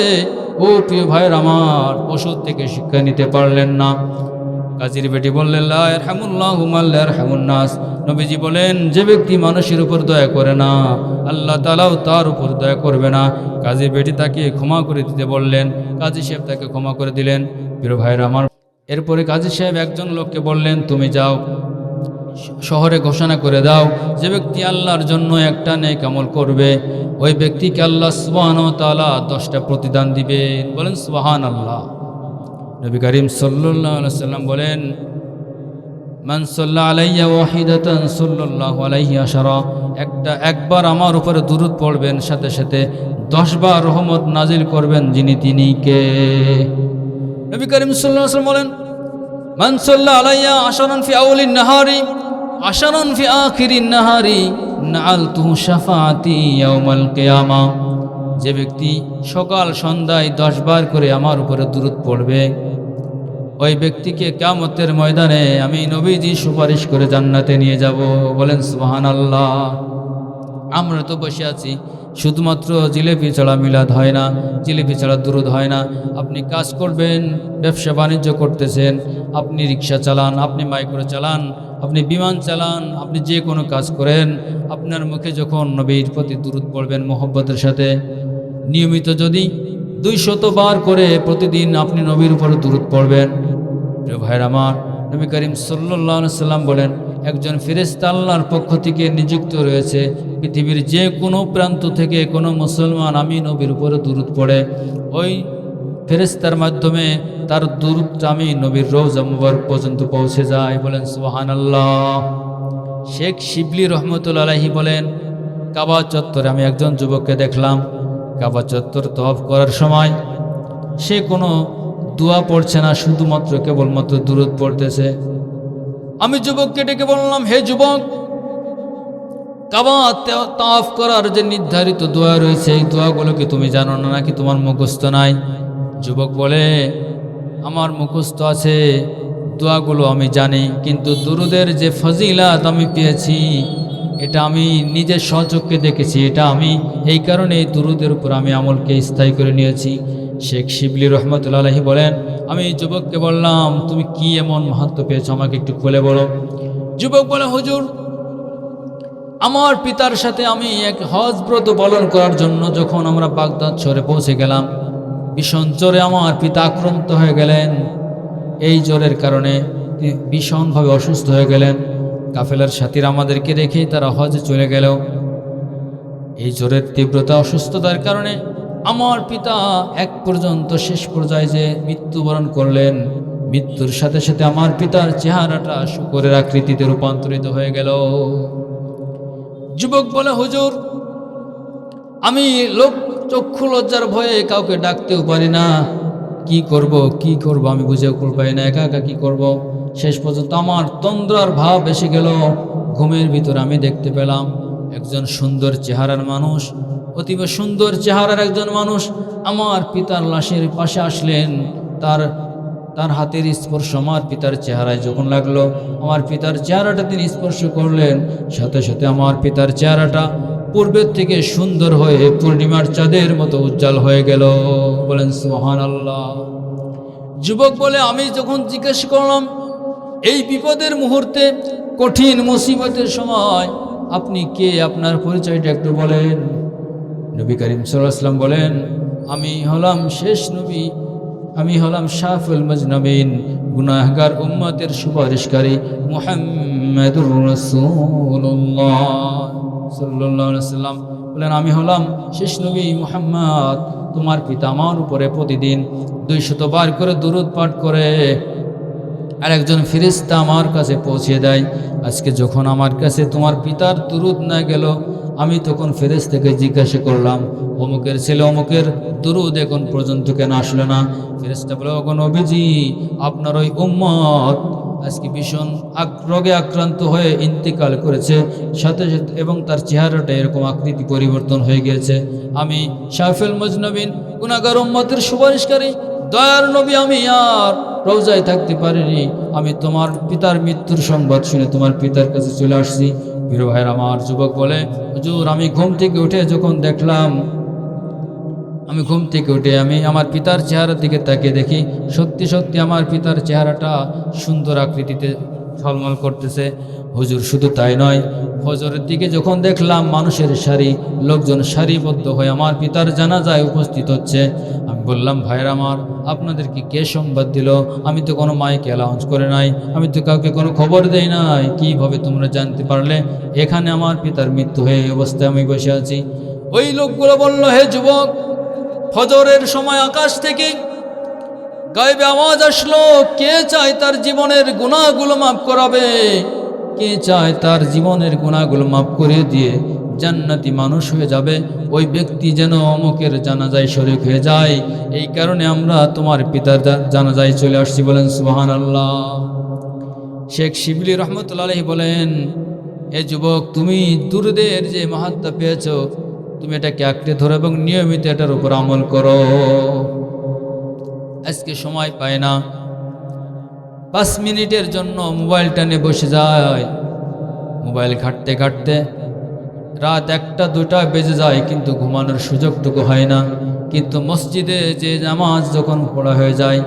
ও প্রিয় ভাইয়ের আমার, ওষুধ থেকে শিক্ষা নিতে পারলেন না। কাজীর বেটি বললেন লা ইয়ারহামুল্লাহু মান লা ইয়ারহামুন নাস। নবীজি বলেন যে ব্যক্তি মানুষের উপর দয়া করে না আল্লাহ তাআলাও তার উপর দয়া করবে না। কাজীর বেটি তাকে ক্ষমা করে দিতে বললেন, কাজী সাহেব তাকে ক্ষমা করে দিলেন। প্রিয় ভাইরা আমার, এরপরে কাজী সাহেব একজন লোককে বললেন তুমি যাও শহরে ঘোষণা করে দাও যে ব্যক্তি আল্লাহর জন্য একটা নেক আমল করবে ওই ব্যক্তিকে আল্লাহ সুবহানাহু ওয়া তাআলা 10টা প্রতিদান দিবেন। বলেন সুবহানাল্লাহ। নবী করিম সাল্লাল্লাহু আলাইহি ওয়াসাল্লাম বলেন মান সাল্লা আলাইয়া ওয়াহিদাতান সাল্লাল্লাহু আলাইহি আশারা, একবার আমার উপরে দুরূদ পড়বেন সাথে সাথে 10 বার রহমত নাজিল করবেন যিনি তিনি কে? নবী করিম সাল্লাল্লাহু আলাইহি ওয়াসাল্লাম বলেন মান সাল্লা আলাইয়া আশারান ফি আউলিন নাহারি আশারান ফি আখিরিন নাহারি নাআলতুহু শাফাআতি ইয়াউমাল কিয়ামা। যে ব্যক্তি সকাল সন্ধ্যায় 10 বার করে আমার উপরে দুরূদ পড়বে ওই ব্যক্তিকে কিয়ামতের ময়দানে আমি নবীজি সুপারিশ করে জান্নাতে নিয়ে যাব। বলেন সুবহানাল্লাহ। আমরা তো বসে আছি, শুধুমাত্র জিলেপি ছাড়া মিলাদ হয় না, জিলেপি ছাড়া দুরূদ হয় না। আপনি কাজ করবেন, ব্যবসা বাণিজ্য করতেছেন, আপনি রিক্সা চালান, আপনি মাইক্রো চালান, আপনি বিমান চালান, আপনি যে কোনো কাজ করেন, আপনার মুখে যখন নবীর প্রতি দুরূদ পড়বেন মহব্বতের সাথে, নিয়মিত যদি 200 বার করে প্রতিদিন আপনি নবীর উপরে দুরূদ পড়বেন, প্রিয় ভাইরা আমার, নবী করিম সাল্লাল্লাহু আলাইহি ওয়াসাল্লাম বলেন একজন ফেরেশতা আল্লাহর পক্ষ থেকে নিযুক্ত রয়েছে। পৃথিবীর যে কোনো প্রান্ত থেকে কোনো মুসলমান আমি নবীর উপরে দুরূদ পড়ে ওই ফেরেশতার মাধ্যমে তার দুরূদটা আমি নবীর রওজা মুবারক পর্যন্ত পৌঁছে যায়। বলেন সুবহানাল্লাহ। শেখ শিবলি রহমতুল্লাহ আলাইহি বলেন কাবা চত্বরে আমি একজন যুবককে দেখলাম, কাবা চত্বর তওয়াফ করার সময় সে কোনো দোয়া পড়ছে না, শুধুমাত্র কেবলমাত্র দুরূদ পড়তেছে। আমি যুবককে ডেকে বললাম হে যুবক, কাবা তাওয়াফ করার যে নির্ধারিত দোয়া রয়েছে এই দোয়াগুলো কি তুমি জানো না, নাকি তোমার মুখস্থ নাই? যুবক বলে আমার মুখস্থ আছে, দোয়াগুলো আমি জানি, কিন্তু দুরূদের যে ফজিলাত আমি পেয়েছি এটা আমি নিজের স্বচক্ষে দেখেছি, এটা আমি এই কারণে এই দুরূদের উপর আমি আমলকে স্থায়ী করে নিয়েছি। শেখ শিবলি রহমতুল্লাহ আলাইহি বলেন আমি যুবককে বললাম তুমি কি এমন মাহাত্ম্য পেয়েছো, আমাকে একটু খুলে বলো। যুবক বলে হুজুর, আমার পিতার সাথে আমি এক হজ ব্রত পালন করার জন্য যখন আমরা বাগদাদ শহরে পৌঁছে গেলাম, ভীষণ জ্বরে আমার পিতা আক্রান্ত হয়ে গেলেন। এই জ্বরের কারণে তিনি ভীষণভাবে অসুস্থ হয়ে গেলেন। কাফেলার সাথীরা আমাদেরকে রেখেই তারা হজে চলে গেল। এই জ্বরের তীব্রতা অসুস্থতার কারণে আমার পিতা এক পর্যন্ত শেষ পর্যায়ে যে মৃত্যুবরণ করলেন, মৃত্যুর সাথে সাথে আমার পিতার চেহারাটা শূকরের আকৃতিতে রূপান্তরিত হয়ে গেল। যুবক বলে হুজুর, আমি লোক চক্ষু লজ্জার ভয়ে কাউকে ডাকতেও পারি না, কি করব আমি বুঝে উকুল পাই না, একা একা কি করব। শেষ পর্যন্ত আমার তন্দ্রার ভাব এসে গেল। ঘুমের ভিতর আমি দেখতে পেলাম একজন সুন্দর চেহারার মানুষ, অতীব সুন্দর চেহারার একজন মানুষ আমার পিতার লাশের পাশে আসলেন। তার হাতের স্পর্শ আমার পিতার চেহারায় যখন লাগলো, আমার পিতার চেহারাটা তিনি স্পর্শ করলেন, সাথে সাথে আমার পিতার চেহারাটা পূর্বের থেকে সুন্দর হয়ে পূর্ণিমার চাঁদের মতো উজ্জ্বল হয়ে গেল। বলেন সুবহানাল্লাহ। যুবক বলে আমি যখন জিজ্ঞেস করলাম এই বিপদের মুহূর্তে, কঠিন মুসিবতের সময় আপনি কে, আপনার পরিচয়টা একটু বলেন। নবী করিম সাল্লাল্লাহু আলাইহি ওয়াসাল্লাম বলেন আমি হলাম শেষ নবী, আমি হলাম শাফিউল মুজনাবিন, গুনাহগার উম্মতের সুপারিশকারী মুহাম্মাদুর রাসূলুল্লাহ সাল্লাল্লাহু আলাইহি ওয়াসাল্লাম বলেন আমি হলাম শেষ নবী মুহাম্মদ। তোমার পিতা আমার উপরে প্রতিদিন 200 বার করে দুরূদ পাঠ করে আর একজন ফেরেশতা আমার কাছে পৌঁছে দেয়। আজকে যখন আমার কাছে তোমার পিতার দুরূদ না গেল, আমি তখন ফেরেশতাকে জিজ্ঞাসা করলাম অমুকের ছেলে অমুকের দুরূদ এখন পর্যন্ত কেন আসলো না? ফেরেশতা বলে ওগো নবীজি, আপনার ওই উম্মত আজকে ভীষণ রোগে আক্রান্ত হয়ে ইন্তিকাল করেছে, সাথে সাথে এবং তার চেহারাটা এরকম আকৃতি পরিবর্তন হয়ে গিয়েছে। আমি শাফিউল মুজনাবিন, গুনাহগার উম্মতের সুপারিশকারী দয়ার নবী, আমি আর রওজায় থাকতে পারিনি। আমি তোমার পিতার মৃত্যুর সংবাদ শুনে তোমার পিতার কাছে চলে আসছি। প্রিয় ভাইয়ের আমার, যুবক বলে হুজুর, আমি ঘুম থেকে উঠে যখন দেখলাম আমি ঘুম থেকে উঠে আমি আমার পিতার চেহারার দিকে তাকিয়ে দেখি সত্যি সত্যি আমার পিতার চেহারাটা সুন্দর আকৃতিতে ঝলমল করতেছে। হুজুর শুধু তাই নয়, ফজরের দিকে যখন দেখলাম মানুষের সারি, লোকজন সারিবদ্ধ হয়ে আমার পিতার জানাজায় উপস্থিত হচ্ছে, আমি বললাম, ভাইয়ের আমার, আপনাদেরকে কে সংবাদ দিল? আমি তো কোনো মাইকে অ্যালাউন্স করে নাই, আমি তো কাউকে কোনো খবর দেই নাই, কীভাবে তোমরা জানতে পারলে এখানে আমার পিতার মৃত্যু হয়ে এই অবস্থায় আমি বসে আছি? ওই লোকগুলো বলল, হে যুবক, ফজরের সময় আকাশ থেকে গায়েবে আওয়াজ আসলো, কে চায় তার জীবনের গুনাহগুলো মাফ করাবে? কে চায় তার জীবনের গুনাহগুলো মাফ করে দিয়ে জান্নাতি মানুষ হয়ে যাবে? ওই ব্যক্তি যেন অমুকের জানাজায় শরীক হয়ে যায়। এই কারণে আমরা তোমার পিতার জানাজায় চলে আসছি। বলেন সুবহানাল্লাহ। শেখ শিবলি রহমতুল্লাহ আলাইহি বলেন, এ যুবক, তুমি দুরুদের যে মাহাত্ম্য পেয়েছ, তুমি এটাকে আঁকড়ে ধরো এবং নিয়মিত এটার উপর আমল করো। আজকে সময় পায় না, 5 মিনিটের জন্য মোবাইলটা নিয়ে বসে যায়, মোবাইল ঘাঁটতে ঘাঁটতে রাত 1টা-2টা বেজে যায়, কিন্তু ঘুমানোর সুযোগটুকু হয় না। কিন্তু মসজিদে যে নামাজ যখন পড়া হয়ে যায়,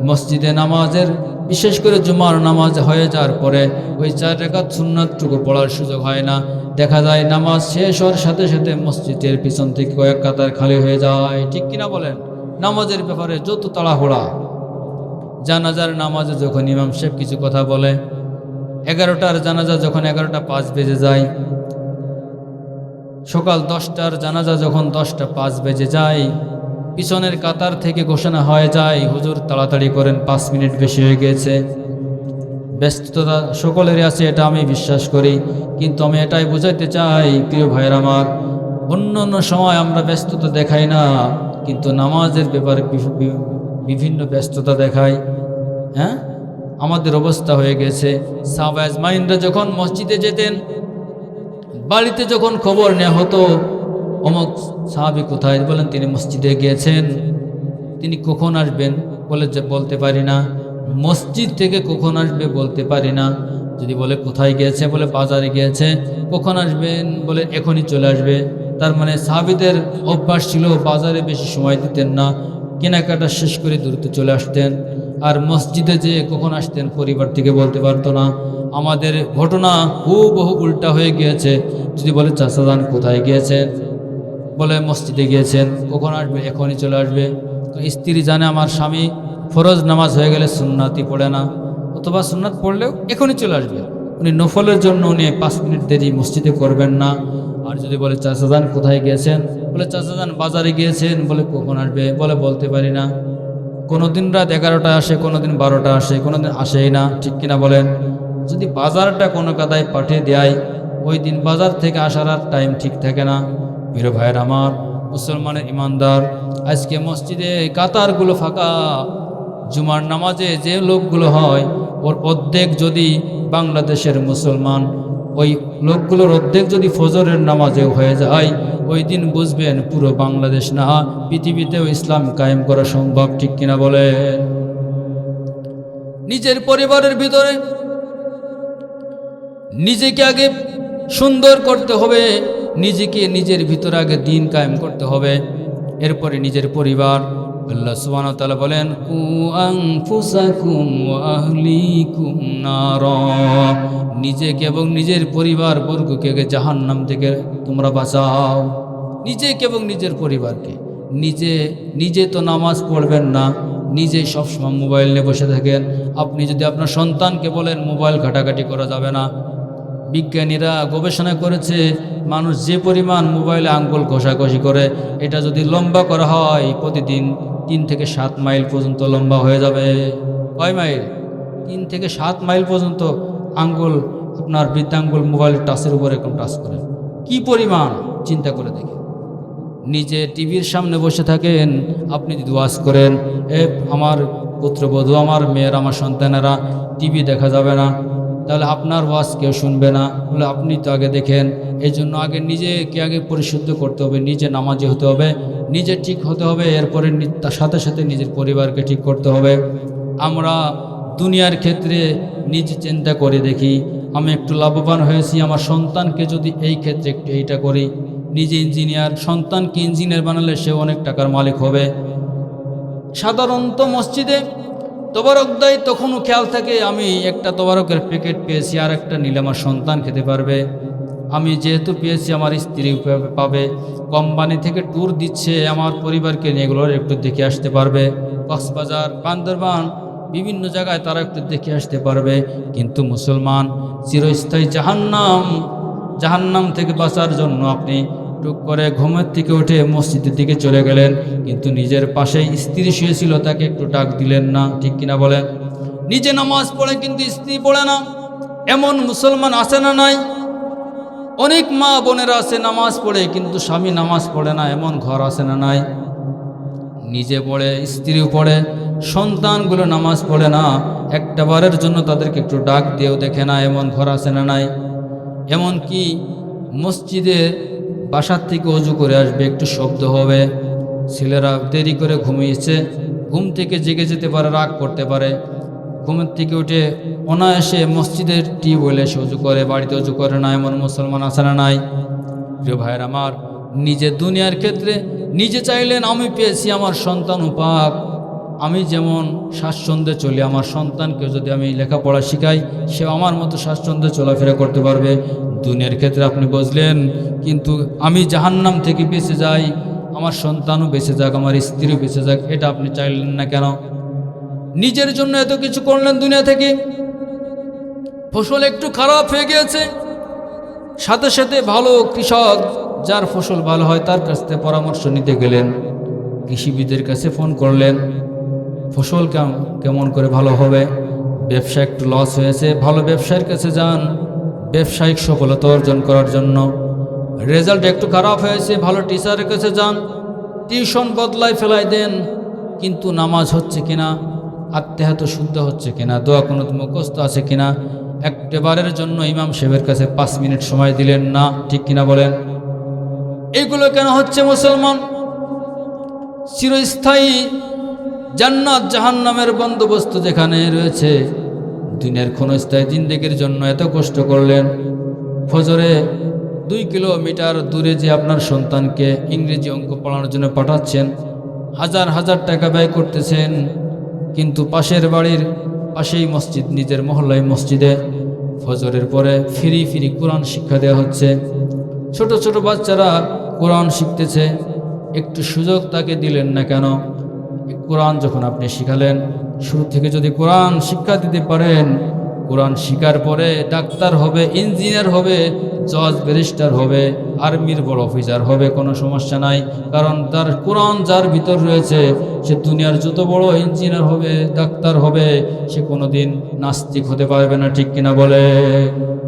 মসজিদে নামাজের বিশেষ করে জুমার নামাজ হয়ে যাওয়ার পরে ওই 4 রাকাত সুন্নাতটুকু পড়ার সুযোগ হয় না। দেখা যায় নামাজ শেষ হওয়ার সাথে সাথে মসজিদের পিছন থেকে কয়েক কাতার খালি হয়ে যায়। ঠিক কিনা বলেন? নামাজের ব্যাপারে যত তাড়াহুড়া। জানাজার নামাজে যখন ইমাম সাহেব কিছু কথা বলে, 11টার জানাজা যখন 11টা 5 বেজে যায়, সকাল 10টার জানাজা যখন 10টা 5 বেজে যায়, পিছনের কাতার থেকে ঘোষণা হয়ে যায়, হুজুর তাড়াতাড়ি করেন, 5 মিনিট বেশি হয়ে গেছে। ব্যস্ততা সকলেরই আছে, এটা আমি বিশ্বাস করি, কিন্তু আমি এটাই বোঝাইতে চাই, প্রিয় ভাইয়ের আমার, অন্য অন্য সময় আমরা ব্যস্ততা দেখাই না, কিন্তু নামাজের ব্যাপারে বিভিন্ন ব্যস্ততা দেখাই। হ্যাঁ, আমাদের অবস্থা হয়ে গেছে। সাহাবা আজমাইনরা যখন মসজিদে যেতেন, বাড়িতে যখন খবর নেওয়া হতো অমুক সাহাবী কোথায়, বলেন তিনি মসজিদে গিয়েছেন। তিনি কখন আসবেন বলে যে বলতে পারি না। মসজিদ থেকে কখন আসবে বলতে পারি না। যদি বলে কোথায় গিয়েছে, বলে বাজারে গিয়েছে। কখন আসবেন, বলে এখনই চলে আসবে। তার মানে সাহাবীদের অভ্যাস ছিল বাজারে বেশি সময় দিতেন না, কেনাকাটা শেষ করে দ্রুত চলে আসতেন। আর মসজিদে যে কখন আসতেন পরিবার থেকে বলতে পারতো না। আমাদের ঘটনা হুবহু উল্টা হয়ে গিয়েছে। যদি বলে চাচা যান কোথায় গিয়েছেন, বলে মসজিদে গিয়েছেন, কখন আসবে, এখনই চলে আসবে। তো স্ত্রী জানে আমার স্বামী ফরজ নামাজ হয়ে গেলে সুন্নাতই পড়ে না, অথবা সুন্নাত পড়লেও এখনই চলে আসবে, উনি নফলের জন্য উনি 5 মিনিট দেরি মসজিদে করবেন না। আর যদি বলে চাচা যান কোথায় গিয়েছেন, বলে চাচা যান বাজারে গিয়েছেন, বলে কখন আসবে, বলে বলতে পারি না। কোনোদিন রাত 11টায় আসে, কোনোদিন 12টা আসে, কোনোদিন আসেই না। ঠিক কিনা বলেন? যদি বাজারটা কোনো কাদায় পাঠিয়ে দেয়, ওই দিন বাজার থেকে আসার আর টাইম ঠিক থাকে না। প্রিয় ভাইয়ের আমার, মুসলমানের ইমানদার, আজকে মসজিদে কাতারগুলো ফাঁকা। জুমার নামাজে যে লোকগুলো হয়, ওর অর্ধেক যদি বাংলাদেশের মুসলমান, ওই লোকগুলোর অর্ধেক যদি ফজরের নামাজেও হয়ে যায়, ওই দিন বুঝবেন পুরো বাংলাদেশ না, পৃথিবীতেও ইসলাম কায়েম করা সম্ভব। ঠিক কিনা বলেন? নিজের পরিবারের ভিতরে নিজেকে আগে সুন্দর করতে হবে, নিজেকে নিজের ভিতরে আগে দিন কায়েম করতে হবে, এরপরে নিজের পরিবার। আল্লাহ সুবহানাহু ওয়া তাআলা বলেন, কু আনফুসাকুম ওয়া আহলিকুম নারা, নিজেকে এবং নিজের পরিবার বর্গকে জাহান্নাম থেকে তোমরা বাঁচাও। নিজেকে এবং নিজের পরিবারকে। নিজে তো নামাজ পড়বেন না, নিজেই সবসময় মোবাইল নিয়ে বসে থাকেন। আপনি যদি আপনার সন্তানকে বলেন মোবাইল ঘাটাঘাটি করা যাবে না, বিজ্ঞানীরা গবেষণা করেছে মানুষ যে পরিমাণ মোবাইলে আঙ্গুল ঘষাঘষি করে, এটা যদি লম্বা করা হয় প্রতিদিন 3 থেকে 7 মাইল পর্যন্ত লম্বা হয়ে যাবে। কয় মাইল? 3 থেকে 7 মাইল পর্যন্ত আঙ্গুল, আপনার বৃদ্ধাঙ্গুল মোবাইলের টাচের উপর এরকম টাচ করে। কি পরিমাণ চিন্তা করে দেখেন। নিজে টিভির সামনে বসে থাকেন, আপনি যদি ওয়াজ করেন, আমার পুত্রবধূ, আমার মেয়ের, আমার সন্তানেরা টিভি দেখা যাবে না, তাহলে আপনার ওয়াজ কেউ শুনবে না। বলে আপনি তো আগে দেখেন। এই জন্য আগে নিজেকে আগে পরিশুদ্ধ করতে হবে, নিজে নামাজি হতে হবে, নিজে ঠিক হতে হবে, এরপরে তার সাথে সাথে নিজের পরিবারকে ঠিক করতে হবে। আমরা দুনিয়ার ক্ষেত্রে নিজে চিন্তা করে দেখি, আমি একটু লাভবান হয়েছি, আমার সন্তানকে যদি এই ক্ষেত্রে একটু এইটা করি, নিজে ইঞ্জিনিয়ার, সন্তানকে ইঞ্জিনিয়ার বানালে সে অনেক টাকার মালিক হবে। সাধারণত মসজিদে তোবারক দেয়, তখনও খেয়াল থাকে আমি একটা তোবারকের প্যাকেট পেয়েছি, আর একটা নিলে আমার সন্তান খেতে পারবে। আমি যেহেতু পেয়েছি আমার স্ত্রী পাবে, কোম্পানি থেকে ট্যুর দিচ্ছে, আমার পরিবারকে নিয়ে এগুলোর একটু দেখে আসতে পারবে। কক্সবাজার, বান্দরবান, বিভিন্ন জায়গায় তারা একটু দেখে আসতে পারবে। কিন্তু মুসলমান চিরস্থায়ী জাহান্নাম থেকে বাঁচার জন্য আপনি টুক করে ঘুমের থেকে উঠে মসজিদের দিকে চলে গেলেন, কিন্তু নিজের পাশেই স্ত্রী শুয়েছিল, তাকে একটু ডাক দিলেন না, ঠিক কিনা বলেন? নিজে নামাজ পড়ে কিন্তু স্ত্রী পড়ে না, এমন মুসলমান আছে না নাই? অনেক মা বোনেরা আছে নামাজ পড়ে কিন্তু স্বামী নামাজ পড়ে না, এমন ঘর আছে না নাই? নিজে পড়ে, স্ত্রীও পড়ে, সন্তানগুলো নামাজ পড়ে না, একটা বারের জন্য তাদেরকে একটু ডাক দিয়েও দেখে না, এমন ঘর আছে না নাই? এমন কি মসজিদে বাসার থেকে অজু করে আসবে, একটু শব্দ হবে, ছেলেরা দেরি করে ঘুমিয়েছে, ঘুম থেকে জেগে যেতে পারে, রাগ করতে পারে, ঘুমের থেকে উঠে অনায়াসে মসজিদের টিউবওয়েলে এসে অজু করে, বাড়িতে অজু করে না, এমন মুসলমান আছে না নাই? প্রিয় ভাইয়ের আমার, নিজে দুনিয়ার ক্ষেত্রে নিজে চাইলেন আমি পেয়েছি, আমার সন্তান পাক, আমি যেমন স্বাচ্ছন্দ্যে চলি, আমার সন্তানকে যদি আমি লেখাপড়া শিখাই, সে আমার মতো স্বাচ্ছন্দ্যে চলাফেরা করতে পারবে। দুনিয়ার ক্ষেত্রে আপনি বুঝলেন, কিন্তু আমি জাহান্নাম থেকে বেঁচে যাই, আমার সন্তানও বেঁচে যাক, আমার স্ত্রীও বেঁচে যাক, এটা আপনি চাইলেন না কেন? নিজের জন্য এত কিছু করলেন দুনিয়া থেকে, ফসল একটু খারাপ হয়ে গিয়েছে, সাথে সাথে ভালো কৃষক যার ফসল ভালো হয় তার কাছ থেকে পরামর্শ নিতে গেলেন, কৃষিবিদের কাছে ফোন করলেন, ফসল কেমন করে ভালো হবে, ব্যবসা একটু লস হয়েছে, ভালো ব্যবসায়ীর কাছে যান ব্যবসায়িক সফলতা অর্জন করার জন্য। রেজাল্ট একটু খারাপ হয়েছে, ভালো টিচারের কাছে যান, টিউশন বদলাই ফেলাই দেন, কিন্তু নামাজ হচ্ছে কিনা, আত্মেহাত শুদ্ধ হচ্ছে কিনা, দোয়া কোনো মুখস্থ আছে কিনা, একবারের জন্য ইমাম সাহেবের কাছে 5 মিনিট সময় দিলেন না, ঠিক কিনা বলেন? এগুলো কেন হচ্ছে মুসলমান? চিরস্থায়ী জান্নাত জাহান্নামের বন্দোবস্ত যেখানে রয়েছে, দিনের ক্ষণস্থায়ী জিন্দেগির জন্য এত কষ্ট করলেন, ফজরে 2 কিলোমিটার দূরে যে আপনার সন্তানকে ইংরেজি অঙ্ক পড়ানোর জন্য পাঠাচ্ছেন, হাজার হাজার টাকা ব্যয় করতেছেন, কিন্তু পাশের বাড়ির পাশেই মসজিদ, নিজের মহল্লায় মসজিদে ফজরের পরে ফ্রি কোরআন শিক্ষা দেওয়া হচ্ছে, ছোট ছোট বাচ্চারা কোরআন শিখতেছে, একটু সুযোগ তাকে দিলেন না কেন? কোরআন যখন আপনি শিখালেন, শুরু থেকে যদি কোরআন শিক্ষা দিতে পারেন, কোরআন শিখার পরে ডাক্তার হবে, ইঞ্জিনিয়ার হবে, জজ ব্যারিস্টার হবে, আর্মির বড় অফিসার হবে, কোনো সমস্যা নাই, কারণ তার কোরআন যার ভিতর রয়েছে, সে দুনিয়ার যত বড় ইঞ্জিনিয়ার হবে, ডাক্তার হবে, সে কোনোদিন নাস্তিক হতে পারবে না, ঠিক কিনা বলে?